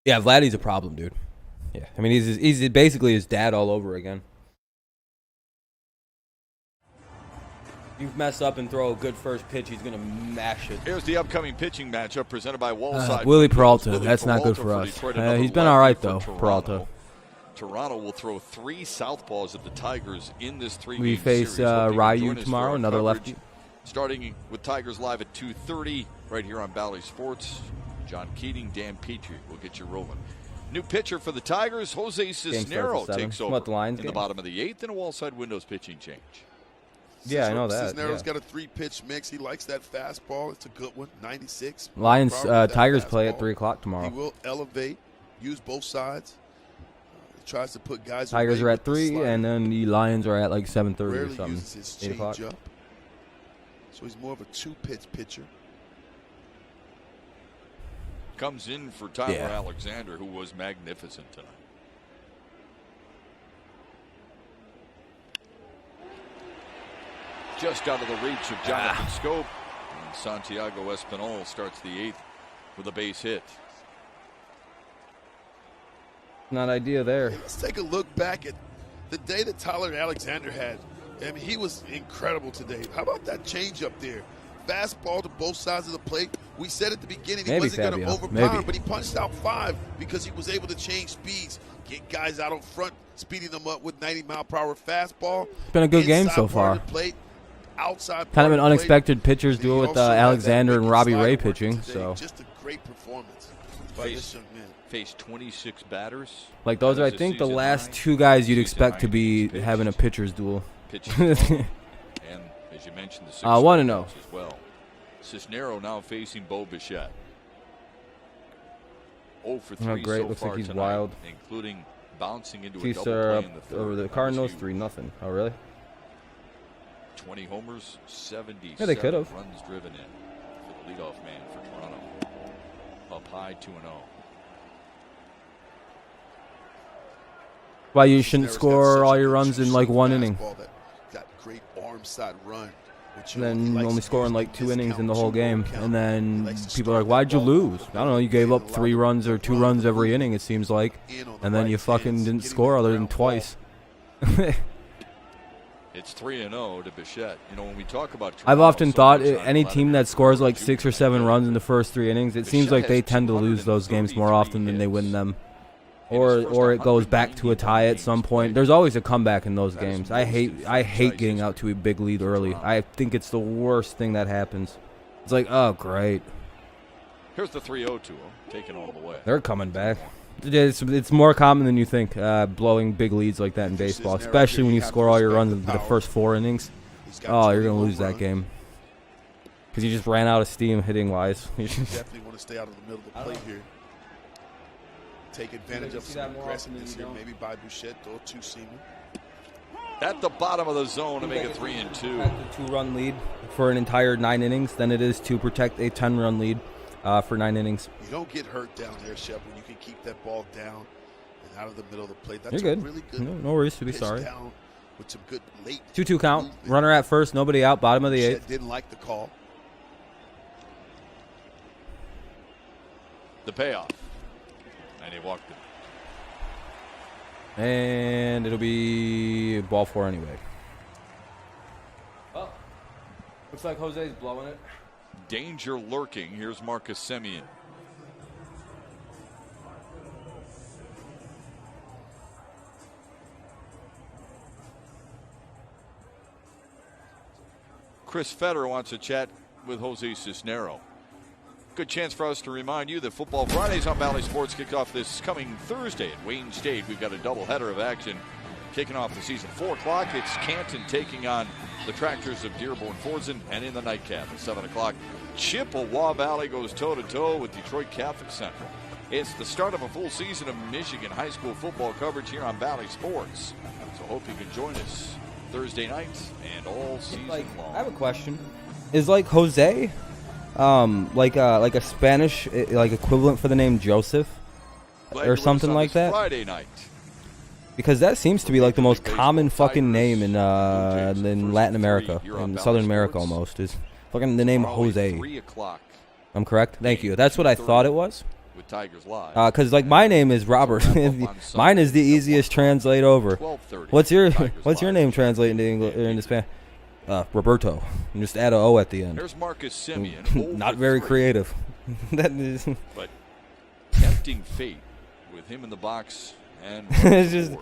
Yeah, Vladdy's a problem, dude. Yeah, I mean he's basically his dad all over again. You mess up and throw a good first pitch, he's gonna mash it. Here's the upcoming pitching matchup presented by Wallside. Willie Peralta, that's not good for us. He's been all right though, Peralta. Toronto will throw 3 southpaws at the Tigers in this 3-game We face series. Ryu tomorrow, another lefty. Starting with Tigers Live at 2:30 right here on Bally Sports. John Keating, Dan Petrie will get you rolling. New pitcher for the Tigers, Jose Cisnero takes over in the bottom of the 8th in a Wallside Windows pitching change. Yeah, I know that. Cisnero's got a 3-pitch mix. He likes that fastball. It's a good one, 96. Lions, Tigers play at 3 o'clock tomorrow. He will elevate, use both sides. He tries to put guys. Tigers are at 3, and then the Lions are at like 7:30 or something. Uses his 8 o'clock. change up. So he's more of a 2-pitch pitcher. Comes in for Tyler Alexander, who was magnificent tonight. Just out of the reach of Jonathan Scope. And Santiago Espinal starts the 8th with a base hit. Not idea there. Let's take a look back at the day that Tyler Alexander had. I mean, he was incredible today. How about that changeup there? Fastball to both sides of the plate. We said at the beginning he wasn't going to overpower him, but he punched out 5 because he was able to change speeds, get guys out in front, speeding them up with 90-mile-per-hour fastball. It's been a good game so far. Plate, outside kind of an unexpected pitcher's duel with Alexander and Robbie Ray pitching. So just a great performance by this young man. Faced 26 batters. Like those are, I think, the last 2 guys you'd expect to be having a pitcher's duel. And as you mentioned, the 6 1-0 as well. Cisnero now facing Bo Bichette. 0 for 3 great. so Looks far like he's tonight, wild. including bouncing into a Chiefs double are play in the up 3rd. over the Cardinals 3-0. Oh really? 20 homers, 77 Yeah, they could have. runs driven in for the leadoff man for Toronto. Up high 2-0. Why you shouldn't score all your runs in like 1 inning. Got great arm side run. And then only scoring like 2 innings in the whole game. And then people are like, why'd you lose? I don't know, you gave up 3 runs or 2 runs every inning, it seems like. And then you fucking didn't score other than twice. It's 3-0 to Bichette. You know, when we talk about Toronto, I've often thought any team that scores like 6 or 7 runs in the first 3 innings, it seems like they tend to lose those games more often than they win them. Or it goes back to a tie at some point. There's always a comeback in those games. I hate getting out to a big lead early. I think it's the worst thing that happens. It's like, oh, great. Here's the 3-0 to him, taken all the way. They're coming back. It's more common than you think, blowing big leads like that in baseball, especially when you score all your runs in the first 4 innings. Oh, you're going to lose that game. Because you just ran out of steam hitting-wise. Definitely want to stay out of the middle of the plate here. Take advantage of some aggressiveness here, maybe by Bichette or 2-seamer. At the bottom of the zone to make it 3-2. A 2-run lead for an entire 9 innings than it is to protect a 10-run lead for 9 innings. You don't get hurt down there, Shep, when you can keep that ball down and out of the middle of the plate. That's You're good. Really good. No worries to be sorry. Down with some good late 2-2 count. Movement. Runner at first, nobody out. Bottom of the 8th. Didn't like the call. The payoff. And he walked it. And it'll be ball 4 anyway. Well, looks like Jose's blowing it. Danger lurking. Here's Marcus Semien. Chris Fetter wants to chat with Jose Cisnero. Good chance for us to remind you that Football Fridays on Bally Sports kick off this coming Thursday at Wayne State. We've got a doubleheader of action kicking off the season. 4 o'clock, it's Canton taking on the Tractors of Dearborn-Fortson, and in the nightcap at 7 o'clock, Chippewa Valley goes toe-to-toe with Detroit Catholic Central. It's the start of a full season of Michigan high school football coverage here on Valley Sports. So hope you can join us Thursday nights and all season long. I have a question. Is like Jose, like a Spanish like equivalent for the name Joseph, or something like that? Friday night. Because that seems to be like the most common fucking name in Latin America, in Southern America almost, is fucking the name Jose. 3 o'clock. I'm correct? Thank you. That's what I thought it was. With Tigers Live. Because like my name is Robert. Mine is the easiest translate over. What's your name translated into Spanish? Roberto. And just add a O at the end. There's Marcus Simeon. Not very creative. That is. But tempting fate with him in the box and it's just.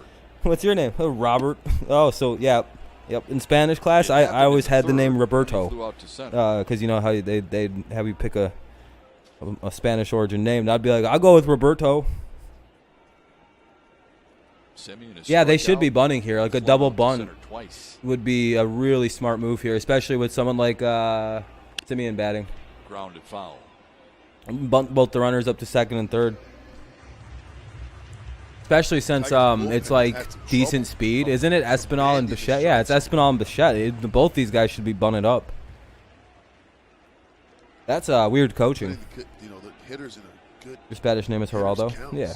What's your name? Oh, Robert. Oh, so yeah. Yep. In Spanish class, I always had the name Roberto. Because you know how they'd have you pick a Spanish origin name, and I'd be like, I'll go with Roberto. Yeah, they should be bunting here. Like a double bunt would be a really smart move here, especially with someone like Simeon batting. Grounded foul. Bunt both the runners up to second and third. Especially since it's like decent speed, isn't it? Espinal and Bichette. Yeah, it's Espinal and Bichette. Both these guys should be bunted up. That's weird coaching. You know, the hitters in a good. Your Spanish name is Geraldo. Yeah.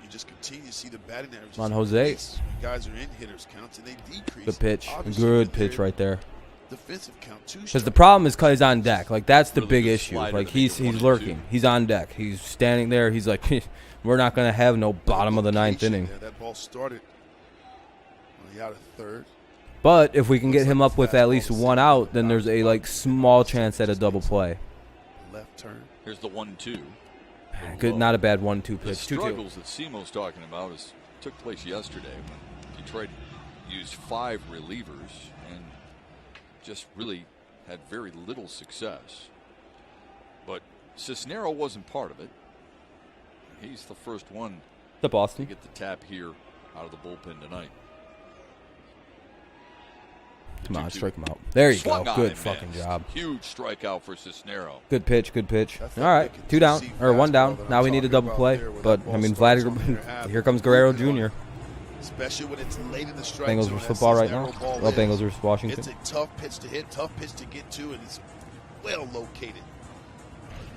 You just continue to see the batting averages. On Jose. Guys are in hitters counts and they decrease. Good pitch. Good pitch right there. Defensive count too. Because the problem is he's on deck. Like that's the big issue. Like he's lurking. He's on deck. He's standing there. He's like, we're not gonna have no bottom of the ninth inning. That ball started out of third. But if we can get him up with at least one out, then there's a like small chance at a double play. Left turn. Here's the 1-2. Good, not a bad 1-2 pitch. The struggles that Simo's talking about took place yesterday when Detroit used 5 relievers and just really had very little success. But Cisnero wasn't part of it. He's the first one to Boston to get the tap here out of the bullpen tonight. Come on, strike him out. There you go. Good fucking job. Huge strikeout for Cisnero. Good pitch, good pitch. All right, 2 down, or 1 down. Now we need a double play. But, I mean, Vlad, here comes Guerrero Jr. Especially when it's late in the strike Bengals versus football right now. Well, Bengals versus Washington. It's a tough pitch to hit, tough pitch to get to, and it's well located.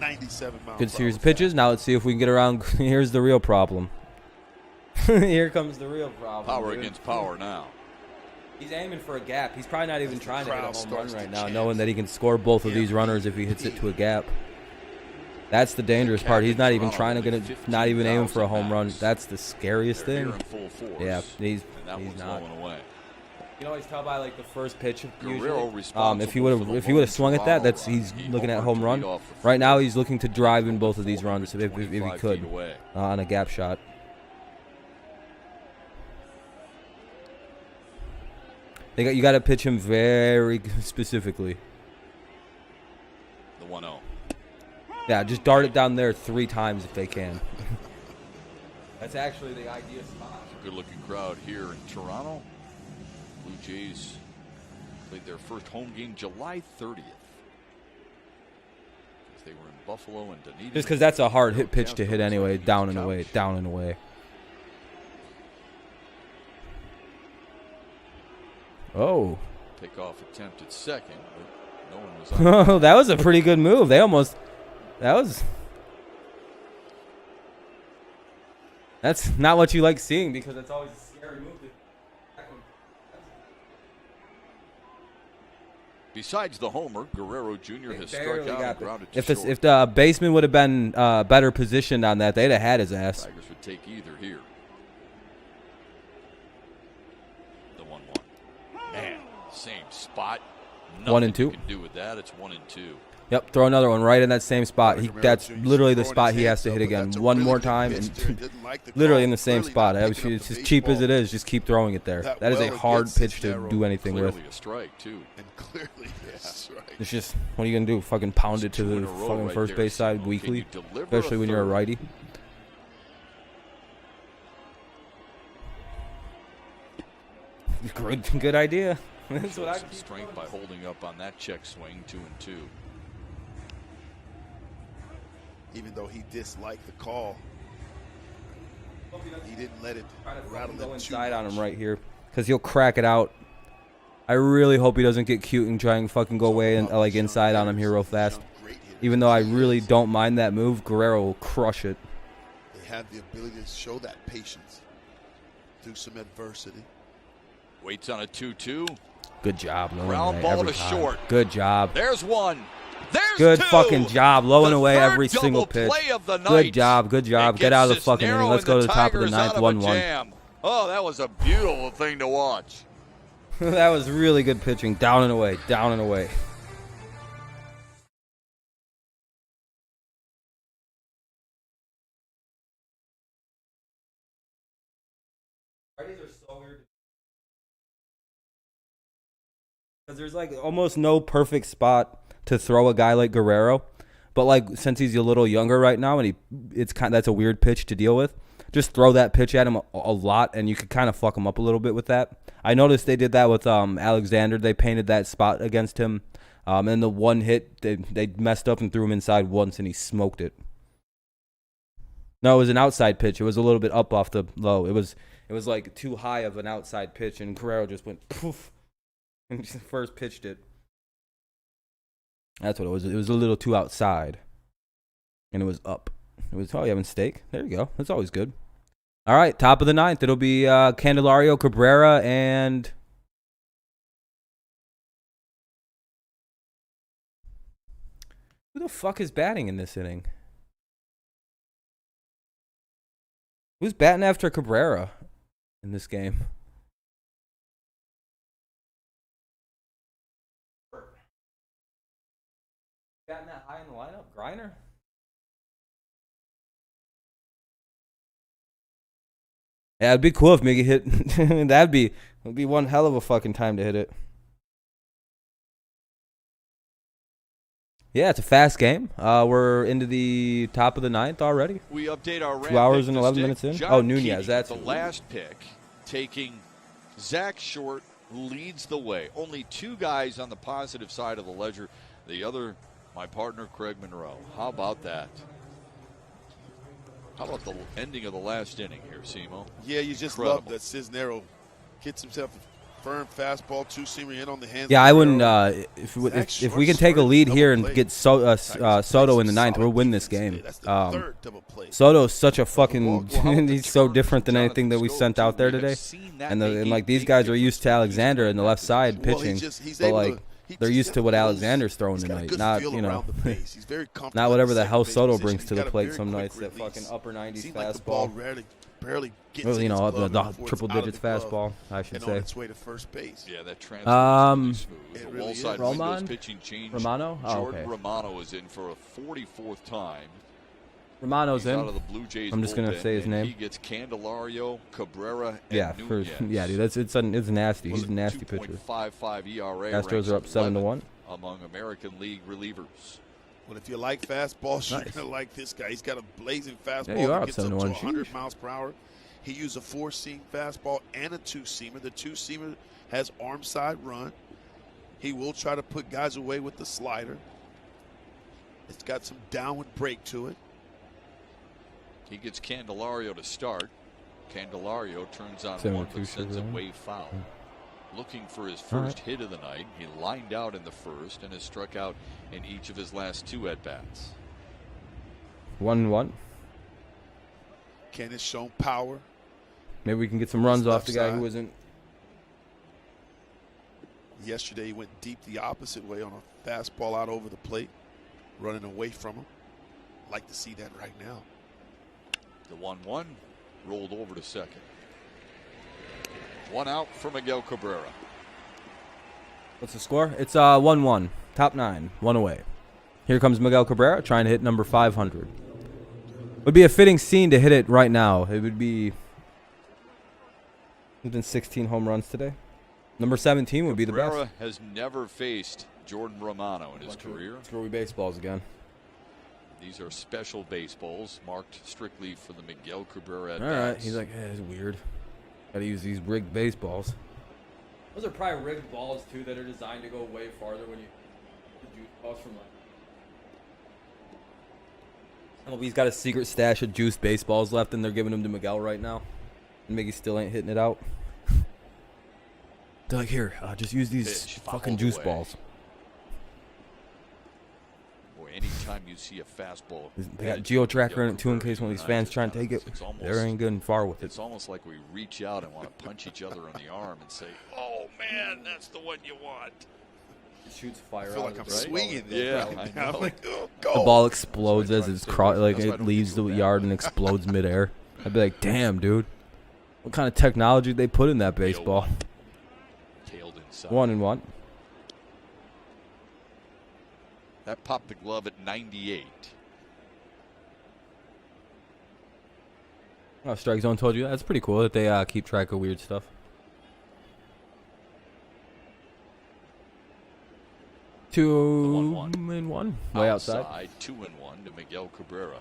97 miles. Good series of pitches. Now let's see if we can get around. Here's the real problem. Here comes the real problem. Power against power now. He's aiming for a gap. He's probably not even trying to hit a home run right now, knowing that he can score both of these runners if he hits it to a gap. That's the dangerous part. He's not even trying to get it, not even aiming for a home run. That's the scariest thing. Yeah, he's not. You can always tell by like the first pitch usually. If he would have swung at that, he's looking at home run. Right now he's looking to drive in both of these runs if he could on a gap shot. You got to pitch him very specifically. The 1-0. Yeah, just dart it down there 3 times if they can. That's actually the ideal spot. Good-looking crowd here in Toronto. Blue Jays played their first home game July 30th. They were in Buffalo and Dunedin. Just because that's a hard hit pitch to hit anyway, down and away, down and away. Oh. Pickoff attempt at second, but no one was on. Oh, that was a pretty good move. That's not what you like seeing because it's always a scary move. Besides the homer, Guerrero Jr. has struck out and grounded to short. If the baseman would have been better positioned on that, they'd have had his ass. Tigers would take either here. The 1-1. Man, same spot. Nothing 1 and 2. You can do with that. It's 1 and 2. Yep, throw another one right in that same spot. That's literally the spot he has to hit again. One more time, and literally in the same spot. It's as cheap as it is. Just keep throwing it there. That is a hard pitch to do anything with. Clearly a strike, too. And clearly, yes, right. It's just, what are you going to do? Fucking pound it to the fucking first base side weekly? Especially when you're a righty. Good idea. That's what I some strength by holding up on that check swing, 2 and 2. even though he disliked the call. He didn't let it rattle him inside on him right here, because he'll crack it out. I really hope he doesn't get cute and try and fucking go away and like inside on him here real fast. Even though I really don't mind that move, Guerrero will crush it. They have the ability to show that patience through some adversity. Waits on a 2-2. Good job, low Ground and away ball every to time. short. Good job. There's one. There's Good two. fucking job, low and The away third every single double pitch. play of the Good night. job, good job. It Get out of the gets fucking inning. Cisnero Let's and go to the top of the Tigers ninth, out of a 1-1. jam. Oh, that was a beautiful thing to watch. That was really good pitching. Down and away, down and away. Righties are so weird. Because there's like almost no perfect spot to throw a guy like Guerrero. But like since he's a little younger right now and that's a weird pitch to deal with. Just throw that pitch at him a lot, and you could kind of fuck him up a little bit with that. I noticed they did that with Alexander. They painted that spot against him. And the one hit, they messed up and threw him inside once, and he smoked it. No, it was an outside pitch. It was a little bit up off the low. It was like too high of an outside pitch, and Guerrero just went poof and just first pitched it. That's what it was. It was a little too outside, and it was up. It was, oh, you having steak? There you go. That's always good. All right, top of the ninth. It'll be Candelario, Cabrera, and who the fuck is batting in this inning? Who's batting after Cabrera in this game? Batting that high in the lineup? Griner? Yeah, it'd be cool if Miggy hit. It'd be one hell of a fucking time to hit it. Yeah, it's a fast game. We're into the top of the ninth already. We update our 2 hours and 11 minutes in. John Oh, Nunez. Keating, That's the last pick, taking Zach Short, leads the way. Only two guys on the positive side of the ledger. The other, my partner, Craig Monroe. How about that? How about the ending of the last inning here, Simo? Yeah, you just love that Cisnero gets himself a firm fastball, two-seamer in on the hands. Yeah, I wouldn't. If we can take a lead here and get Soto in the ninth, we'll win this game. Soto's such a fucking. He's so different than anything that we sent out there today. And like these guys are used to Alexander in the left side pitching, but like they're used to what Alexander's throwing tonight, not not whatever the hell Soto brings to the plate some nights. That fucking upper 90s fastball. Barely gets the triple digits fastball, I should say. On its way to first base. Yeah, that transfer is smooth. Really Wallside Windows pitching change. Romano? Oh, Jordan okay. Romano is in for a 44th time. Romano's He's in. out of the Blue Jays I'm just gonna bullpen, say his name. He gets Candelario, Cabrera, and Yeah, Nunez. yeah, dude. It's nasty. He's a nasty pitcher. 2.55 ERA. Astros are up 7-1 among American League relievers. Well, if you like fastballs, you're gonna like this guy. He's got a blazing fastball. Yeah, you are that gets up to 7-1. 100 miles per hour. He used a four-seam fastball and a two-seamer. The two-seamer has arm side run. He will try to put guys away with the slider. It's got some downward break to it. He gets Candelario to start. Candelario turns on 7-2 one but sends sugar, away foul. Looking for his first hit of the night. He lined out in the first and has struck out in each of his last two at-bats. 1-1. Ken has shown power. Maybe we can get some runs off the guy side. who isn't. Yesterday he went deep the opposite way on a fastball out over the plate, running away from him. Like to see that right now. The 1-1 rolled over to second. One out for Miguel Cabrera. What's the score? It's 1-1. Top 9. One away. Here comes Miguel Cabrera trying to hit number 500. Would be a fitting scene to hit it right now. It would be. There's been 16 home runs today. Number 17 would be the best. Cabrera has never faced Jordan Romano in his career. Screwy baseballs again. These are special baseballs marked strictly for the Miguel Cabrera All right. He's like, it's weird. Got to use these rigged baseballs. Those are probably rigged balls, too, that are designed to go way farther when you juice balls from like. He's got a secret stash of juiced baseballs left, and they're giving them to Miguel right now. And Miggy still ain't hitting it out. They're like, here, just use these fucking juice balls. Boy, anytime you see a fastball, They got geo-tracker in it too in case one of these fans try and take it. They ain't getting far with it. It's almost like we reach out and want to punch each other on the arm and say, "Oh man, that's the one you want." It shoots fire. I feel out like of I'm it, right? swinging. Yeah, right I now. know. I'm like, oh, The go. ball explodes as it's it That's why I don't leaves do the that. yard and explodes midair. I'd be like, damn, dude. What kind of technology they put in that baseball? Tailed inside. 1-1. That popped the glove at 98. Oh, Strike Zone told you that. That's pretty cool that they keep track of weird stuff. 2-1. Way outside. 2-1 to Miguel Cabrera.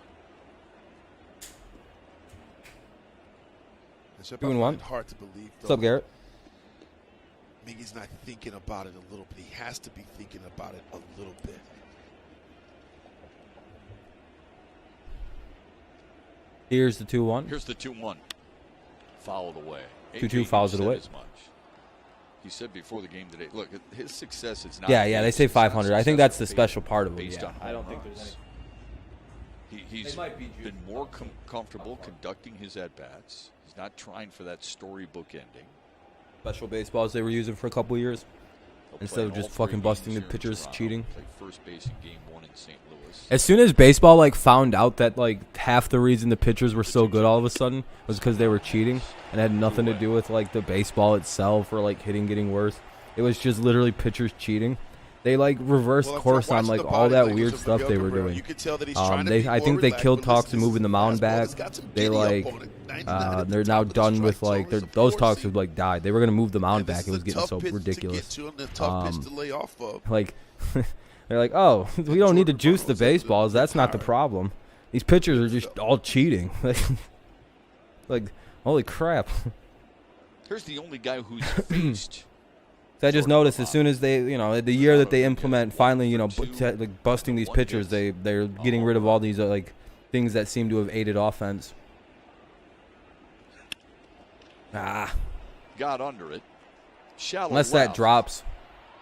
It's 2-1. hard to believe. What's up, Garrett? Miggy's not thinking about it a little bit. He has to be thinking about it a little bit. Here's the 2-1. Here's the 2-1. Fouled away. 2-2 fouls it away. As much. He said before the game today, look, his success is not. Yeah, they say 500. I think that's the special part of it. Based Yeah. on I don't home think there's runs. any. He's They might be been more comfortable conducting his at-bats. He's not trying for that storybook ending. Special baseballs they were using for a couple of years. He'll Instead play of all just 3 fucking games busting the here in pitchers Toronto. cheating. Played first base in game 1 in St. Louis. As soon as baseball found out that half the reason the pitchers were so good all of a sudden was because they were cheating and it had nothing to do with the baseball itself or hitting getting worse. It was just literally pitchers cheating. They reversed course on all that weird stuff they were doing. You could tell that he's trying to be I think more they relaxed, killed but talks listen, of moving the mound back. They they're now done with those talks have died. They were gonna move the mound back. It was getting so ridiculous. They're like, oh, we don't need to juice the baseballs. That's not the problem. These pitchers are just all cheating. Holy crap. Here's the only guy who's faced. I just noticed as soon as they, the year that they implement finally, busting these pitchers, they're getting rid of all these things that seem to have aided offense. Got under it. Shallow Unless left. that drops.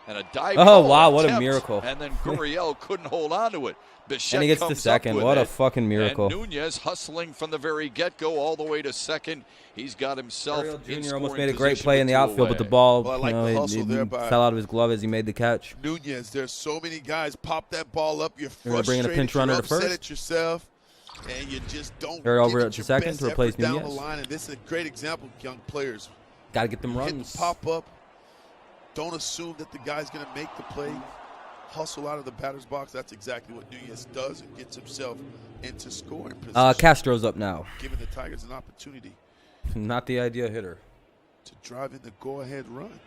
And a dive Oh, ball wow, what a attempt, miracle. And then Gurriel couldn't hold on to it. Bichette And he gets the comes second. up with What a it. fucking miracle. And Nunez hustling from the very get-go all the way to second. He's got himself Vlad in Jr. almost scoring made a great position play in with the 2 outfield, but the away. ball Well, I like the hustle there by fell out of his glove as he made the catch. Nunez, there's so many guys pop that ball up. You're They're gonna bring in a frustrated. pinch runner You're to upset first. at yourself, and you just don't. They're over give at it your second best to replace effort down Nunez. the line, and this is a great example of young players. Got to get them Hit runs. the pop up. Don't assume that the guy's going to make the play. Hustle out of the batter's box. That's exactly what Nunez does and gets himself into scoring position. Castro's up now. Giving the Tigers an opportunity Not the idea hitter. to drive in the go-ahead run.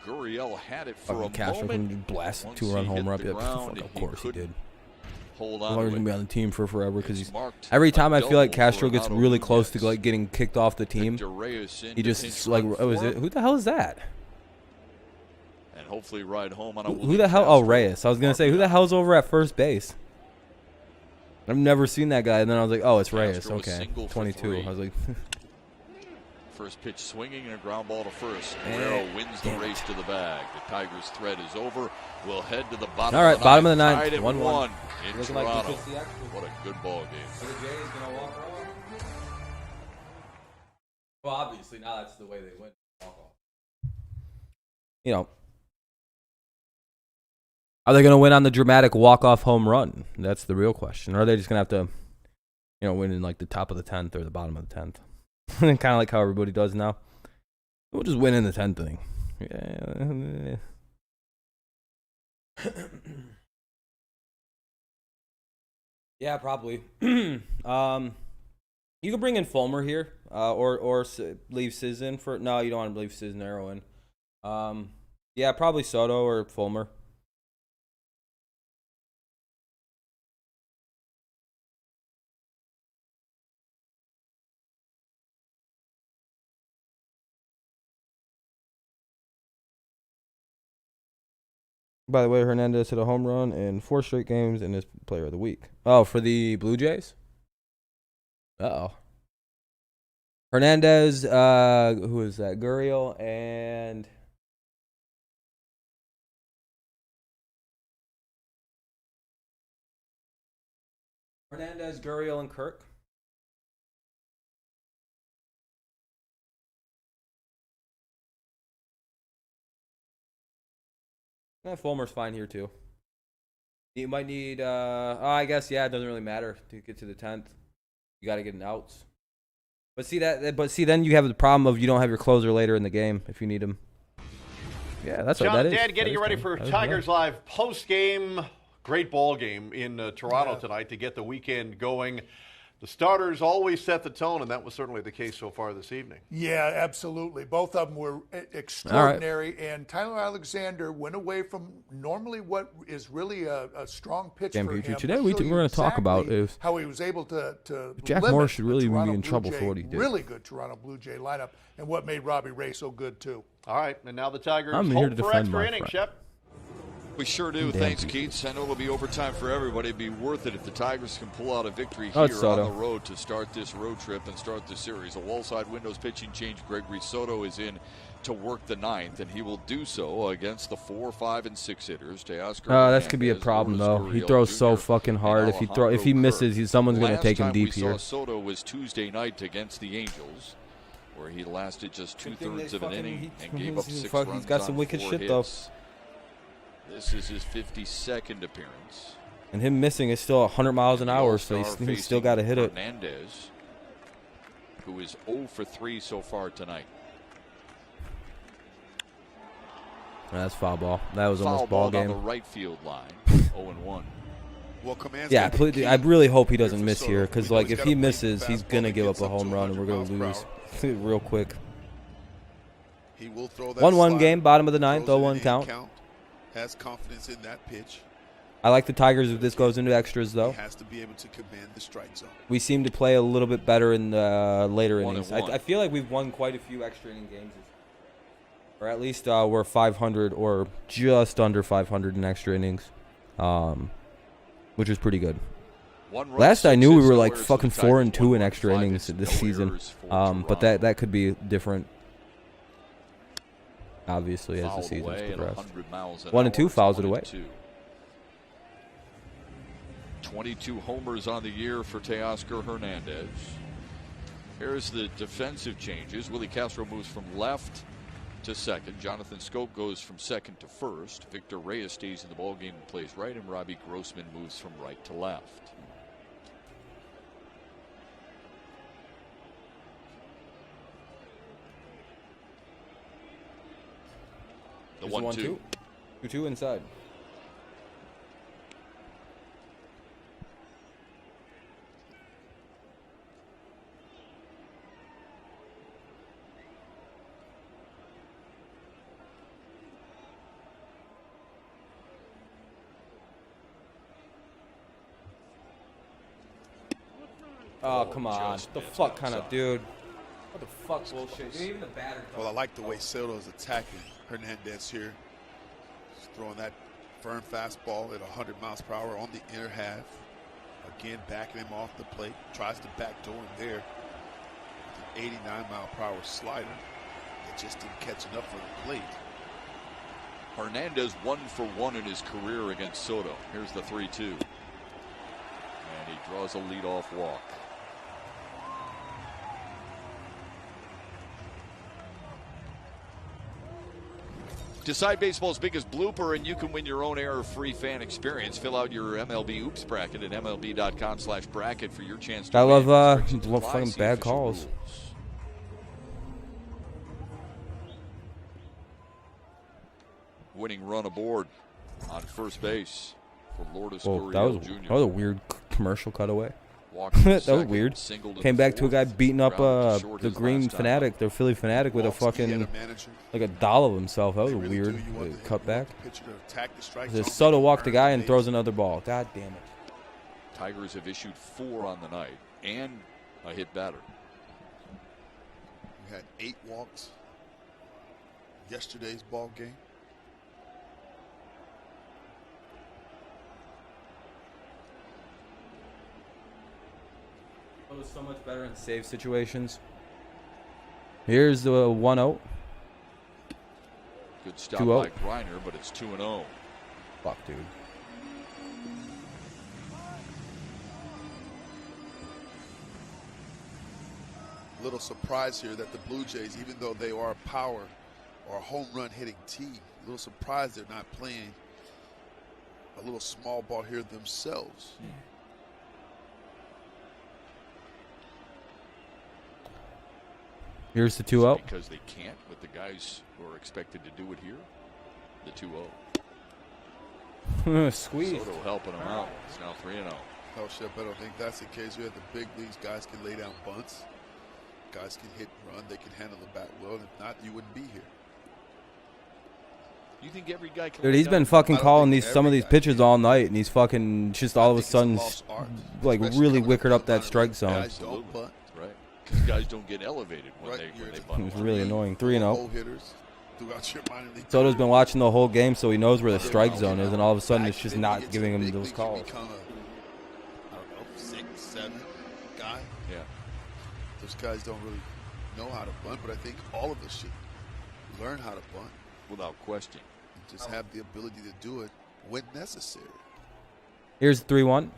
Gurriel had it for Fucking a Castro moment. can blast Once 2-run he hit homer up. the Yeah, ground, of course he did. Hold He's on always to gonna be it. on the team for forever because It's he's. marked Every a time I feel like double Castro for gets Otto really close to Nunez. getting kicked off the team, Victor Reyes in he to just pinch like, run oh, is it? four, Who the hell is that? and hopefully ride home on a Who the hell? Oh, Reyes. I was gonna say, who the RBI. hell's over at first base? I've never seen that guy, and then I was like, oh, it's Reyes. Castro was Okay, single for 22. 3. I was like, First pitch swinging and a ground ball to first. Guerrero wins the race to the bag. The Tigers' thread is over. We'll head to the bottom. All right, of the bottom of the ninth. ninth. Tied at 1-1. in looking like Toronto. this is the action. What a good ball game. Well, obviously now that's the way they win. You know, are they going to win on the dramatic walk-off home run? That's the real question. Or are they just going to have to, win in the top of the 10th or the bottom of the 10th? Kind of like how everybody does now. We'll just win in the 10th inning. Yeah. Yeah, probably. You can bring in Fulmer here, or leave Sizz in for. No, you don't want to leave Cisnero in. Yeah, probably Soto or Fulmer. By the way, Hernandez hit a home run in 4 straight games and is player of the week. Oh, for the Blue Jays? Uh-oh. Hernandez, who is that? Gurriel and Hernandez, Gurriel, and Kirk. Fulmer's fine here too. You might need I guess yeah, it doesn't really matter to get to the 10th. You got to get an outs. But see then you have the problem of you don't have your closer later in the game if you need him. Yeah, that's what that is. Dad, getting you ready for Tigers Live post game. Great ball game in Toronto tonight to get the weekend going. The starters always set the tone, and that was certainly the case so far this evening. Yeah, absolutely. Both of them were extraordinary, and Tyler Alexander went away from normally what is really a strong pitch for him. Today we're going to talk about is how he was able to Jack Morris should really be in trouble for what he did. Really good Toronto Blue Jay lineup, and what made Robbie Ray so good too. All right, and now the Tigers I'm here hope to for defend extra my innings, friend. Shep. We sure do. Thanks, Keats. I know it'll be overtime for everybody. It'd be worth it if the Tigers can pull out a victory here on the road to start this road trip and start this series. A wall-side windows pitching change. Gregory Soto is in to work the 9th, and he will do so against the 4, 5, and 6 hitters. That could be a problem, though. He throws so fucking hard. If he misses, someone's going to take him deep here. Last time we saw Soto was Tuesday night against the Angels, where he lasted just 2/3 of an inning and gave up 6 runs. He's got some wicked shit, though. This is his 52nd appearance. And him missing is still 100 miles an hour, so he's still got to hit it. Hernandez, who is 0 for 3 so far tonight. That's foul ball. That was almost ball game. On the right field line, 0-1. Well, yeah, I really hope he doesn't miss here, because like if he misses, he's gonna give up a home run, and we're gonna lose real quick. 1-1 game, bottom of the 9th, 0-1 count. Has confidence in that pitch. I like the Tigers if this goes into extras, though. He has to be able to command the strike zone. We seem to play a little bit better in the later innings. I feel like we've won quite a few extra inning games. Or at least we're 500 or just under 500 in extra innings, which is pretty good. Last I knew we were like fucking 4-2 in extra innings this season, but that could be different. Obviously, as the season's progressed. 1-2 fouls it away. 22 homers on the year for Teoscar Hernandez. Here's the defensive changes. Willie Castro moves from left to second. Jonathan Scope goes from second to first. Victor Reyes stays in the ballgame and plays right, and Robbie Grossman moves from right to left. The 1-2. 2-2 inside. Oh, come on. The fuck kind of dude. What the fuck bullshit? Even the batter. Well, I like the way Soto is attacking Hernandez here. He's throwing that firm fastball at 100 miles per hour on the inner half. Again, backing him off the plate. Tries to backdoor him there with an 89-mile-per-hour slider. It just didn't catch enough for the plate. Hernandez 1 for 1 in his career against Soto. Here's the 3-2. And he draws a leadoff walk. Decide baseball's biggest blooper, and you can win your own error-free fan experience. Fill out your MLB Oops bracket at MLB.com/bracket for your chance to I win. love fucking bad calls. Winning run aboard on first base for Lourdes Whoa, Gurriel Jr. that was a weird commercial cutaway. That was weird. Came back to a guy beating up the Green Fanatic, the Philly Fanatic, with a fucking like a doll of himself. That was a weird cutback. Soto walked the guy and throws another ball. God damn it. Tigers have issued 4 on the night and a hit batter. We had 8 walks yesterday's ball game. was so much better in save situations. Here's the 1-0. Good stop 2-0. by Griner, but it's 2-0. Fuck, dude. Little surprise here that the Blue Jays, even though they are a power or a home run hitting team, a little surprised they're not playing a little small ball here themselves. Here's the 2-0. Because they can't with the guys who are expected to do it here. The 2-0. Squeeze. Soto helping them out. It's now 3-0. Oh, Shep, I don't think that's the case. You have the big leagues, guys can lay down bunts. Guys can hit and run. They can handle the bat well. And if not, you wouldn't be here. You think every guy can? Dude, he's been fucking calling some of these pitches all night, and he's fucking just all of a sudden like really wickered up that strike zone. Absolutely. Right. Because guys don't get elevated when they bunt. It's really annoying. 3-0. Hitters throughout your minor league. Soto's been watching the whole game, so he knows where the strike zone is, and all of a sudden it's just not giving him those calls. I don't know, 6, 7 guy. Yeah. Those guys don't really know how to bunt, but I think all of us should learn how to bunt. Without question. And just have the ability to do it when necessary. Here's 3-1.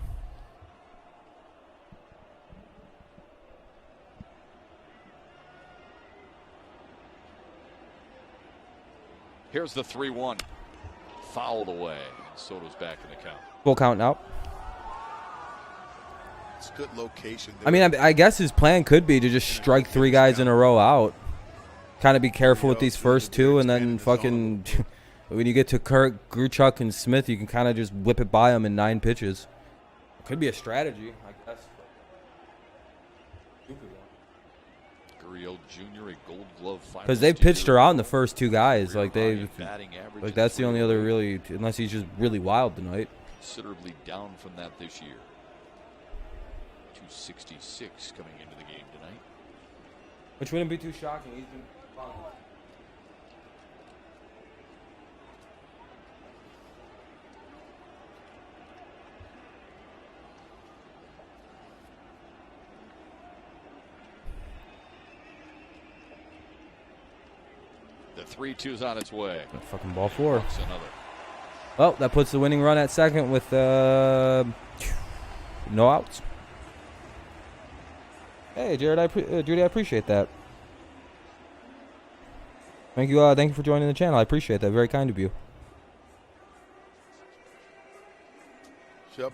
Here's the 3-1. Fouled away. Soto's back in the count. Full count now. It's a good location there. I mean, I guess his plan could be to just strike 3 guys in a row out. Kind of be careful with these first 2, and then fucking when you get to Kirk, Gruchuk, and Smith, you can kind of just whip it by them in 9 pitches. Could be a strategy, I guess. Gurriel Jr. a Gold Glove finalist. Because they pitched around the first 2 guys, like Batting like average that's is the only other 3.0. really, unless he's just really wild tonight. Considerably down from that this year. 266 coming into the game tonight. Which wouldn't be too shocking. He's been fun. The 3-2's on its way. Fucking ball 4. That's another. Well, that puts the winning run at second with no outs. Hey, Jared, Judy, I appreciate that. Thank you for joining the channel. I appreciate that. Very kind of you.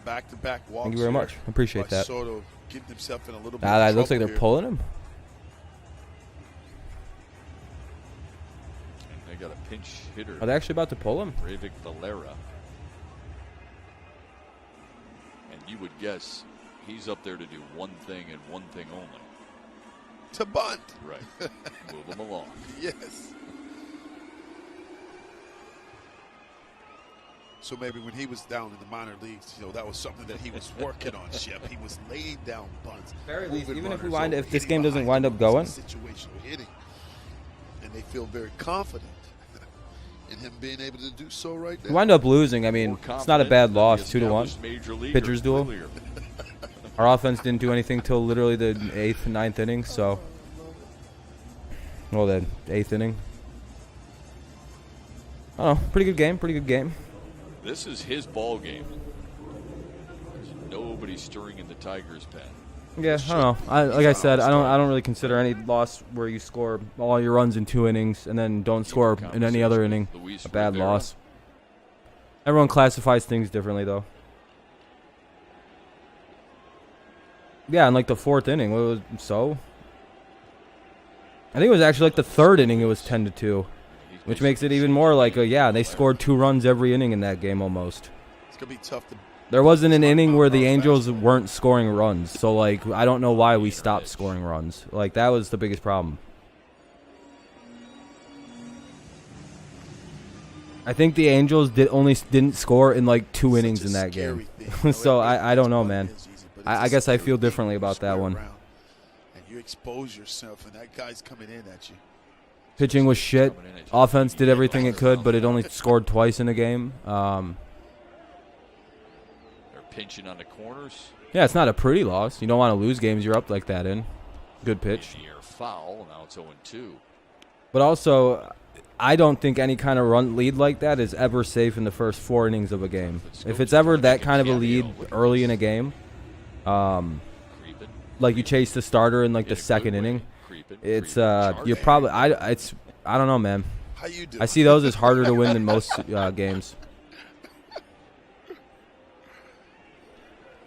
Back-to-back walks. Thank you very much. I appreciate that. Soto getting himself in a little bit That of looks like trouble they're here. pulling him. And they got a pinch hitter. Are they actually about to pull him? Breivik Valera. And you would guess he's up there to do one thing and one thing only. To bunt. Right. Move him along. Yes. So maybe when he was down in the minor leagues, that was something that he was working on, Shep. He was laying down bunts. Very least, moving even if we runners wind, over, if this hitting game doesn't behind wind them, up going, situational hitting, and they feel very confident in him being able to do so right we now. wind up losing. I mean, it's not a bad loss. 2-1. Pitchers duel. Our offense didn't do anything till literally the 8th and 9th inning. So, well, the 8th inning. I don't know. Pretty good game. Pretty good game. This is his ball game. There's nobody stirring in the Tigers' pen. Yeah, I don't know. Like I said, I don't really consider any loss where you score all your runs in 2 innings and then don't score in any other inning a bad loss. Everyone classifies things differently, though. Yeah, in like the 4th inning, what was so? I think it was actually like the 3rd inning. It was 10-2. Which makes it even more like they scored 2 runs every inning in that game almost. It's going to be tough to. There wasn't an inning where the Angels weren't scoring runs. So, like, I don't know why we stopped scoring runs. Like, that was the biggest problem. I think the Angels didn't score in, like, 2 innings in that game. So, I don't know, man. I guess I feel differently about that one. And you expose yourself, and that guy's coming in at you. Pitching was shit. Offense did everything it could, but it only scored twice in a game. They're pinching on the corners. Yeah, it's not a pretty loss. You don't want to lose games you're up like that in. Good pitch. In the air foul. Now it's 0-2. But also, I don't think any kind of run lead like that is ever safe in the first 4 innings of a game. If it's ever that kind of a lead early in a game, like you chase the starter in like the second inning, it's you're probably I don't know, man. How you doing? I see those as harder to win than most games.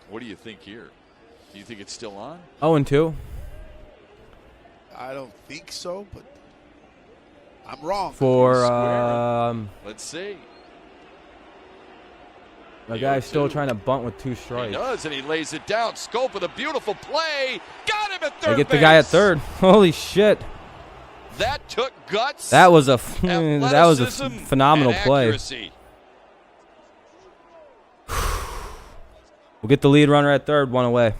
What do you think here? Do you think it's still on? 0-2. I don't think so, but I'm wrong. For let's see. the guy's still trying to bunt with 2 strikes. He does, and he lays it down. Scope with a beautiful play. Got him at third They get base. the guy at third. Holy shit! That took guts. That was a phenomenal play. Accuracy. We'll get the lead runner at third, 1 away.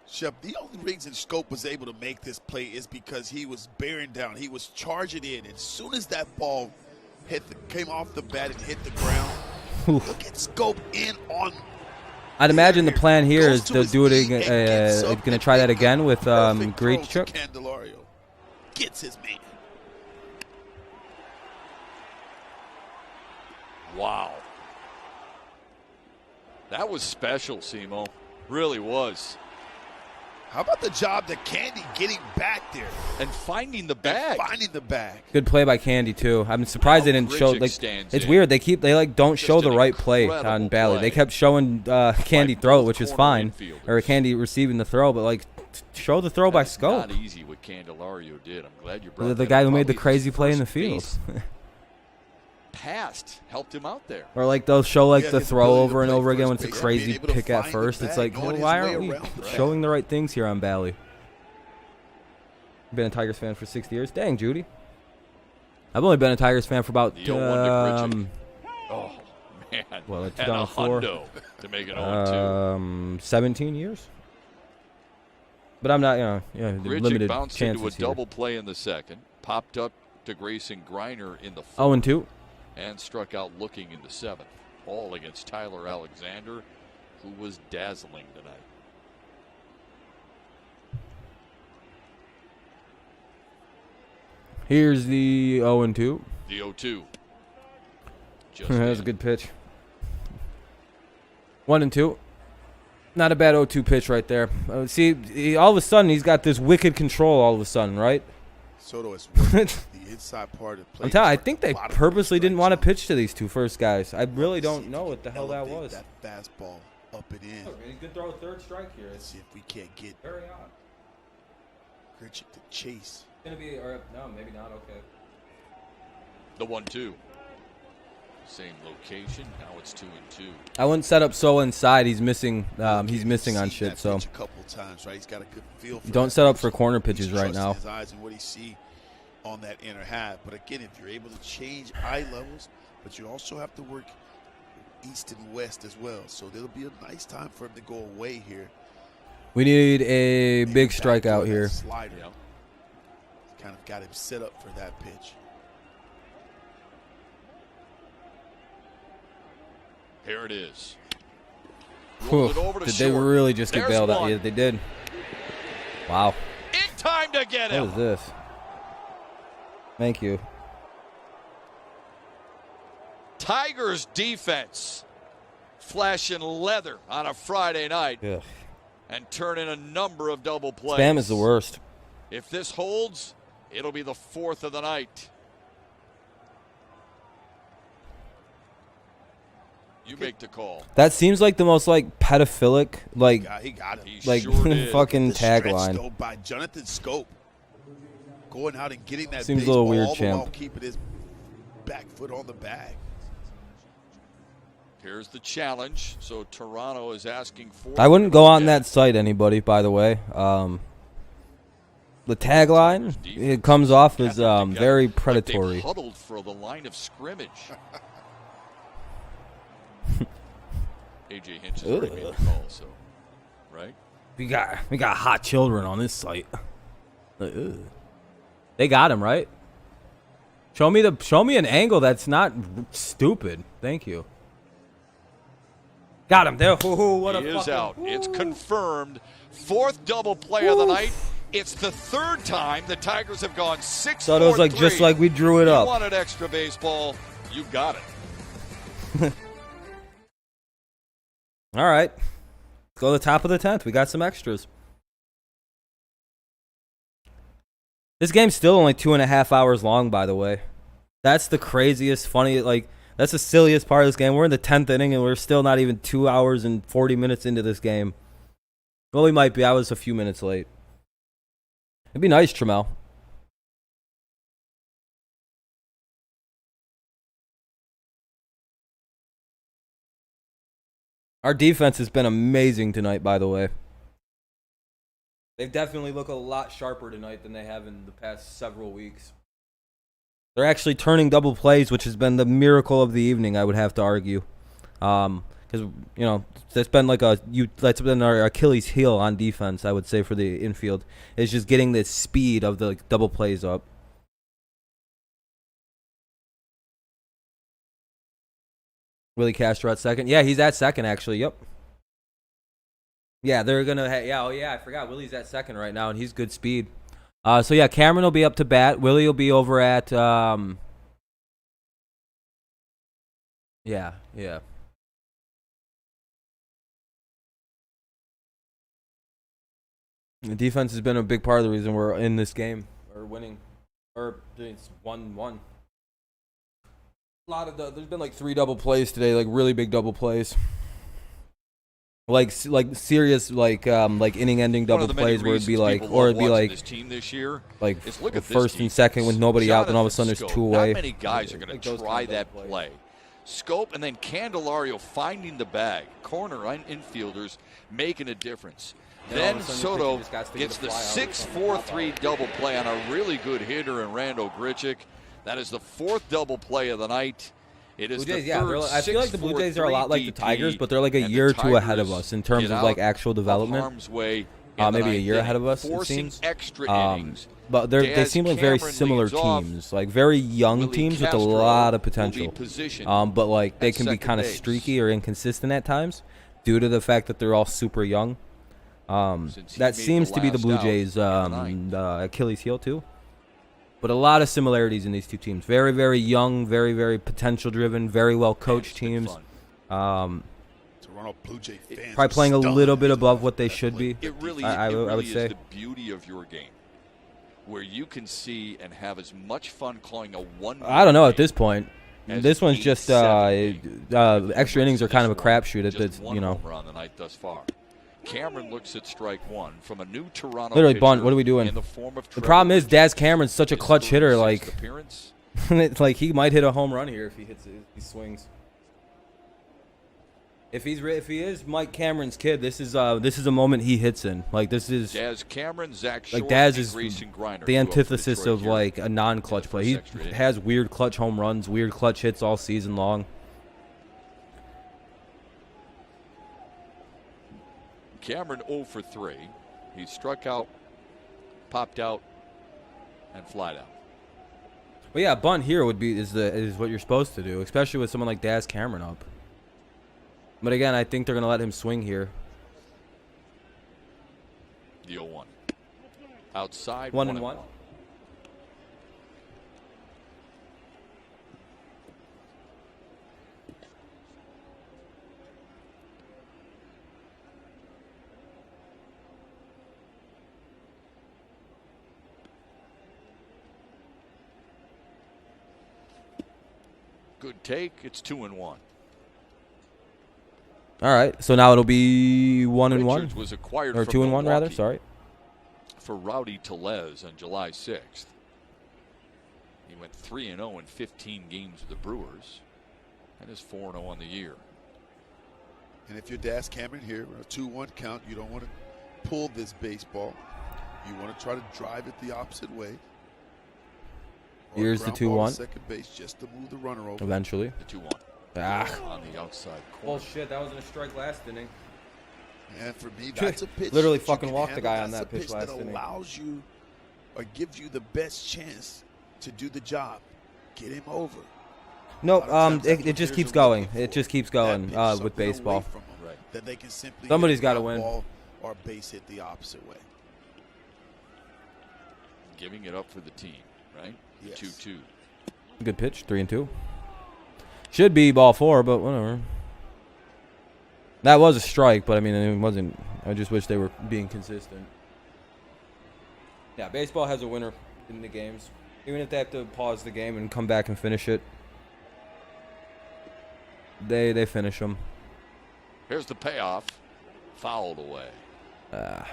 Shep, the only reason Scope was able to make this play is because he was bearing down. He was charging in. As soon as that ball came off the bat and hit the ground, look at Scope in on. I'd imagine the plan here is to do it. Going to try that again with Grichuk. Candelario gets his man. Wow. That was special, Simo. Really was. How about the job that Candy getting back there And finding the bag. Good play by Candy too. I'm surprised they didn't show. Like, it's weird. They like don't show the right play on Bally. They kept showing Candy throw it, which is fine, or Candy receiving the throw, but like show the throw by Scope. Not easy what Candelario did. I'm glad you brought The guy who made the crazy play in the field. Passed, helped him out there. Or like they'll show like the throw over and over again when it's a crazy pick at first. It's like, why aren't we showing the right things here on Bally? Been a Tigers fan for 6 years. Dang, Judy. I've only been a Tigers fan for about oh man, well, it's and a 2004 hundo to make it 0-2. 17 years. But I'm not, Grichuk limited bounced chances into a double play in the second, popped up to Grayson Griner in the fourth. 0-2. And struck out looking in the seventh. All against Tyler Alexander, who was dazzling tonight. Here's the 0-2. The 0-2. That was a good pitch. 1-2. Not a bad 0-2 pitch right there. See, all of a sudden he's got this wicked control. All of a sudden, right? Soto is the inside part of the play. I'm telling you, I think they purposely didn't want to pitch to these 2 first guys. I really don't know what the hell that was. That fastball up and in. Good throw, 3rd strike here. Let's see if we can't get Very odd. Grichuk to chase. It's gonna be, or no, maybe not. Okay. The 1-2. Same location. Now it's 2-2. I wouldn't set up so inside. He's missing. He's missing on shit. So a couple times, right? He's got a good feel for don't set up for corner pitches right now. His eyes and what he see on that inner half. But again, if you're able to change eye levels, but you also have to work east and west as well. So there'll be a nice time for him to go away here. We need a big strikeout here. Slider. Yep. Kind of got him set up for that pitch. Here it is. Did they really just get bailed out? Yeah, they did. Wow. In time to get him. What is this? Thank you. Tigers defense flashing leather on a Friday night. Ugh. And turning a number of double plays. Spam is the worst. If this holds, it'll be the 4th of the night. You make the call. That seems like the most like pedophilic He got it. Like sure did. fucking tagline. Though, by Jonathan Scope, going out and getting that Seems a little weird, all champ. while keeping his back foot on the bag. Here's the challenge. So Toronto is asking for. I wouldn't go on that site, anybody. By the way, the tagline it comes off as very predatory. They huddled for the line of scrimmage. AJ Hinch has already made the call, so right. We got hot children on this site. They got him right. Show me an angle that's not stupid. Thank you. Got him. There. What He a is fucking, out. It's confirmed. 4th double play of the night. It's the 3rd time the Tigers have gone 6-4-3. So it was like just like we drew it up. You wanted extra baseball. You got it. All right. Let's go to the top of the 10th. We got some extras. This game's still only 2.5 hours long, by the way. That's the craziest, funny, like, that's the silliest part of this game. We're in the 10th inning, and we're still not even 2 hours and 40 minutes into this game. Well, we might be. I was a few minutes late. It'd be nice, Trammell. Our defense has been amazing tonight, by the way. They've definitely looked a lot sharper tonight than they have in the past several weeks. They're actually turning double plays, which has been the miracle of the evening, I would have to argue. Because, you know, that's been our Achilles heel on defense, I would say, for the infield. Is just getting the speed of the double plays up. Willie Castro at second. Yeah, he's at second, actually. Yep. Yeah, they're going to... I forgot. Willie's at second right now, and he's good speed. So, yeah, Cameron will be up to bat. Willie will be over at... Yeah. The defense has been a big part of the reason we're in this game, or winning. Or it's 1-1. There's been like 3 double plays today, like really big double plays. Like serious inning-ending double plays where it'd be like, this team this year like look at first team. and second with nobody out, then all of a sudden there's 2 away. Not many guys are going to try that play. Scope and then Candelario finding the bag. Corner infielders making a difference. Then Soto gets the 6-4-3 double play on a really good hitter in Randall Grichuk. That is the 4th double play of the night. It is Blue Jays, the third I feel like the Blue Jays are a lot like the DP, Tigers, but they're like a year or two ahead of us in terms of like actual development. Maybe a year ahead of us, it seems. Extra innings. But they seem like very similar teams, like very young teams with a lot of potential. But like they can be kind of streaky or inconsistent at times due to the fact that they're all super young. That seems to be the Blue Jays' Achilles heel too. But a lot of similarities in these two teams. Very, very young, very, very potential-driven, very well-coached teams. Toronto Blue Jay fans probably playing a little bit above what they should be. It really, I would say. is the beauty of your game, where you can see and have as much fun calling a one. I don't know at this point. This one's just extra innings are kind of a crapshoot. On the night thus far. Cameron looks at strike one from a new Toronto. Literally, bunt. What are we doing? The problem is Daz Cameron's such a clutch hitter. Like, it's like he might hit a home run here if he he swings. If he is Mike Cameron's kid, this is a moment he hits in. Like this is Daz Cameron, Zach Short, like Daz is Griner, the antithesis of like a non-clutch play. He has weird clutch home runs, weird clutch hits all season long. Cameron 0 for 3. He struck out, popped out, and flied out. Well, yeah, bunt here is what you're supposed to do, especially with someone like Daz Cameron up. But again, I think they're going to let him swing here. The 0-1. Outside. 1-1. Good take. It's 2-1. All right, so now it'll be 1-1, was acquired or 2-1 rather. Sorry. For Rowdy Tellez on July 6th. He went 3-0 in 15 games with the Brewers, and is 4-0 on the year. And if you're Daz Cameron here, a 2-1 count, you don't want to pull this baseball. You want to try to drive it the opposite way. Here's the 2-1. Second base just to move the runner over. Eventually. The 2-1. On the outside corner. Bullshit, that was in a strike last inning. And for me, that's a pitch. Literally that fucking you walked the handle. guy on that pitch last that inning. Allows you or gives you the best chance to do the job. Get him over. Nope, it just keeps going. It just keeps going with baseball. Right. that they can simply Somebody's got gotta win. ball or base hit the opposite way. Giving it up for the team, right? Yes. 2-2. Good pitch, 3-2. Should be ball 4, but whatever. That was a strike, but I mean, it wasn't. I just wish they were being consistent. Yeah, baseball has a winner in the games. Even if they have to pause the game and come back and finish it, they finish them. Here's the payoff. Fouled away.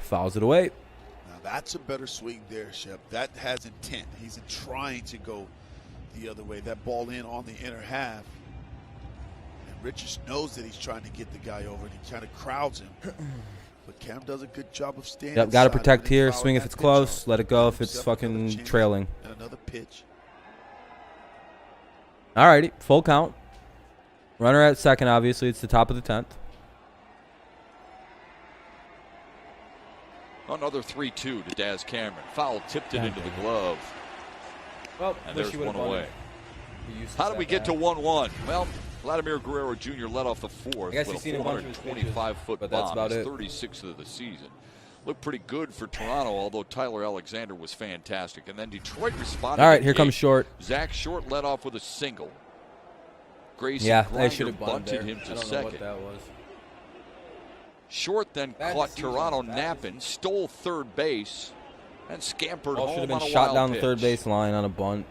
Fouls it away. Now that's a better swing there, Shep. That has intent. He's trying to go the other way. That ball in on the inner half. And Richards knows that he's trying to get the guy over, and he kind of crowds him. But Cam does a good job of standing. Yep, got to inside protect of it and here. fouling Swing if that it's pitch close. off. Let it go if Gives it's himself another fucking chance trailing. And another pitch. Alrighty, full count. Runner at second, obviously. It's the top of the 10th. Another 3-2 to Daz Cameron. Foul tipped it into the glove. Well, And there's one away. How did we get to 1-1? Well, Vladimir Guerrero Jr. led off the fourth I guess with you've a seen a bunch of his pitches, 425-foot but that's bomb. about His it. 36th of the season. Looked pretty good for Toronto, although Tyler Alexander was fantastic. And then Detroit responded. All right, here comes Short. Zach Short led off with a single. Grayson Yeah, they Grinder should have bunted bunted him I to don't second. know what that was. Short then caught decision. Toronto Bad napping, stole third base, and scampered Ball should home have on been a shot wild down the pitch. third base line on a bunt.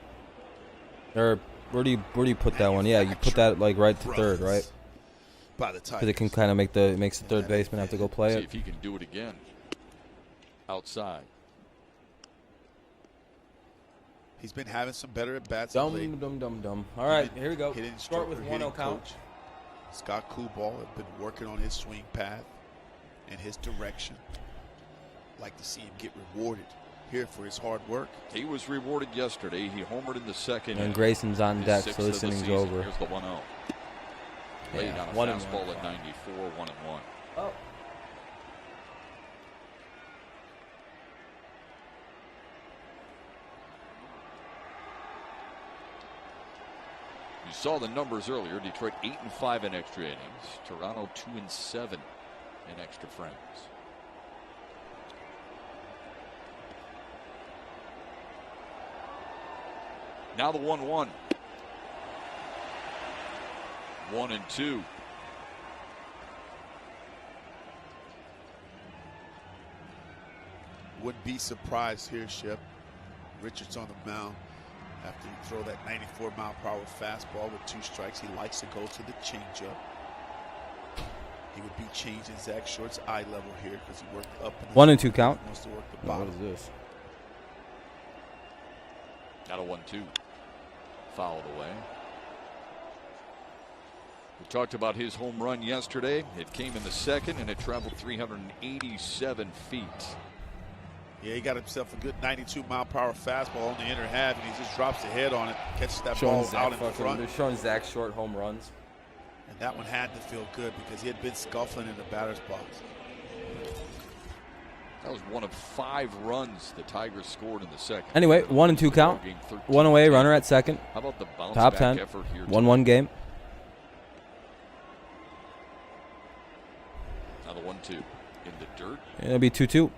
Or where do you put that one? Yeah, you put that like right to third, right? By the time Because it can kind of makes the third baseman have to go play See it. if he can do it again. Outside. he's been having some better at bats. Dumb. All right, here we go. Hitting Start with hitting 1-0 count. coach. Scott Kubal has been working on his swing path and his direction. Like to see him get rewarded here for his hard work. He was rewarded yesterday. He homered in the second. And inning. Grayson's on His deck, sixth so this of the inning's season. over. Here's the 1-0. Laid Yeah, on a 1-1. fastball at 94, 1-1. Oh. You saw the numbers earlier. Detroit 8-5 in extra innings. Toronto 2-7 in extra frames. Now the 1-1. 1-2. Wouldn't be surprised here, Shep. Richards on the mound. After you throw that 94-mile-per-hour fastball with 2 strikes, he likes to go to the changeup. He would be changing Zach Short's eye level here because he worked up. In the 1-2 count. He wants to work the What bottom. is this? Now a 1-2. Fouled away. We talked about his home run yesterday. It came in the second, and it traveled 387 feet. Yeah, he got himself a good 92-mile-per-hour fastball on the inner half, and he just drops the head on it, catches that ball out in front. They're showing Zach Short home runs. And that one had to feel good because he had been scuffling in the batter's box. That was one of 5 runs the Tigers scored in the second. Anyway, 1-2 count. 1 away, runner at second. How about the bounce Top back 10. effort here? 1-1 game. Now the 1-2 in the dirt. And it'll be 2-2.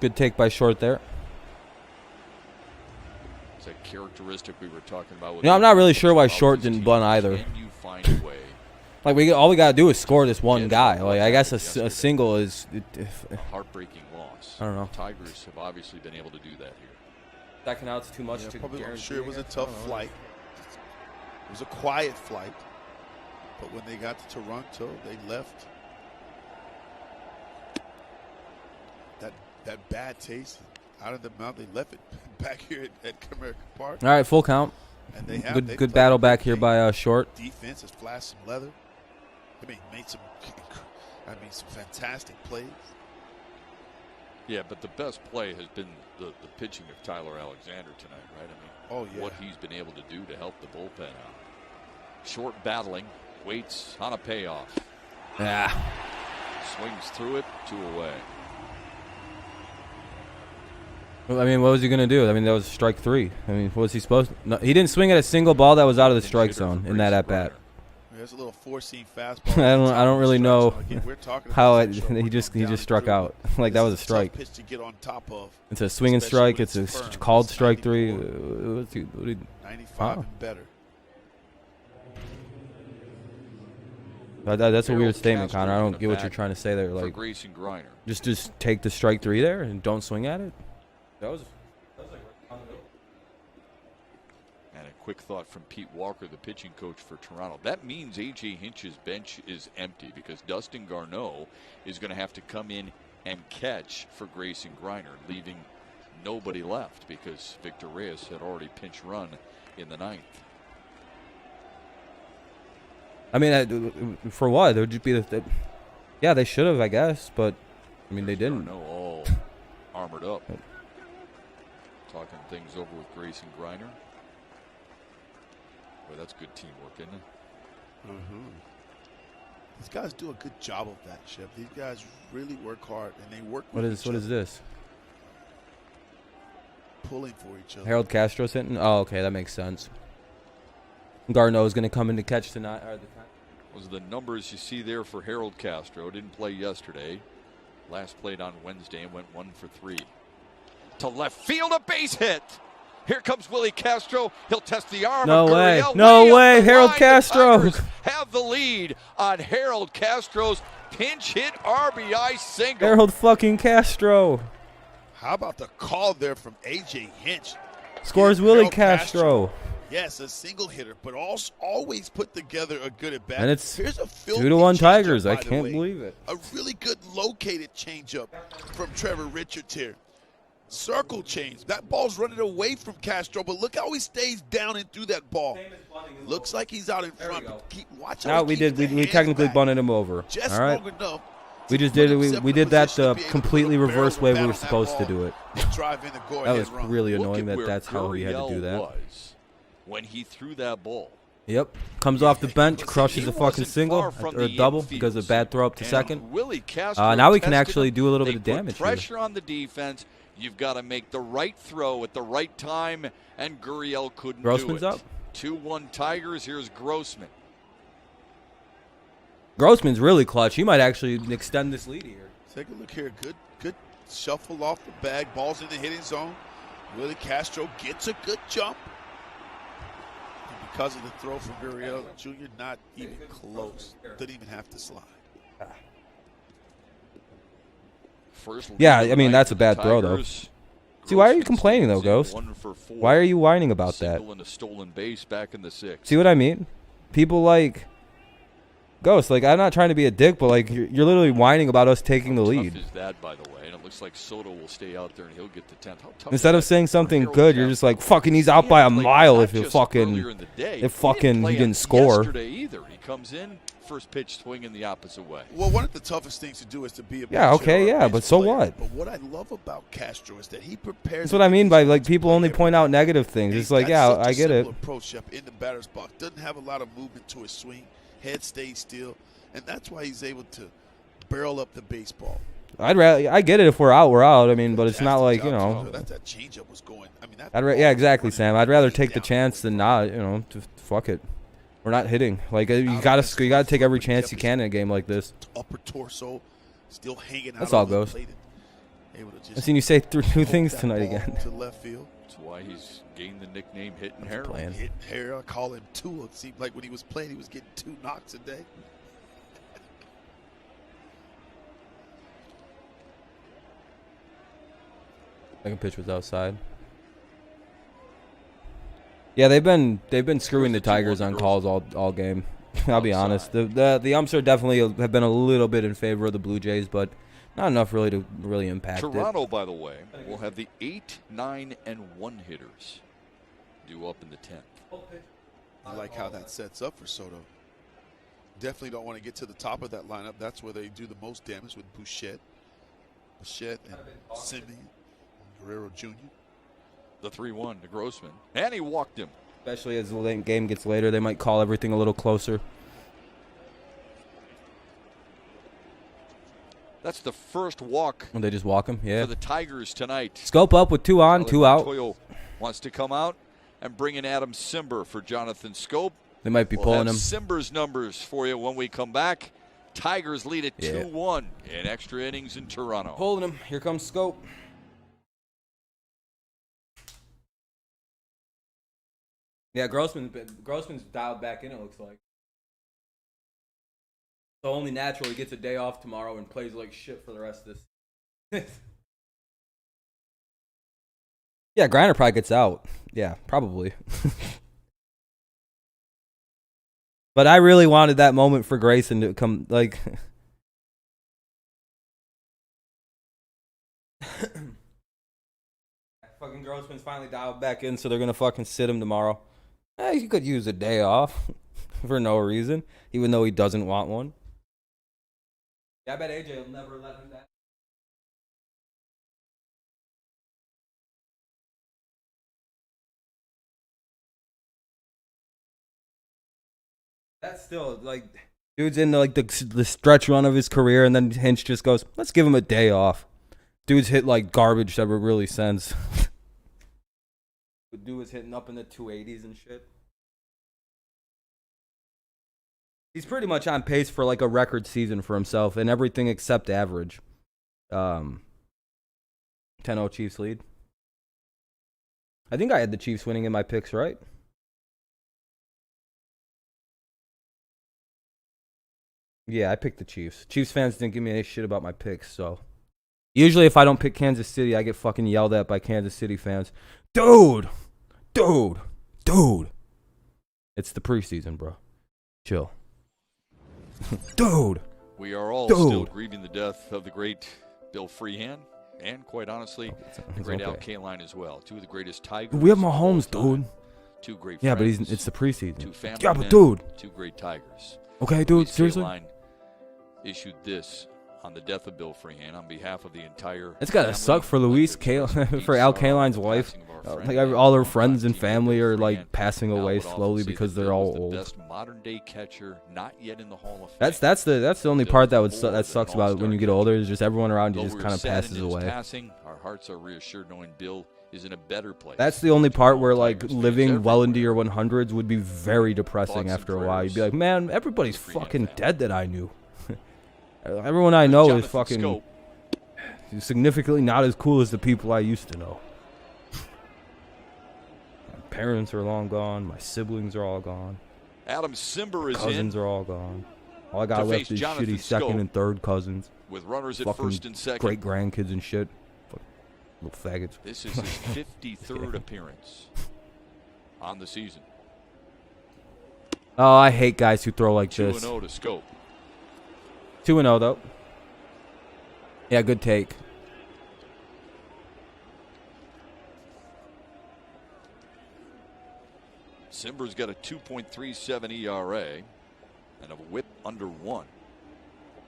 Good take by Short there. It's a characteristic we were talking about. With I'm not really sure why about Short these didn't teams. bunt either. Can you find a way? Like all we gotta do is score this one Yeah, guy. Like I guess yesterday. a single is. Heartbreaking loss. I don't know. Tigers have obviously been able to do that here. Second out's too much Yeah, to probably, I'm guarantee. sure it was a tough flight. It was a quiet flight. But when they got to Toronto, they left that bad taste out of the mouth. They left it back here at Comerica Park. All right, full count. And they have Good battle back here by Short. Defense has flashed some leather. Made some fantastic plays. Yeah, but the best play has been the pitching of Tyler Alexander tonight, right? What he's been able to do to help the bullpen out. Short battling, waits on a payoff. Yeah. Swings through it, 2 away. Well, what was he gonna do? That was strike 3. What was he supposed to? No, he didn't swing at a single ball that was out of the strike zone in that at bat. There's a little four-seam fastball. I don't really know Again, we're talking how about he just struck out. Like that was a strike. Pitch to get on top of. It's a swinging strike. It's a called strike 3. 95 and better. That's a weird statement, Connor. I don't get what you're trying to say there. Like, just take the strike 3 there and don't swing at it. That was And a quick thought from Pete Walker, the pitching coach for Toronto. That means A.J. Hinch's bench is empty because Dustin Garneau is going to have to come in and catch for Grayson Griner, leaving nobody left because Victor Reyes had already pinch run in the 9th. I mean, for what? There would just be yeah, they should have, I guess, but I mean, they didn't. No, all armored up. Talking things over with Grayson Griner. Boy, that's good teamwork, isn't it? These guys do a good job of that, Chef. These guys really work hard, and they work. What is this? Pulling for each other. Harold Castro's hitting. Oh, okay, that makes sense. Garneau's going to come in to catch tonight. Those are the numbers you see there for Harold Castro. Didn't play yesterday. Last played on Wednesday and went 1 for 3. To left field, a base hit. Here comes Willie Castro. He'll test the arm. No of way. Gurriel. No way. Harold Castro. The Tigers have the lead on Harold Castro's pinch hit RBI single. Harold fucking Castro. How about the call there from A.J. Hinch? Scores Willie Castro. Yes, a single hitter, but also always put together a good at bat. And it's Here's a 2-1 Tigers. I can't believe it. A really good located changeup from Trevor Richards here. Circle change. That ball's running away from Castro, but look how he stays down and through that ball. Looks like he's out in front. But keep watching. No, we technically bunted him over. Just all right. long enough. We just did it. We did that the completely reverse way we were supposed to do it. That was really annoying that that's how we had to do that. When he threw that ball. Yep. Comes off the bench, crushes a fucking single or a double because of a bad throw up to second. Now we can actually do a little bit of damage here. Pressure on the defense. You've got to make the right throw at the right time, and Gurriel couldn't Grossman's do it. up. 2-1 Tigers. Here's Grossman. Grossman's really clutch. He might actually extend this lead here. Take a look here. Good shuffle off the bag. Ball's in the hitting zone. Willie Castro gets a good jump. And because of the throw from Gurriel Jr., not even close. Didn't even have to slide. Yeah, I mean, that's a bad throw, though. See, why are you complaining, though, Ghost? Why are you whining about that? And a stolen base back in the 6th. See what I mean? People like Ghost, like, I'm not trying to be a dick, but like you're literally whining about us taking the lead. Is that, by the way? And it looks like Soto will stay out there and he'll get the 10th. Instead of saying something good, you're just like, fucking, he's out by a mile if he didn't score. Yesterday either. He comes in, first pitch swing in the opposite way. Well, one of the toughest things to do is to be a but so what? But what I love about Castro is that he prepares. That's what I mean by like people only point out negative things. It's like, yeah, I get it. Approach up in the batter's box, doesn't have a lot of movement to his swing. Head stays still, and that's why he's able to barrel up the baseball. I get it if we're out, we're out. I mean, but it's not like, you know. That changeup was going. I mean, yeah, exactly, Sam. I'd rather take the chance than not. You know, fuck it. We're not hitting. Like you gotta take every chance you can in a game like this. Upper torso, still hanging out. That's all goes. I've seen you say two things tonight again. To left field. That's why he's gained the nickname Hitting Hair. Hitting Hair. I call him two. It seemed like when he was playing, he was getting 2 knocks a day. Second pitch was outside. Yeah, they've been screwing the Tigers on calls all game. I'll be honest. The umps are definitely have been a little bit in favor of the Blue Jays, but not enough really to impact Toronto, by the way, will have the 8, 9, and 1 hitters due up in the 10th. I like how that sets up for Soto. Definitely don't want to get to the top of that lineup. That's where they do the most damage with Bouchette and Simeon, Guerrero Jr. The 3-1 to Grossman, and he walked him. Especially as the game gets later, they might call everything a little closer. That's the first walk. Will they just walk him? Yeah. For the Tigers tonight. Scope up with 2 on, 2 out. Toyo wants to come out and bring in Adam Simber for Jonathan Scope. They might be We'll pulling have him. Simber's numbers for you when we come back. Tigers lead at 2-1 in extra innings in Toronto. Pulling him. Here comes Scope. Yeah, Grossman's dialed back in, it looks like. So only natural he gets a day off tomorrow and plays like shit for the rest of this. Yeah, Griner probably gets out. Yeah, probably. But I really wanted that moment for Grayson to come, like... Fucking Grossman's finally dialed back in, so they're going to fucking sit him tomorrow. He could use a day off for no reason, even though he doesn't want one. Yeah, I bet AJ will never let him down. That's still, like, dude's in, like, the stretch run of his career, and then Hinch just goes, let's give him a day off. Dude's hit, like, garbage that would really sense. The dude was hitting up in the 280s and shit. He's pretty much on pace for, like, a record season for himself, and everything except average. 10-0 Chiefs lead. I think I had the Chiefs winning in my picks, right? Yeah, I picked the Chiefs. Chiefs fans didn't give me any shit about my picks, so. Usually if I don't pick Kansas City, I get fucking yelled at by Kansas City fans. Dude! It's the preseason, bro. Chill. Dude! We are all still grieving the death of the great Bill Freehan, and quite honestly, the great Al Kaline as well. Two of the greatest Tigers. We have Mahomes, dude. Two great yeah, friends, but it's the preseason. Two family yeah, but men, dude. Two great Tigers. Okay, dude, Luis seriously? Kaline issued this on the death of Bill Freehan on behalf of the entire. It's gotta suck for Luis Kaline, for Al Kaline's wife. Like all her friends and family are like passing away slowly because they're all old. Best modern day catcher, not yet in the Hall of Fame. That's the only part that sucks about it when you get older is just everyone around you just kind of passes away. Passing, our hearts are reassured knowing Bill is in a better place. That's the only part where like living well into your 100s would be very depressing after a while. You'd be like, man, everybody's fucking dead that I knew. Everyone I know is fucking significantly not as cool as the people I used to know. My parents are long gone. My siblings are all gone. Adam Simber is cousins are all gone. All I got left is shitty second and third cousins. With runners at first and second. Great grandkids and shit. Little faggots. This is his 53rd appearance on the season. Oh, I hate guys who throw like this. 2-0 to Scope. 2-0 though. Yeah, good take. Simber's got a 2.37 ERA and a whip under 1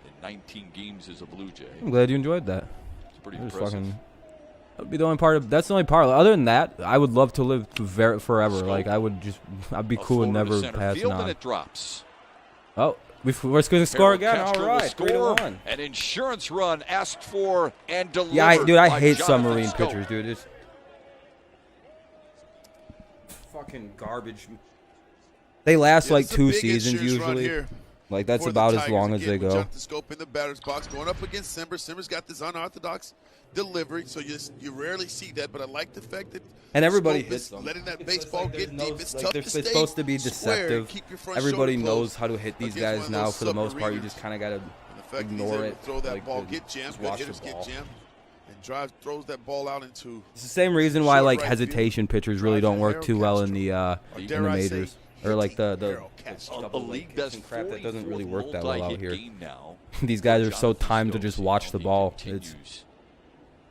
in 19 games as a Blue Jay. I'm glad you enjoyed that. It's pretty impressive. That'd be the only part of. That's the only part. Other than that, I would love to live forever. Scope. Like I'd be cool and never pass field on. And it drops. Oh, we're going to score again. Castro All right, 3-1. An insurance run asked for and delivered. Yeah, I hate Jonathan submarine Scope. pitchers, dude. It's fucking garbage. They last like 2 seasons usually. Like that's about as long as they go. Jonathan Scope in the batter's box going up against Simber. Simber's got this unorthodox delivery, so you rarely see that. But I like the fact that everybody hits them. Letting that baseball get deep. It's tough to stay It's supposed to be deceptive. Keep your front Everybody shoulder knows closed how to hit these guys now. For the most part, you submariners. just kind of gotta The fact ignore that he's able it. to throw that like, ball, get jammed, good hitters get jammed, and throws that ball out into. It's the same reason why short like right hesitation pitchers really don't work too well in the majors or like the A league best crap that doesn't really work that well out here. Now. These guys are so timed to just watch the ball. It's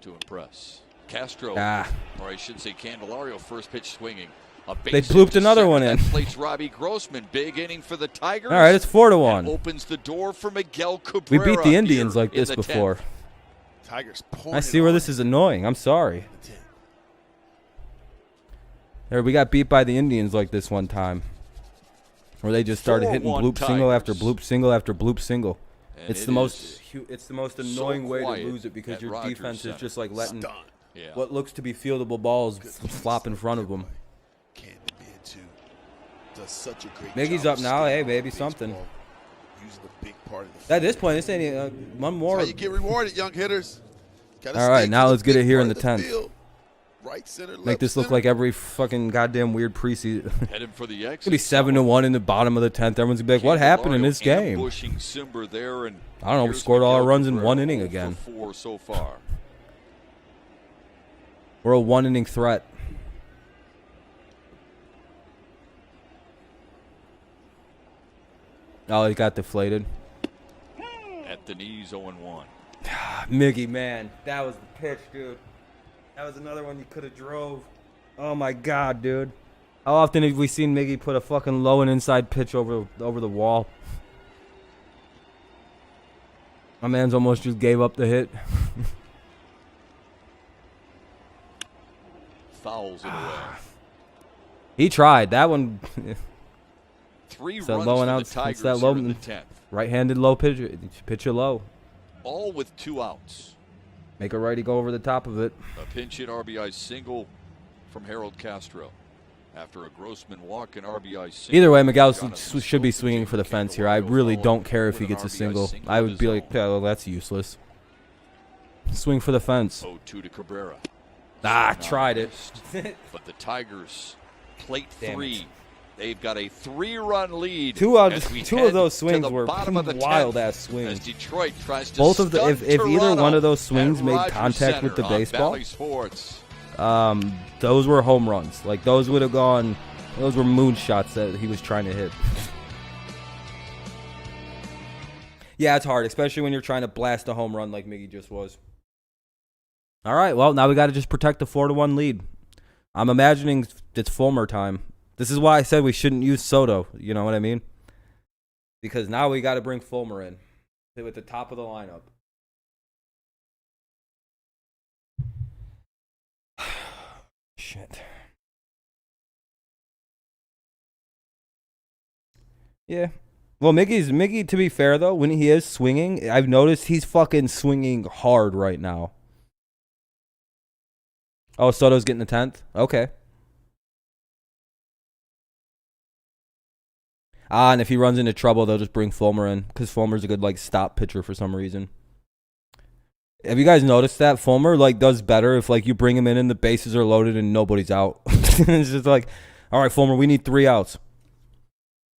to impress. Castro, or I should say Candelario, first pitch swinging. They blooped another one in. Plays Robbie Grossman. Big inning for the Tigers. All right, it's 4-1. Opens the door for Miguel Cabrera. We beat the Indians like this before. Tigers. I see where this is annoying. I'm sorry. There, we got beat by the Indians like this one time, where they just started hitting bloop single after bloop single after bloop single. It's the most annoying way to lose it because your defense is just like letting what looks to be fieldable balls flop in front of them. does such a great Miggy's job up now. Hey, skating maybe baseball, something. using the big part of the At this field. point, this ain't one more. That's how you get rewarded, young hitters. Gotta All right, skate now to let's get big it here part in of the 10th. field. Right center, Make left this look center. like every fucking goddamn weird preseason. Headed for the exit. It's gonna be 7-1 in the bottom of the 10th. Everyone's gonna be like, "What happened in this game?" Ambushing Simber there, and I don't know. We here's scored all our Miguel runs in Cabrera, one inning 0 for again. 4 so far. We're a one-inning threat. Oh, he got deflated. At the knees, 0-1. Miggy, man, that was the pitch, dude. That was another one you could have drove. Oh my god, dude. How often have we seen Miggy put a fucking low and inside pitch over the wall? My man's almost just gave up the hit. Fouls it away. He tried that one. 3 It's that runs low for and the outs. It's Tigers that low here in the and- 10th. Right-handed low pitcher. Pitcher low. All with 2 outs. Make a righty go over the top of it. A pinch hit RBI single from Harold Castro. After a Grossman walk and RBI single. Either way, Miguel Jonathan should be Stokes swinging and for the Candelario fence here. I really following don't care if he with an gets a RBI single. I would of be his like, own. yeah, well, that's useless. Swing for the fence. 0-2 to Cabrera. Ah, Swing on tried it. wrist. But the Tigers, plate Damn 3. it. They've got a 3-run lead. Two of as we of head those to swings the were bottom of the 10th, wild-ass as swings. Detroit tries to Both of the stun if either Toronto one of those swings at made Rogers contact with Center the on baseball, Bally Sports. those were home runs. Like those would have gone. Those were moonshots that he was trying to hit. Yeah, it's hard, especially when you're trying to blast a home run like Miggy just was. All right, well, now we got to just protect the 4-1 lead. I'm imagining it's Fulmer time. This is why I said we shouldn't use Soto. You know what I mean? Because now we got to bring Fulmer in at the top of the lineup. Shit. Yeah. Well, Miggy, to be fair, though, when he is swinging, I've noticed he's fucking swinging hard right now. Oh, Soto's getting the 10th? Okay. And if he runs into trouble, they'll just bring Fulmer in because Fulmer's a good, like, stop pitcher for some reason. Have you guys noticed that? Fulmer, like, does better if, like, you bring him in and the bases are loaded and nobody's out. It's just like, all right, Fulmer, we need 3 outs.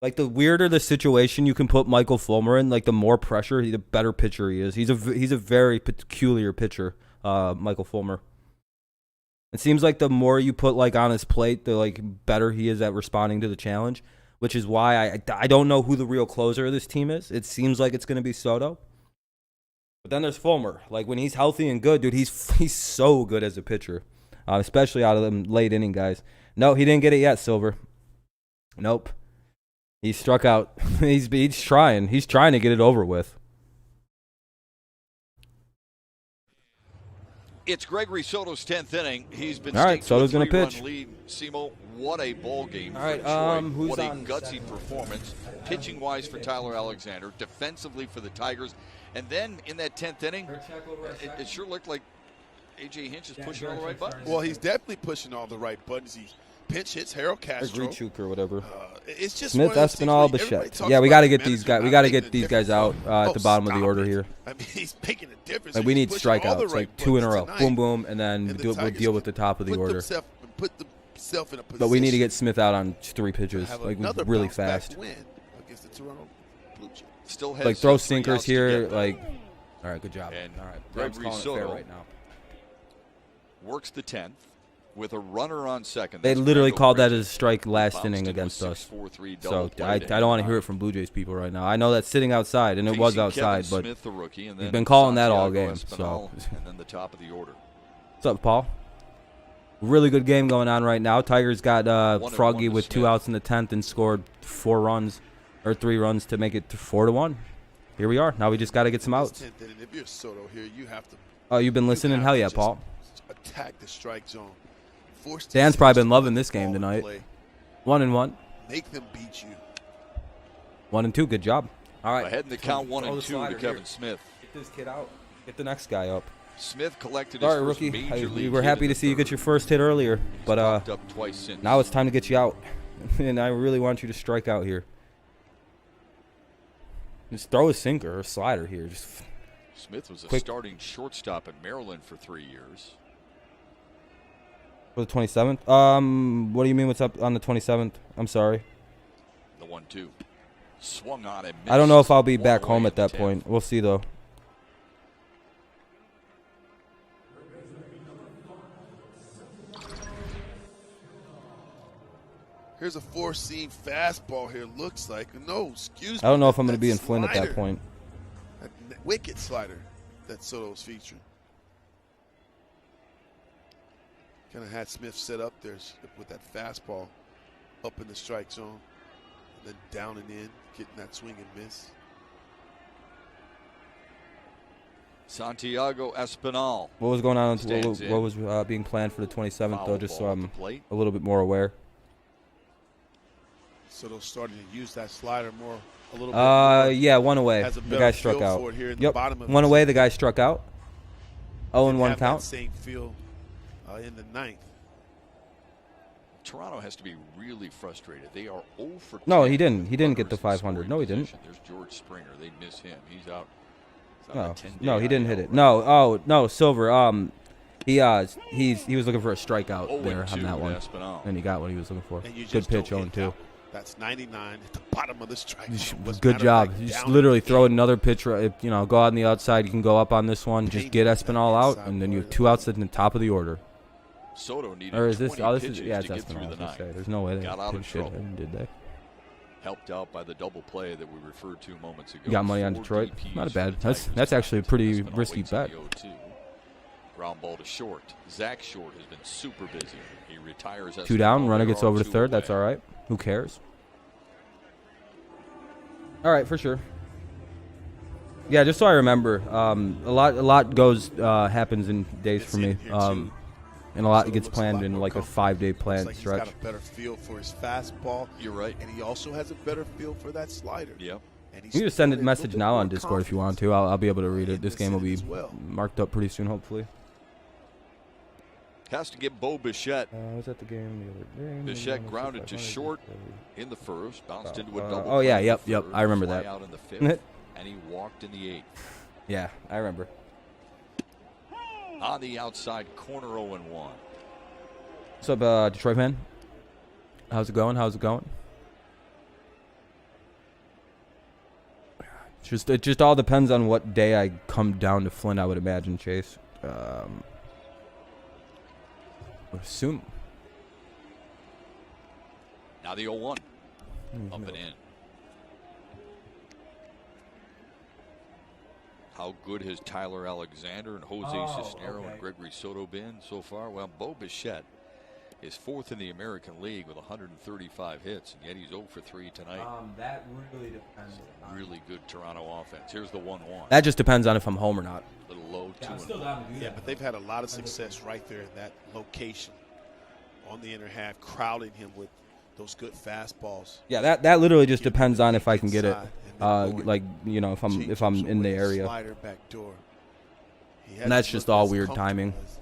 Like, the weirder the situation you can put Michael Fulmer in, like, the more pressure, the better pitcher he is. He's a very peculiar pitcher, Michael Fulmer. It seems like the more you put, like, on his plate, the, like, better he is at responding to the challenge, which is why I don't know who the real closer of this team is. It seems like it's going to be Soto. But then there's Fulmer. Like, when he's healthy and good, dude, he's so good as a pitcher, especially out of them late inning guys. No, he didn't get it yet, Silver. Nope. He struck out. He's trying. He's trying to get it over with. It's Gregory Soto's 10th inning. He's been All right, staked Soto's to a gonna 3-run pitch. lead. Simo, what a ball game All for right, Detroit. who's what a on gutsy second? performance, pitching-wise for Tyler Alexander, defensively for the Tigers. And then in that 10th inning, it sure looked like A.J. Hinch is pushing all the right buttons. Well, he's definitely pushing all the right buttons. He pinch hits Harold Castro. Agreed, or whatever. It's just Smith, one of those things Espinal, where everybody Bichette. talks Yeah, we about got to the get these manager guys. We not got to making get a these guys difference. out at the bottom of the stop order it. here. I mean, he's making a difference. Like, we need He's pushing all the strikeouts, right like 2 in a row. buttons Boom, tonight. boom, and then And the we'll Tigers deal with the top of the order. Put themselves in a position. But we need to get Smith out on 3 pitches, have like another really bounce-back fast. win against the Toronto Blue Jays. Still has Like throw 3 sinkers outs to here, get there. like. All right, good job. And All right, Gregory Bram's calling it fair Soto right now. works the 10th with a runner on second. They That's literally Brando called that Grace. as a strike last Bounced inning into a against us. 6-4-3 So double play I to don't want to hit hear it on. from Blue Jays people right now. I know that's sitting outside, and it was Facing outside, Kevin but Smith, the rookie, and we've then been calling that all Santiago game, so. Espinal, and then the top of the order. What's up, Paul? Really good game going on right now. Tigers got 1-1 Froggy to with 2 Smith. outs in the 10th and scored 4 runs, or 3 runs to make it 4-1. Here we are. Now we just got to get some outs. This 10th inning, if you're Soto here, you have to. Oh, you've been you listening? have Hell to yeah, just Paul. Attack the strike zone. Force the Dan's Sixers probably been to loving put this the game ball in tonight. play. 1-1. Make them beat you. 1-2. Good job. All right. Ahead in the count, Throw the 1-2 to slider Kevin here. Smith. Get this kid out. Get the next guy up. Smith collected Sorry, his first rookie. major We league were hit happy in to the see you get third. your first hit earlier, but Popped up twice since. now it's time to get you out. and I really want you to strike out here. Just throw a sinker or a slider here. Just Smith was a quick. starting shortstop at Maryland for 3 years. For the 27th? What do you mean what's up on the 27th? I'm sorry. The 1-2. Swung on and I don't know missed. if I'll be One back away home in at the that 10th. point. We'll see, though. Here's a four-seam fastball here. Looks like no. Excuse me. I don't know if I'm going to that be in Flint at that slider, point. That wicked slider that Soto's featuring. Kind of had Smith set up there with that fastball up in the strike zone, and then down and in, getting that swing and miss. Santiago Espinal. What was going on? Stands What was being planned for the 27th, though, just so Foul ball I'm at the plate. a little bit more aware. Soto's starting to use that slider more, a little bit more. Yeah, one away. Has a The better guy struck feel out. for it here in the Yep, bottom of one the away. season. The guy struck out. 0-1 Have count. that same feel in the ninth. Toronto has to be really frustrated. They are 0 for 10. No, he didn't. He didn't get the runners in 500. scoring No, he didn't. position. There's George Springer. They miss him. He's out. He's on No, a 10-day no, he didn't hit IL. it. No, oh no, Silver. He was looking for a strikeout 0-2 there on that one, Espinal. and he got what he was looking for. And you Good just pitch, don't hit 0-2. that. That's 99 at the bottom of the strike zone. Was Good matter of job. fact You just down literally and throw in. another pitch. Go on the outside. You can go up on this one. Just get Espinal out, and then you have 2 outs at the top of the order. Soto needed Or is this? 20 Oh, this is. pitches Yeah, it's to get through Espinal. I the was gonna ninth. say. There's no way they Got out of did shit, trouble. did they? Helped out by the double play that we referred to moments ago. You got money on 4 Detroit? DPs Not for bad. the That's Tigers actually a pretty Espinal risky waits in bet. the 0-2. Ground ball to short. Zach Short has been super busy. He retires. 2 down. Runner gets over to 2 third. That's away. all right. Who cares? All right, for sure. Yeah, just so I remember, a lot happens in days It's for me, in here, too. and a lot Soto gets looks planned lot in more like a comfortable. 5-day Looks planned like stretch. He's got a better feel for his fastball. You're right. And he also has a better feel for that slider. Yep. And he's You can just send a got little message bit now more on Discord if you want confidence. to. I'll be able to read it. And This this game will be as well. marked up pretty soon, hopefully. Has to get Bo Bichette I was at the game the other day. Bichette grounded to short in the first, bounced into a oh, double. oh, yeah, play in the yep, third, I remember fly that. out in the 5th, and he walked in the 8th. Yeah, I remember. On the outside corner, 0-1. What's up, Detroit fan? How's it going? It just all depends on what day I come down to Flint, I would imagine, Chase. I would assume. Now the 0-1. Up and in. How good has Tyler Alexander and Jose Cisnero and Gregory Soto been so far? Well, Bo Bichette is 4th in the American League with 135 hits, and yet he's 0 for 3 tonight. That really depends. Really good Toronto offense. Here's the 1-1. That just depends on if I'm home or not. A little low, 2-1. Yeah, but they've had a lot of success right there in that location on the inner half, crowding him with those good fastballs. Yeah, that literally just Keep depends him on if I can get it. inside and then going. Like if I'm Change in the away area. Slider back door. He And that's hasn't just looked all as weird comfortable timing. as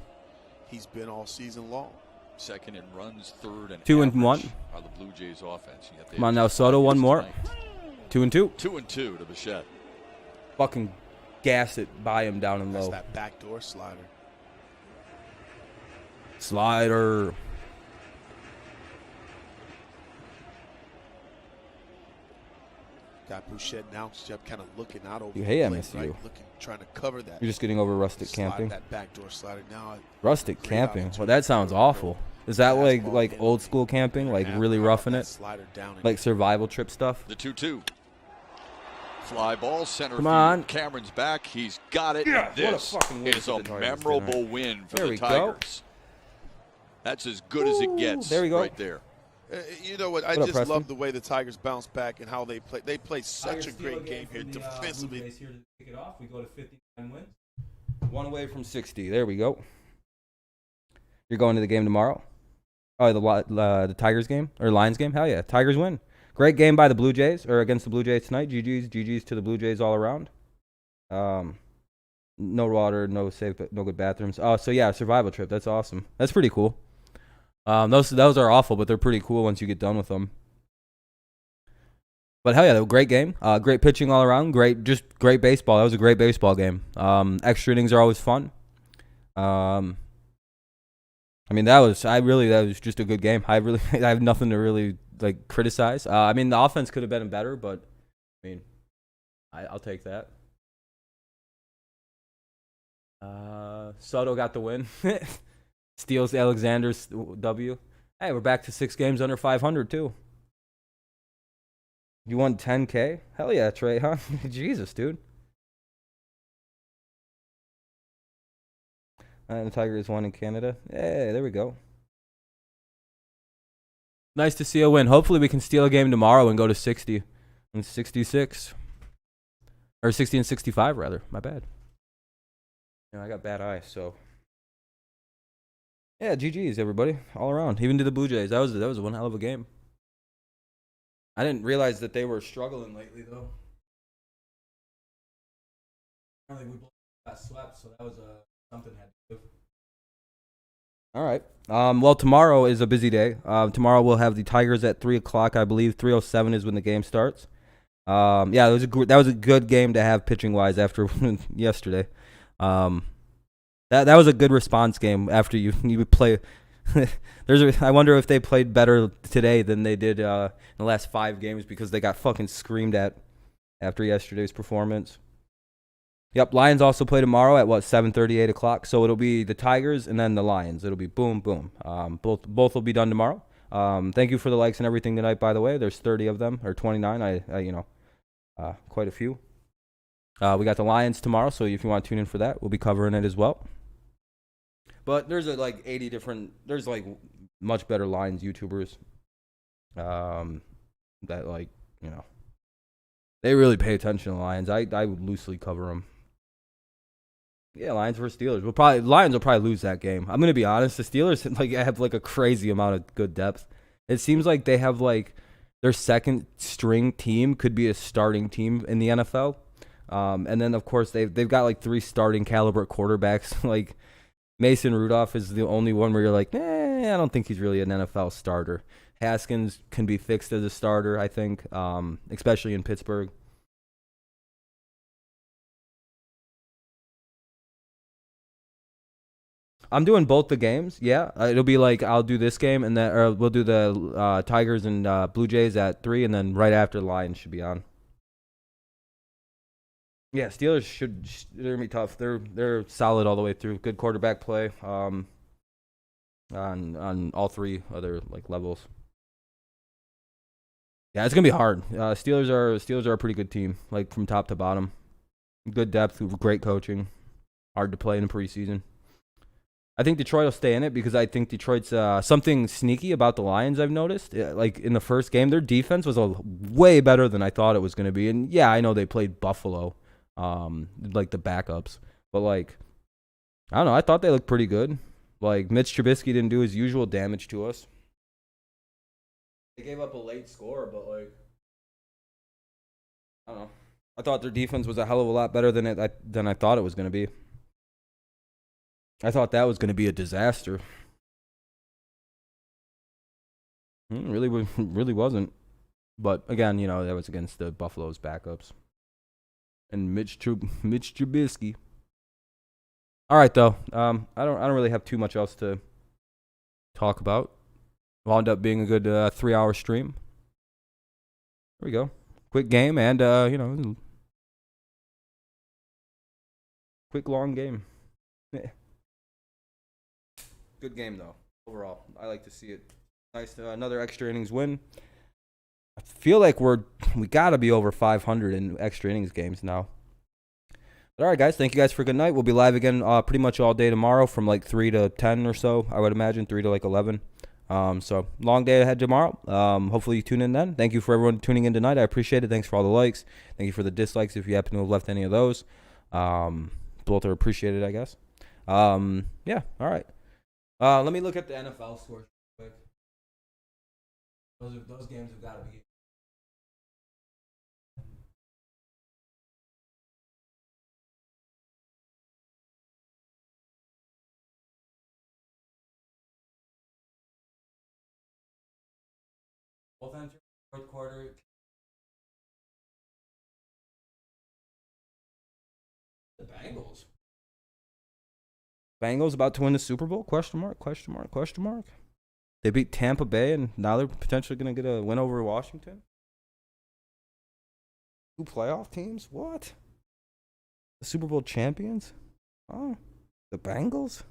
He's been all season long. Second in runs, third and 2 and average 1. are the Blue Jays offense. Yet they Come on have now, just Soto, 5 one hits more. tonight. 2-2. 2-2 to Bichette. Fucking gas it by him down and That's low. that backdoor slider. Slider. Got Bouchette now kind of looking out over Hey, the plate, MSU. right? Looking, trying to cover that. You're just getting over rustic slide, camping. That backdoor slider now. Rustic Great camping. Well, opportunity that sounds for awful. Is that fastball like in old the school camping, like half, really how about roughing that it, slider down and like in. survival trip stuff? The 2-2. Fly ball, center Come field. on. Cameron's back. He's got it. Yeah, And what a this fucking win is for a the Tigers memorable tonight. win for There the we go. Tigers. That's as good as it gets. there we go. Right there. You know what? I What up, just Preston? love the way the Tigers bounce back and how they play. They play such a great game here defensively. Here to kick it off. We go to 59 wins. One away from 60. There we go. You're going to the game tomorrow? Oh, the Tigers game or Lions game? Hell yeah, Tigers win. Great game by the Blue Jays or against the Blue Jays tonight. GG's to the Blue Jays all around. No water, no good bathrooms. Oh, so yeah, survival trip. That's awesome. That's pretty cool. Those are awful, but they're pretty cool once you get done with them. But hell yeah, great game. Great pitching all around. Great baseball. That was a great baseball game. Extra innings are always fun. I mean, that was just a good game. I have nothing to really like criticize. I mean, the offense could have been better, but I mean, I'll take that. Soto got the win. Steals Alexander's W. Hey, we're back to 6 games under 500 too. You won 10K? Hell yeah, Trey, huh? Jesus, dude. And the Tigers won in Canada. Hey, there we go. Nice to see a win. Hopefully we can steal a game tomorrow and go to 60 and 66. Or 60 and 65, rather. My bad. I got bad eyes, so. Yeah, GG's, everybody. All around. Even to the Blue Jays. That was one hell of a game. I didn't realize that they were struggling lately, though. I don't think we got swept, so that was something had to do. All right. Well, tomorrow is a busy day. Tomorrow we'll have the Tigers at 3 o'clock, I believe. 3:07 is when the game starts. Yeah, that was a good game to have pitching wise after yesterday. That was a good response game after you would play. I wonder if they played better today than they did in the last 5 games because they got fucking screamed at after yesterday's performance. Yep, Lions also play tomorrow at 7:30, 8 o'clock. So it'll be the Tigers and then the Lions. It'll be boom, boom. Both will be done tomorrow. Thank you for the likes and everything tonight, by the way. There's 30 of them, or 29. Quite a few. We got the Lions tomorrow, so if you want to tune in for that, we'll be covering it as well. But there's like 80 different, there's like much better Lions YouTubers that like, they really pay attention to the Lions. I would loosely cover them. Yeah, Lions versus Steelers. Lions will probably lose that game. I'm gonna be honest. The Steelers have like a crazy amount of good depth. It seems like they have like their second string team could be a starting team in the NFL. And then of course they've got like 3 starting caliber quarterbacks. Like Mason Rudolph is the only one where you're like, I don't think he's really an NFL starter. Haskins can be fixed as a starter, I think, especially in Pittsburgh. I'm doing both the games. Yeah, it'll be like I'll do this game and then, or we'll do the Tigers and Blue Jays at 3, and then right after the Lions should be on. Yeah, Steelers they're gonna be tough. They're solid all the way through. Good quarterback play. On all 3 other like levels. Yeah, it's gonna be hard. Steelers are a pretty good team, like from top to bottom. Good depth, great coaching. Hard to play in the preseason. I think Detroit will stay in it because I think Detroit's something sneaky about the Lions I've noticed. Like in the first game, their defense was way better than I thought it was going to be. And yeah, I know they played Buffalo, like the backups. But like, I don't know. I thought they looked pretty good. Like Mitch Trubisky didn't do his usual damage to us. They gave up a late score, but like, I don't know. I thought their defense was a hell of a lot better than I thought it was going to be. I thought that was going to be a disaster. Really wasn't. But again, that was against the Buffalo's backups and Mitch Trubisky. All right, though. I don't really have too much else to talk about. Wound up being a good 3-hour stream. There we go. Quick game and quick long game. Good game, though, overall. I like to see it. Nice, another extra innings win. I feel like we got to be over 500 in extra innings games now. But all right, guys. Thank you guys for a good night. We'll be live again pretty much all day tomorrow from like 3 to 10 or so, I would imagine, 3 to like 11. So long day ahead tomorrow. Hopefully you tune in then. Thank you for everyone tuning in tonight. I appreciate it. Thanks for all the likes. Thank you for the dislikes if you happen to have left any of those. Both are appreciated, I guess. Yeah, all right. Let me look at the NFL scores real quick. Those games have got to be Both enter fourth quarter. The Bengals. Bengals about to win the Super Bowl? Question mark, question mark, question mark. They beat Tampa Bay, and now they're potentially going to get a win over Washington. 2 playoff teams? What? The Super Bowl champions? Oh, the Bengals?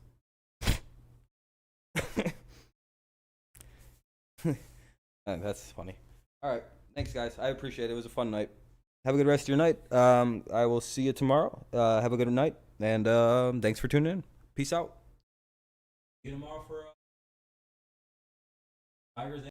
That's funny. All right. Thanks, guys. I appreciate it. It was a fun night. Have a good rest of your night. I will see you tomorrow. Have a good night. And thanks for tuning in. Peace out. See you tomorrow for Tigers.